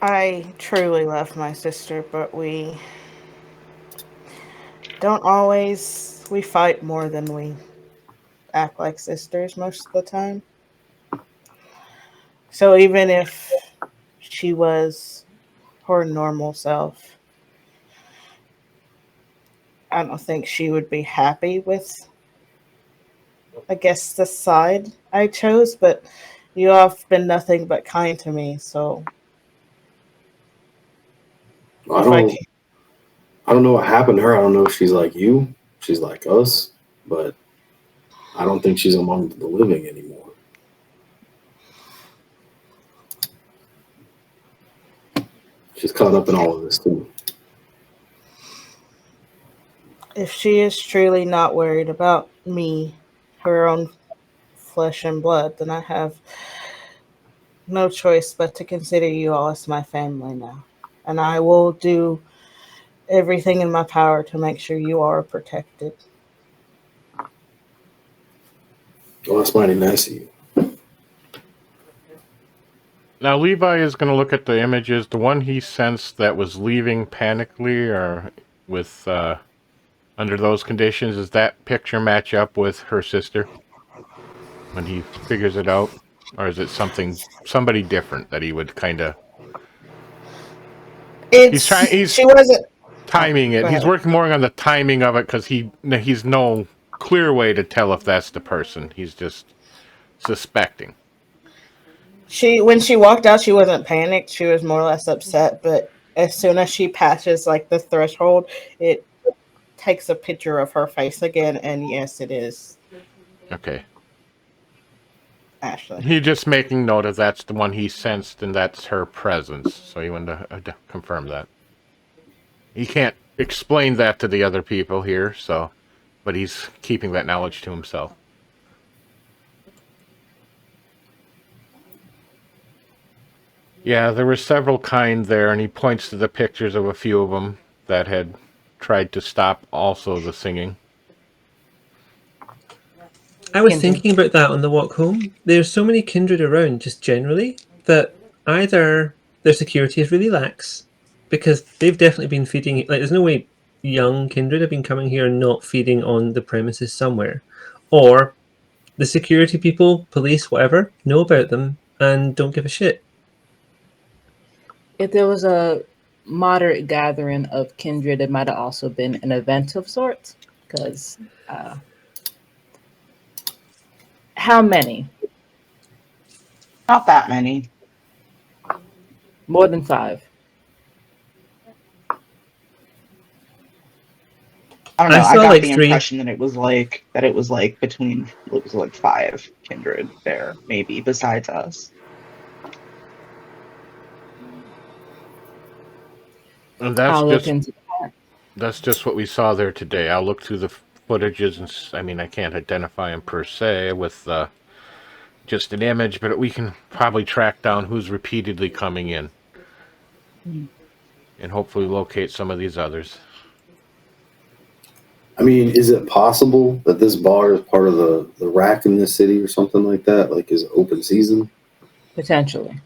I truly love my sister, but we don't always. We fight more than we act like sisters most of the time. So even if she was her normal self, I don't think she would be happy with, I guess, the side I chose. But you have been nothing but kind to me, so I don't know what happened to her. I don't know if she's like you, she's like us, but I don't think she's among the living anymore. She's caught up in all of this too. if she is truly not worried about me, her own flesh and blood, then I have no choice but to consider you all as my family now. And I will do everything in my power to make sure you are protected. Well, that's mighty nice of you. Now, Levi is going to look at the images. The one he sensed that was leaving panically or with under those conditions, does that picture match up with her sister when he figures it out? Or is it somebody different that he would kind of... She wasn't timing it. He's working more on the timing of it because he's no clear way to tell if that's the person. He's just suspecting. When she walked out, she wasn't panicked. She was more or less upset. But as soon as she passes like the threshold, it takes a picture of her face again, and yes, it is. Okay. Ashley. He's just making note of that's the one he sensed, and that's her presence. So he wanted to confirm that. He can't explain that to the other people here, but he's keeping that knowledge to himself. Yeah, there were several kind there, and he points to the pictures of a few of them that had tried to stop also the singing. I was thinking about that on the walk home. There's so many kindred around, just generally, that either their security is really lax, because they've definitely been feeding it. Like, there's no way young kindred have been coming here and not feeding on the premises somewhere, or the security people, police, whatever, know about them and don't give a shit. If there was a moderate gathering of kindred, it might have also been an event of sorts. Because how many? Not that many. More than 5. I don't I know. I saw got like the 3. impression that it was like between it was like 5 kindred there, maybe besides us. And I'll look into that. that's just what we saw there today. I'll look through the footages, and I mean, I can't identify them per se with just an image, but we can probably track down who's repeatedly coming in, and hopefully locate some of these others. I mean, is it possible that this bar is part of the rack in this city or something like that? Like, is it open season? Potentially.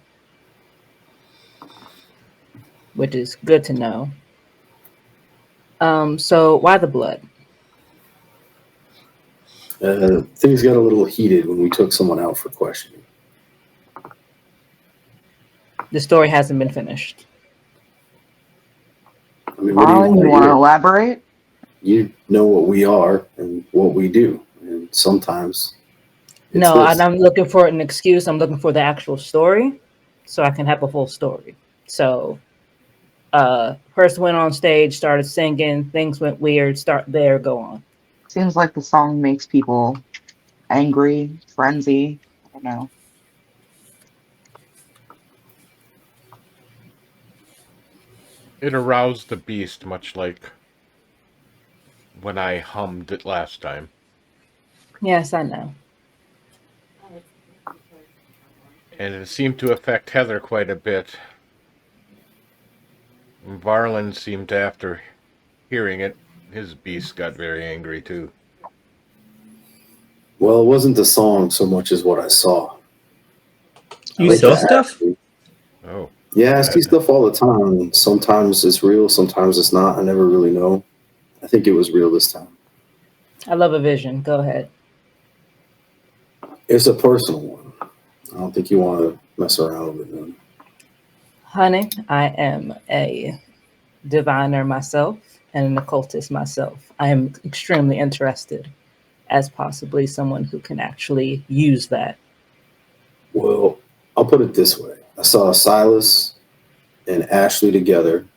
Which is good to know. So why the blood? Things got a little heated when we took someone out for questioning. The story hasn't been finished. I mean, what do Marlon, you you want to hear? elaborate? You know what we are and what we do, and sometimes it's No, this. and I'm looking for an excuse. I'm looking for the actual story so I can have a full story. So person went on stage, started singing, things went weird, start there, go on. Seems like the song makes people angry, frenzy. I don't know. It aroused the beast, much like when I hummed it last time. Yes, I know. And it seemed to affect Heather quite a bit. Varlin seemed to, after hearing it, his beast got very angry too. Well, it wasn't the song so much as what I saw. You saw stuff? Oh. Yeah, I see stuff all the time. Sometimes it's real, sometimes it's not. I never really know. I think it was real this time. I love a vision. Go ahead. It's a personal one. I don't think you want to mess around with it, man. Honey, I am a diviner myself and an occultist myself. I am extremely interested as possibly someone who can actually use that. Well, I'll put it this way. I saw Silas and Ashley together.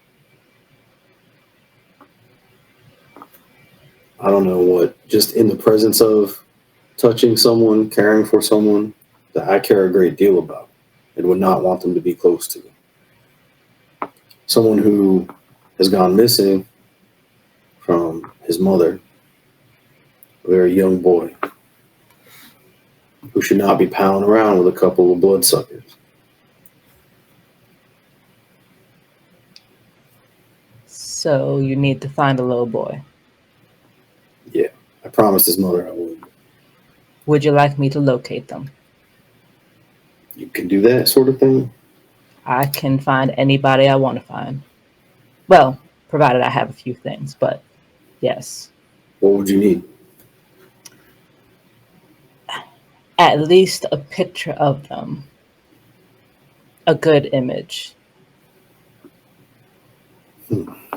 I don't know what, just in the presence of touching someone, caring for someone that I care a great deal about and would not want them to be close to. Someone who has gone missing from his mother, a very young boy, who should not be palling around with a couple of bloodsuckers. So you need to find a little boy. Yeah, I promised his mother I would. Would you like me to locate them? You can do that sort of thing? I can find anybody I want to find. Well, provided I have a few things, but yes. What would you need? At least a picture of them. A good image.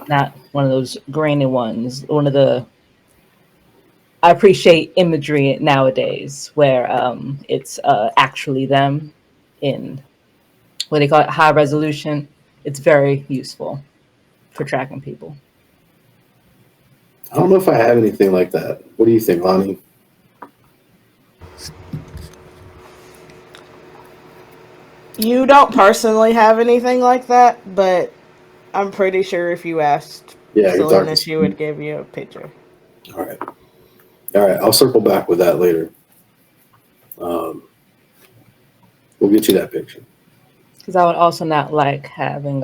Not one of those grainy ones. One of the... I appreciate imagery nowadays where it's actually them in, what they call it, high resolution. It's very useful for tracking people. I don't know if I have anything like that. What do you think, Lanhee? You don't personally have anything like that, but I'm pretty sure if you asked Selena, she would give you a picture. All right. I'll circle back with that later. We'll get you that picture. Because I would also not like having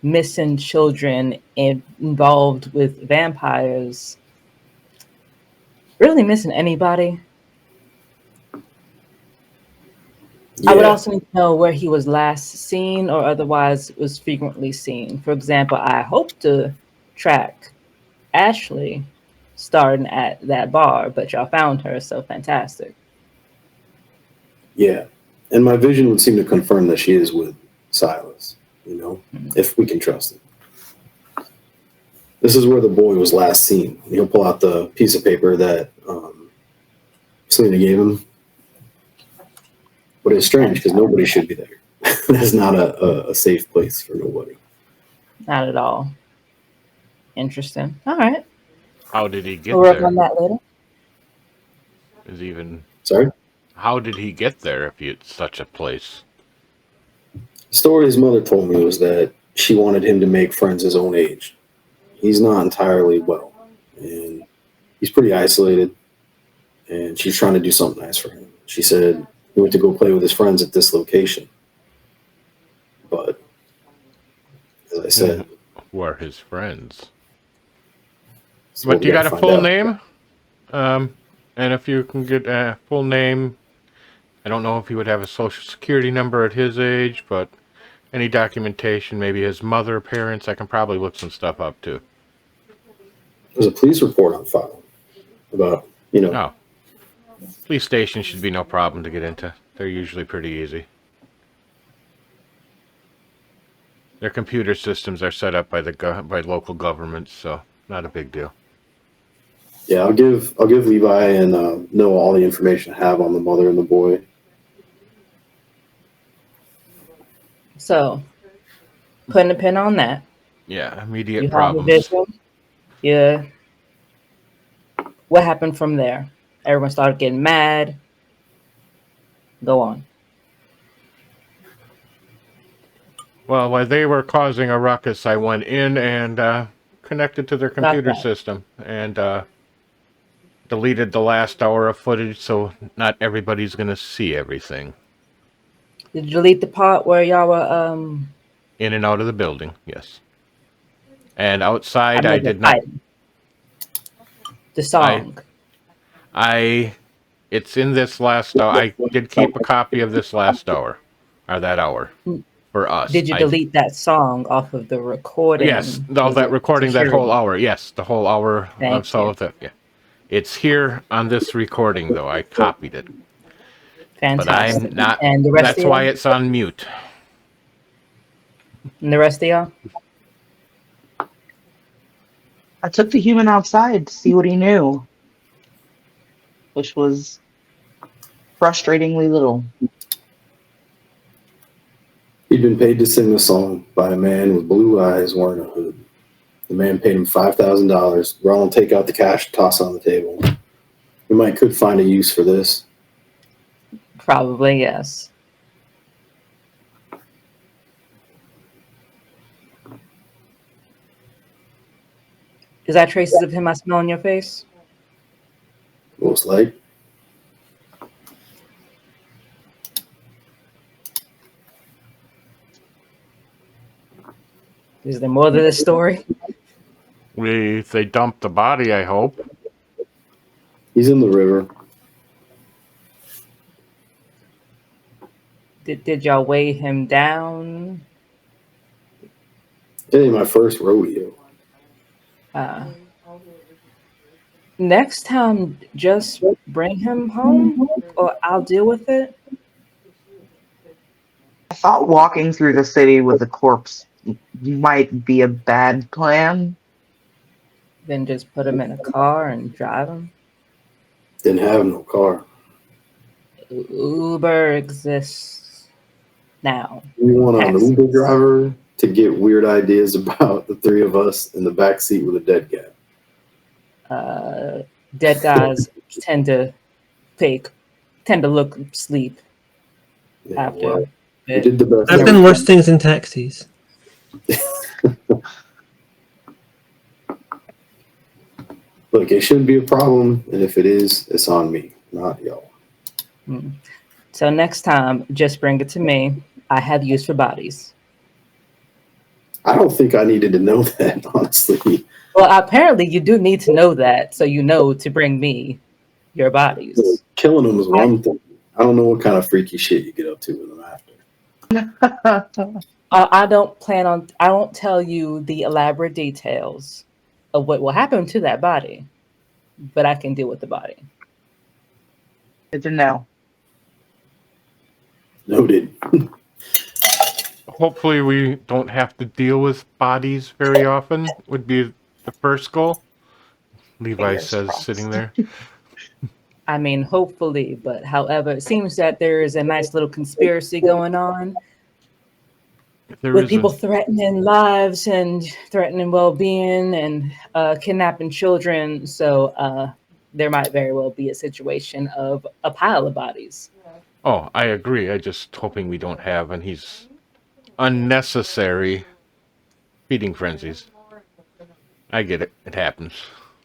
missing children involved with vampires. Really missing anybody. Yeah. I would also need to know where he was last seen or otherwise was frequently seen. For example, I hope to track Ashley starting at that bar, but y'all found her, so fantastic. Yeah. And my vision would seem to confirm that she is with Silas, if we can trust him. This is where the boy was last seen. He'll pull out the piece of paper that Selena gave him. But it's strange because nobody should be there. That's not a safe place for nobody. Not at all. Interesting. All right. How did he get We'll work there? on that later. Sorry? How did he get there if it's such a place? The story his mother told me was that she wanted him to make friends his own age. He's not entirely well, and he's pretty isolated, and she's trying to do something nice for him. She said he went to go play with his friends at this location. But, as I said... Who are his friends? But you got a full name? And if you can get a full name, I don't know if he would have a social security number at his age, but any documentation, maybe his mother, parents, I can probably look some stuff up too. There's a police report on file about, Oh. Police station should be no problem to get into. They're usually pretty easy. Their computer systems are set up by by local governments, so not a big deal. Yeah, I'll give Levi and Noah all the information I have on the mother and the boy. So, putting a pin on that. Yeah, immediate You problems. have a vision. Yeah. What happened from there? Everyone started getting mad. Go on. Well, while they were causing a ruckus, I went in and connected to their computer system and deleted the last hour of footage, so not everybody's going to see everything. Did you delete the part where y'all were in and out of the building? Yes. And outside, I did not. The song. It's in this last hour. I did keep a copy of this last hour, or that hour, for us. Did you delete that song off of the recording? Yes, all that recording, that whole hour. Yes, the whole hour. Yeah. It's here on this recording, though. I copied it. Fantastic. But I'm not. And the rest that's why it's on mute. And the rest of y'all? I took the human outside to see what he knew, which was frustratingly little. He'd been paid to sing the song by a man with blue eyes wearing a hood. The man paid him $5,000. Ron will take out the cash, toss it on the table. We could find a use for this. Probably, yes. Is that traces of him I smell on your face? Most like. Is there more to this story? They dumped the body, I hope. He's in the river. Did y'all weigh him down? It ain't my first rodeo. Next time, just bring him home, or I'll deal with it. I thought walking through the city with a corpse might be a bad plan. Then just put him in a car and drive him. Didn't have no car. Uber exists now. You want an Taxis. Uber driver to get weird ideas about the three of us in the back seat with a dead guy. Dead guys tend to look sleep after. Well, we did the best. I've done worse things in taxis. Look, it shouldn't be a problem, and if it is, it's on me, not y'all. So next time, just bring it to me. I have use for bodies. I don't think I needed to know that, honestly. Well, apparently you do need to know that, so you know to bring me your bodies. Killing them is one thing. I don't know what kind of freaky shit you get up to with them after. I don't tell you the elaborate details. of what will happen to that body, but I can deal with the body. Good to know. Noted. Hopefully, we don't have to deal with bodies very often, would be the first goal. Levi Fingers says, crossed. sitting there. I mean, hopefully, but however, it seems that there is a nice little conspiracy going on There with is people threatening lives and threatening well-being and kidnapping children. So there might very well be a situation of a pile of bodies. Oh, I agree. I just hoping we don't have these unnecessary feeding frenzies. I get it. It happens.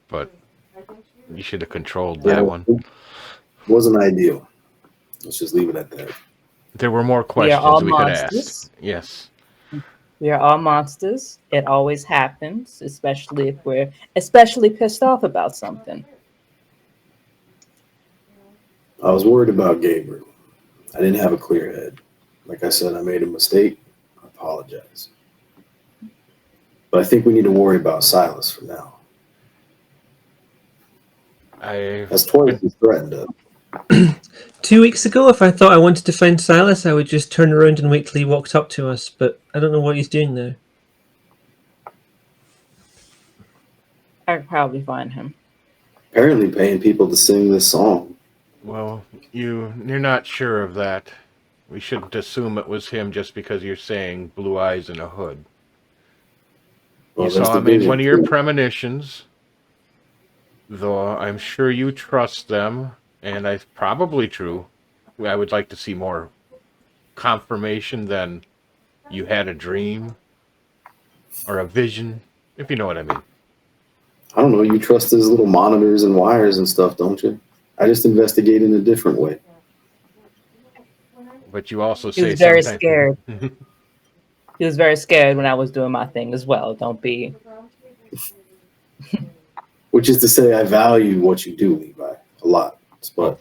But you should have controlled that one. It wasn't ideal. Let's just leave it at that. There were more We are all questions we could monsters. ask. Yes. We are all monsters. It always happens, especially if we're especially pissed off about something. I was worried about Gabriel. I didn't have a clear head. Like I said, I made a mistake. I apologize. But I think we need to worry about Silas for now. That's twice he's threatened us. 2 weeks ago, if I thought I wanted to find Silas, I would just turn around and wait till he walked up to us, but I don't know what he's doing now. I could probably find him. Apparently paying people to sing this song. Well, you're not sure of that. We shouldn't assume it was him just because you're saying blue eyes and a hood. Well, You saw him in one of your premonitions, though I'm sure you trust them, and it's probably true. I would like to see more confirmation than you had a dream or a vision, if you know what I mean. I don't know. You trust his little monitors and wires and stuff, don't you? I just investigate in a different way. But you also He say was very sometimes... scared. He was very scared when I was doing my thing as well. Don't be. Which is to say, I value what you do, Levi, a lot. But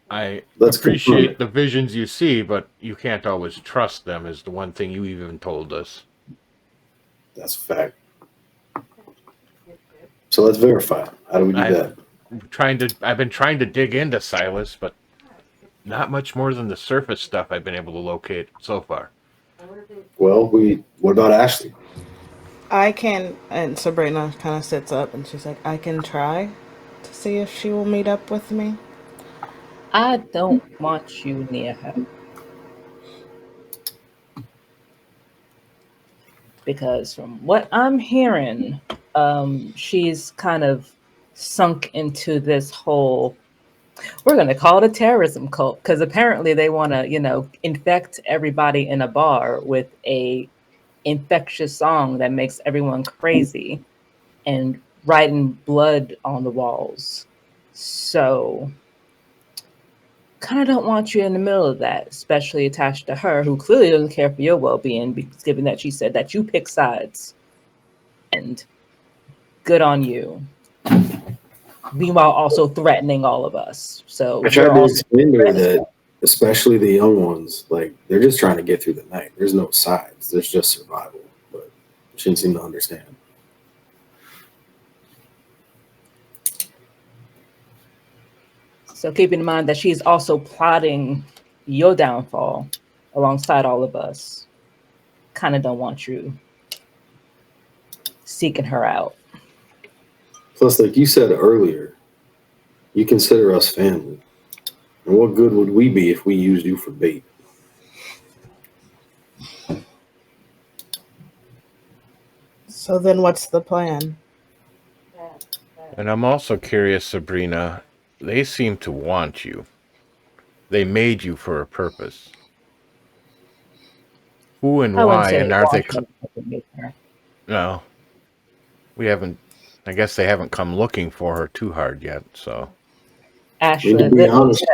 I let's appreciate the visions you see, but you can't always trust them, is the one thing you even told us. That's a fact. So let's verify. How do we do that? I've been trying to dig into Silas, but not much more than the surface stuff I've been able to locate so far. Well, what about Ashley? I can, and Sabrina kind of sits up and she's like, I can try to see if she will meet up with me. I don't want you near her. Because from what I'm hearing, she's kind of sunk into this whole, we're going to call it a terrorism cult, because apparently they want to, infect everybody in a bar with a infectious song that makes everyone crazy and writing blood on the walls. So kind of don't want you in the middle of that, especially attached to her, who clearly doesn't care for your well-being, because given that she said that you pick sides. And good on you. Meanwhile, also threatening all of us. So I tried to explain to her that, especially the young ones, like, they're just trying to get through the night. There's no sides. There's just survival. But she didn't seem to understand. So keeping in mind that she's also plotting your downfall alongside all of us. Kind of don't want you seeking her out. Plus, like you said earlier, you consider us family. And what good would we be if we used you for bait? So then what's the plan? And I'm also curious, Sabrina, they seem to want you. They made you for a purpose. Who and why, and are they... No. We haven't... I guess they haven't come looking for her too hard yet, so... Ashley, to be honest,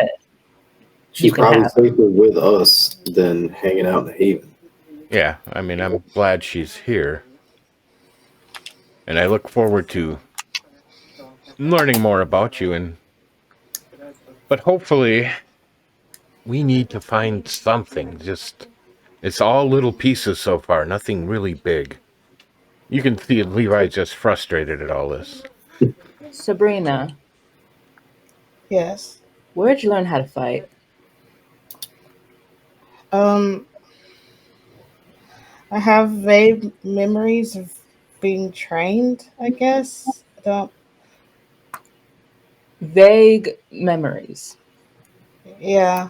she's probably safer with us than hanging out in the Haven. Yeah, I mean, I'm glad she's here. And I look forward to learning more about you. But hopefully, we need to find something. It's all little pieces so far, nothing really big. You can see Levi's just frustrated at all this. Sabrina, Yes. where'd you learn how to fight? I have vague memories of being trained, I guess. I don't. Vague memories. Yeah.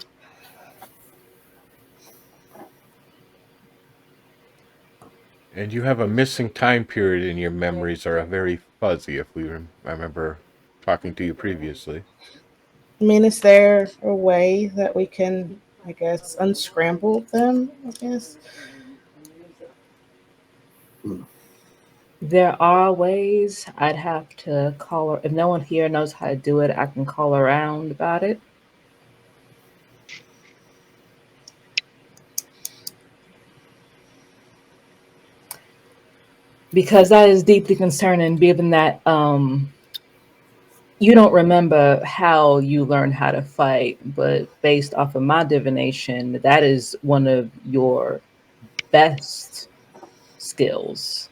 And you have a missing time period in your memories are very fuzzy, if I remember talking to you previously. I mean, is there a way that we can, I guess, unscramble them? I guess. There are ways. I'd have to call her. If no one here knows how to do it, I can call around about it. Because that is deeply concerning, given that you don't remember how you learned how to fight, but based off of my divination, that is one of your best skills.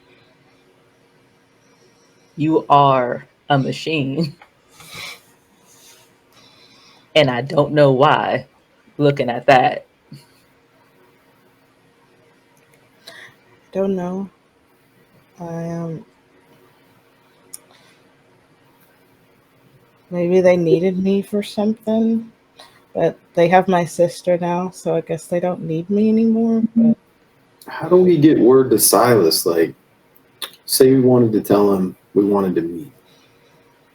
You are a machine. And I don't know why, looking at that. Don't know. I maybe they needed me for something, but they have my sister now, so I guess they don't need me anymore. But How do we get word to Silas? Like, say we wanted to tell him we wanted to meet.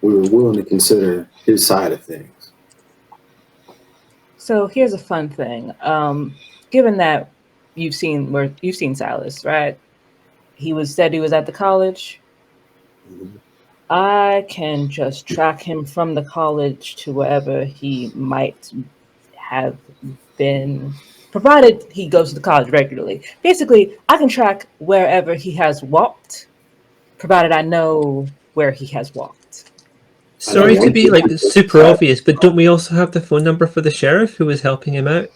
We were willing to consider his side of things. So here's a fun thing. Given that you've seen Silas, right? He said he was at the college. Mhm. I can just track him from the college to wherever he might have been, provided he goes to the college regularly. Basically, I can track wherever he has walked, provided I know where he has walked. I know Sorry to one be thing like that's super obvious, but don't we also have the phone number for the sheriff who was helping him out?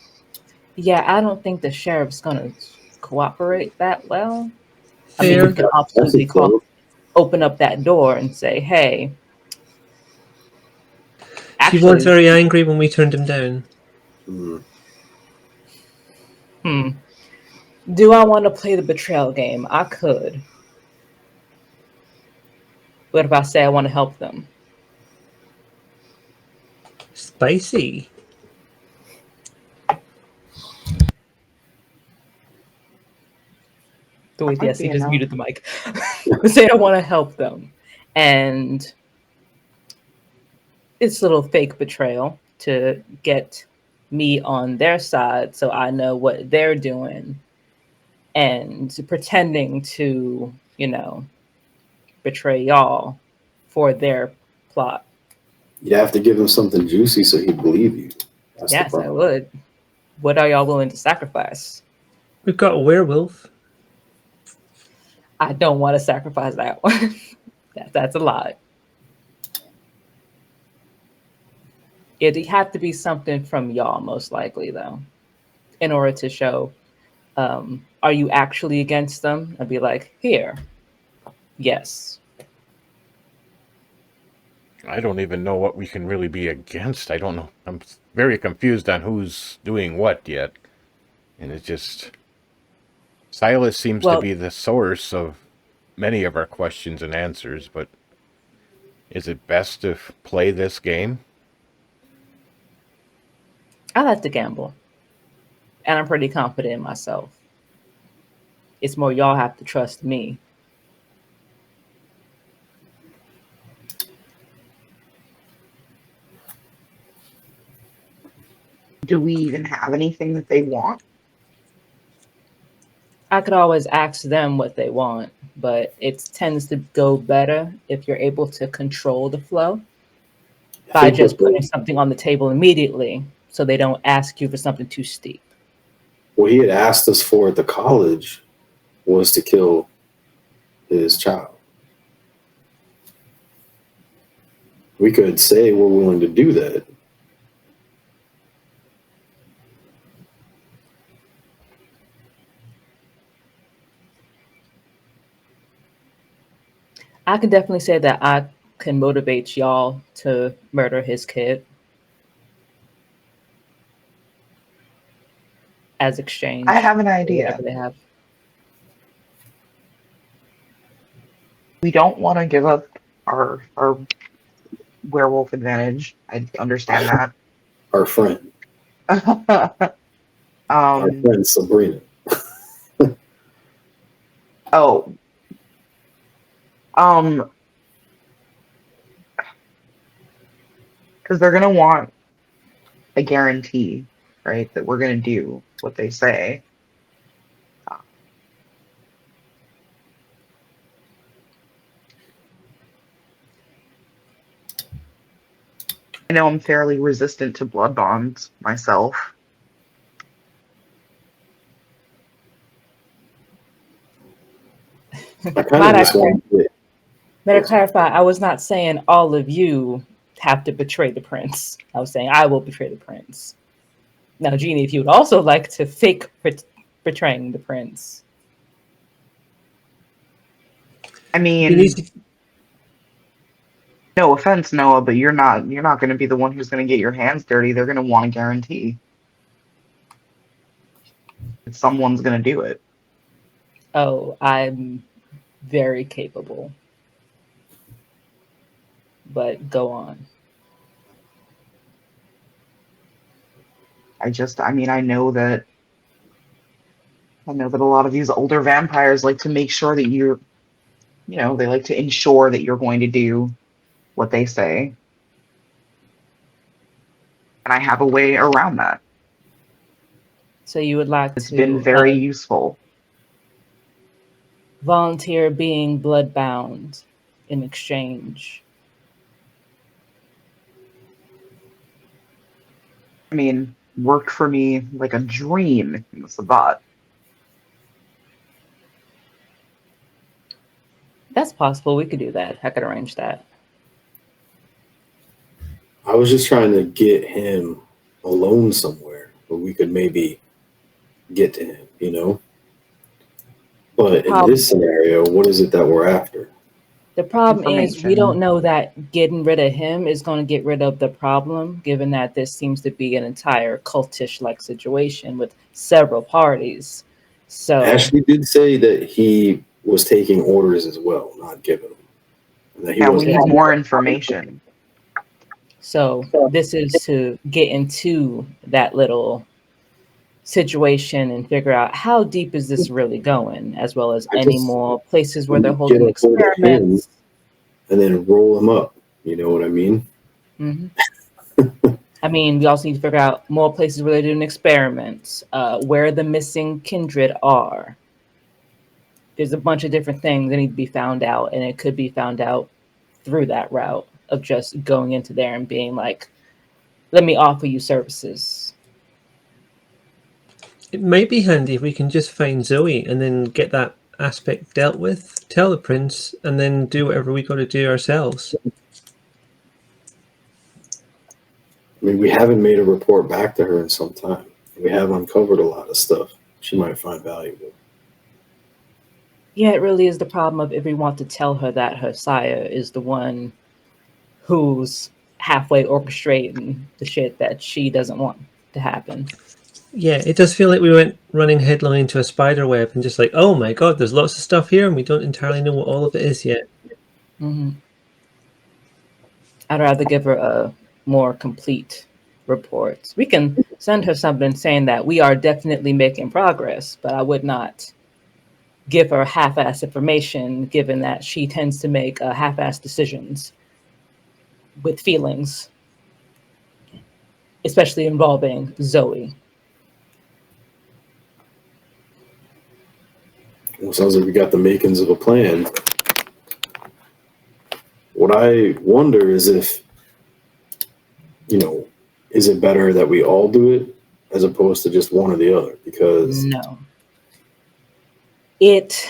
Yeah, I don't think the sheriff's gonna cooperate that well. I mean, you Fair. could that's a absolutely clue. open up that door and say, "Hey, He was actually, very angry when we turned him down. Hmm. hmm, do I want to play the betrayal game? I could. What if I say I want to help them? Spicy. So That wait, might yes, be he just enough. muted the mic. Say I want to help them, and it's a little fake betrayal to get me on their side, so I know what they're doing, and pretending to, betray y'all for their plot. You'd have to give him something juicy so he'd believe you. That's the Yes, I problem. would. What are y'all willing to sacrifice? We've got a werewolf. I don't want to sacrifice that one. That's a lot. It'd have to be something from y'all, most likely, though, in order to show, are you actually against them? I'd be like, here, yes. I don't even know what we can really be against. I don't know. I'm very confused on who's doing what yet. And it's just. Silas seems to Well, be the source of many of our questions and answers, but is it best to play this game? I like to gamble, and I'm pretty confident in myself. It's more y'all have to trust me. Do we even have anything that they want? I could always ask them what they want, but it tends to go better if you're able to control the flow I by think just putting something on the table immediately so they don't ask you for something too steep. what he had asked us for at the college was to kill his child. We could say we're willing to do that. I can definitely say that I can motivate y'all to murder his kid as exchange. I have an for idea. whatever they have. We don't want to give up our werewolf advantage. I understand that. Our friend, our friend Sabrina. Oh, because they're gonna want a guarantee, right, that we're gonna do what they say. I know I'm fairly resistant to blood bonds myself. I kind of just want to get. Better clarify, I was not saying all of you have to betray the prince. I was saying I will betray the prince. Now, Jeannie, if you would also like to fake betraying the prince. I mean, no offense, Noah, but you're not going to be the one who's going to get your hands dirty. They're going to want a guarantee that someone's going to do it. Oh, I'm very capable. But go on. I know that a lot of these older vampires like to make sure that they like to ensure that you're going to do what they say. And I have a way around that. So you would like It's to been very useful. Volunteer being bloodbound in exchange. I mean, worked for me like a dream in the Sabbat. That's possible. We could do that. I could arrange that. I was just trying to get him alone somewhere where we could maybe get to him, you know? But in this scenario, what is it that we're after? The problem is we don't know that getting rid of him is going to get rid of the problem, given that this seems to be an entire cultish-like situation with several parties. So Ashley did say that he was taking orders as well, not giving them. Yeah, we need more information. So this is to get into that little situation and figure out how deep is this really going, as well as any more places where they're holding experiments. And then roll them up. You know what I mean? Mm-hmm. I mean, we also need to figure out more places where they're doing experiments, where the missing kindred are. There's a bunch of different things that need to be found out, and it could be found out through that route of just going into there and being like, let me offer you services. It might be handy if we can just find Zoe and then get that aspect dealt with, tell the prince, and then do whatever we got to do ourselves. I mean, we haven't made a report back to her in some time. We have uncovered a lot of stuff she might find valuable. Yeah, it really is the problem of if we want to tell her that her sire is the one who's halfway orchestrating the shit that she doesn't want to happen. Yeah, it does feel like we went running headlong into a spider web and just like, oh my god, there's lots of stuff here and we don't entirely know what all of it is yet. Mm-hmm. I'd rather give her a more complete report. We can send her something saying that we are definitely making progress, but I would not give her half-assed information, given that she tends to make half-assed decisions with feelings, especially involving Zoe. Well, sounds like we got the makings of a plan. What I wonder is if, is it better that we all do it as opposed to just one or the other? Because no. It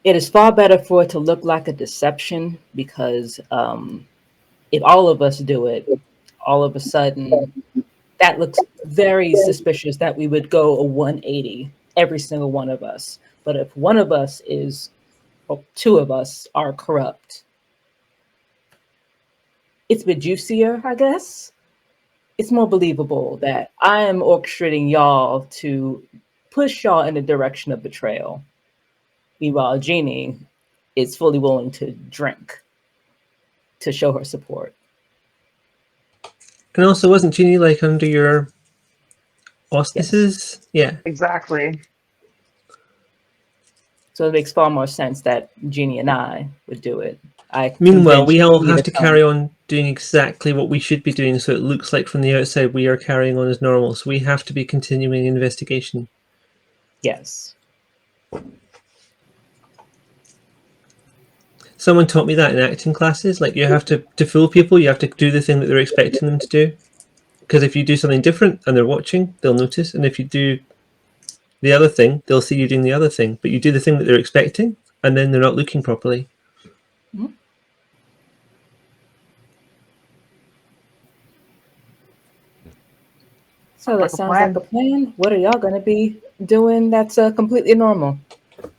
is far better for it to look like a deception, because if all of us do it, all of a sudden, that looks very suspicious that we would go a 180, every single one of us. But if one of us is or two of us are corrupt, it's a bit juicier, I guess. It's more believable that I am orchestrating y'all to push y'all in the direction of betrayal. Meanwhile, Jeannie is fully willing to drink to show her support. And also, wasn't Jeannie like under your auspices? Yes. Yeah. Exactly. So it makes far more sense that Jeannie and I would do it. Meanwhile, we all have to carry on doing exactly what we should be doing, so it looks like from the outside we are carrying on as normal. So we have to be continuing investigation. Yes. Someone taught me that in acting classes. Like, you have to fool people, you have to do the thing that they're expecting them to do. Because if you do something different and they're watching, they'll notice. And if you do the other thing, they'll see you doing the other thing. But you do the thing that they're expecting, and then they're not looking properly. Mm-hmm. So that sounds like a plan. What are y'all going to be doing that's completely normal?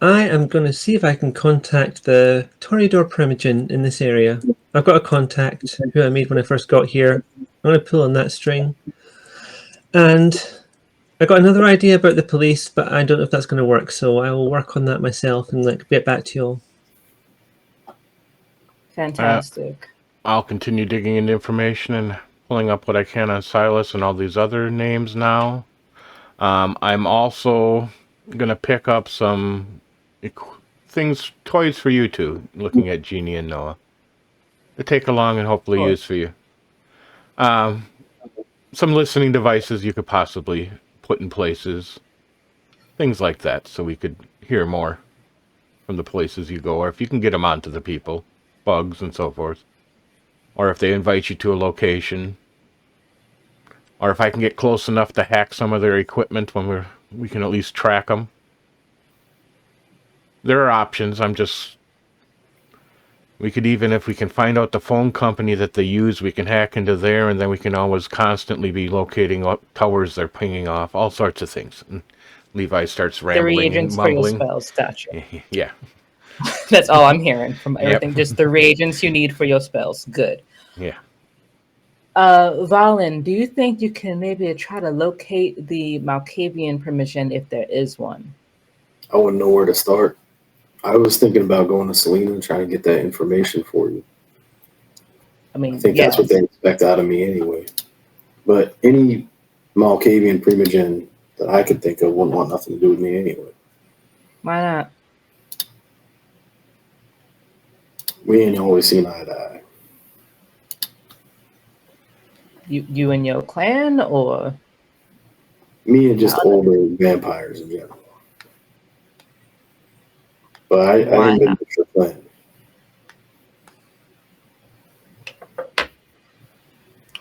I am going to see if I can contact the Toreador Primogen in this area. I've got a contact who I made when I first got here. I'm going to pull on that string. And I got another idea about the police, but I don't know if that's going to work. So I will work on that myself and get back to you all. Fantastic. I'll continue digging into information and pulling up what I can on Silas and all these other names now. I'm also going to pick up some toys for you two, looking at Jeannie and Noah, to take along and hopefully use for you. Some listening devices you could possibly put in places, things like that, so we could hear more from the places you go, or if you can get them onto the people, bugs and so forth, or if they invite you to a location, or if I can get close enough to hack some of their equipment when we can at least track them. There are options. We could even, if we can find out the phone company that they use, we can hack into there, and then we can always constantly be locating towers they're pinging off, all sorts of things. And Levi starts rambling and mumbling. The reagents for your spells, gotcha. Yeah. That's all I'm hearing from everything. Yep. Just the reagents you need for your spells. Good. Yeah. Valen, do you think you can maybe try to locate the Malkavian Primogen if there is one? I wouldn't know where to start. I was thinking about going to Selena and trying to get that information for you. I think that's what they expect out of me anyway. But any Malkavian Primogen that I could think of wouldn't want nothing to do with me anyway. Why not? We ain't always seen eye to eye. You and your clan, or me and just older vampires in general. But I didn't been with your clan.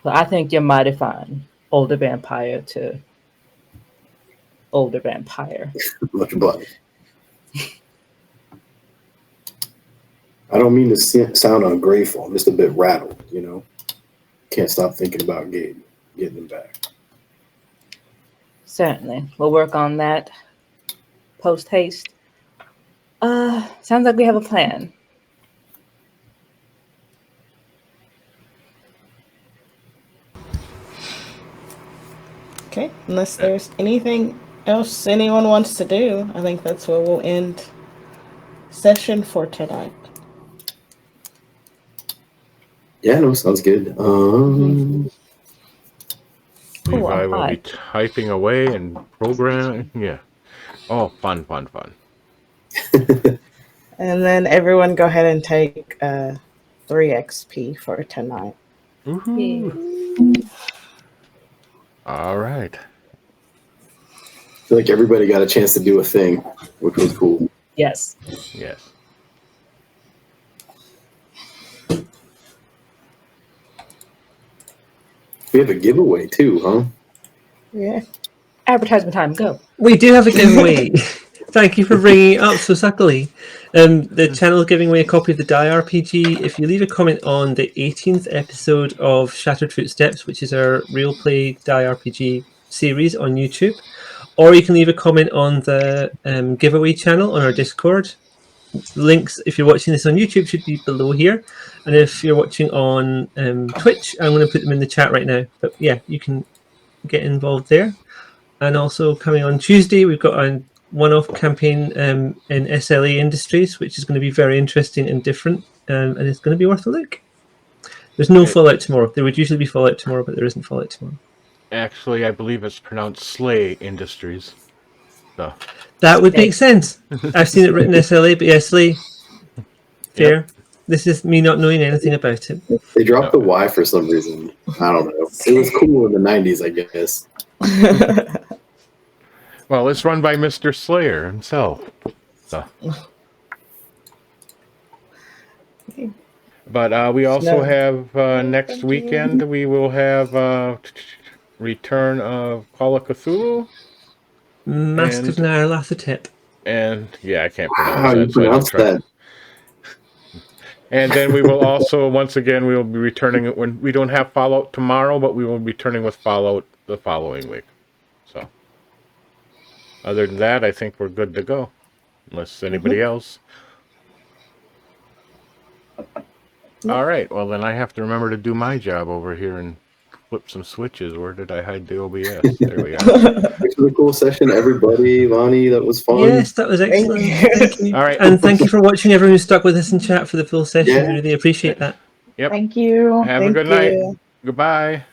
Well, I think you're mighty fine. Older vampire to older vampire. Much obliged. I don't mean to sound ungrateful. I'm just a bit rattled, you know. Can't stop thinking about getting them back. Certainly. We'll work on that post haste. Sounds like we have a plan. Okay, unless there's anything else anyone wants to do, I think that's where we'll end session for tonight. Yeah, no, sounds good. Levi will be typing away and programming. Yeah. Oh, fun. And then everyone go ahead and take 3 XP for tonight. Woohoo. All right. I feel like everybody got a chance to do a thing, which was cool. Yes. We have a giveaway too, huh? Yeah. Advertisement time, go. We do have a giveaway. Thank you for bringing it up so suckily. The channel is giving away a copy of the Die RPG. If you leave a comment on the 18th episode of Shattered Footsteps, which is our real play Die RPG series on YouTube, or you can leave a comment on the giveaway channel on our Discord. links, if you're watching this on YouTube, should be below here. And if you're watching on Twitch, I'm going to put them in the chat right now. But yeah, you can get involved there. And also coming on Tuesday, we've got a one-off campaign in SLA Industries, which is going to be very interesting and different, and it's going to be worth a look. There's no Fallout tomorrow. There would usually be Fallout tomorrow, but there isn't Fallout tomorrow. Actually, I believe it's pronounced Slay Industries. So. That would make sense. I've seen it written SLA, but yeah, Slay. Fair. Yep. This is me not knowing anything about it. They dropped the Y for some reason. I don't know. It was cool in the 90s, I guess. Well, it's run by Mr. Slayer himself. So. But we also have next weekend, we will have Return of Call of Cthulhu. Mask of Nyarlathotep. And, yeah, I can't pronounce How that. you pronounce that? And then we will also, once again, we will be returning it when we don't have Fallout tomorrow, but we will be returning with Fallout the following week. So, other than that, I think we're good to go. Unless anybody else. All right. Well, then I have to remember to do my job over here and flip some switches. Where did I hide the OBS? There we are. Thanks for the cool session, everybody. Lonnie, that was fun. Yes, that was excellent. Thank you. All right. And thank you for watching, everyone who stuck with us in chat for the full session. Yeah. We really appreciate that. Yep. Thank you. Have a good night. Goodbye.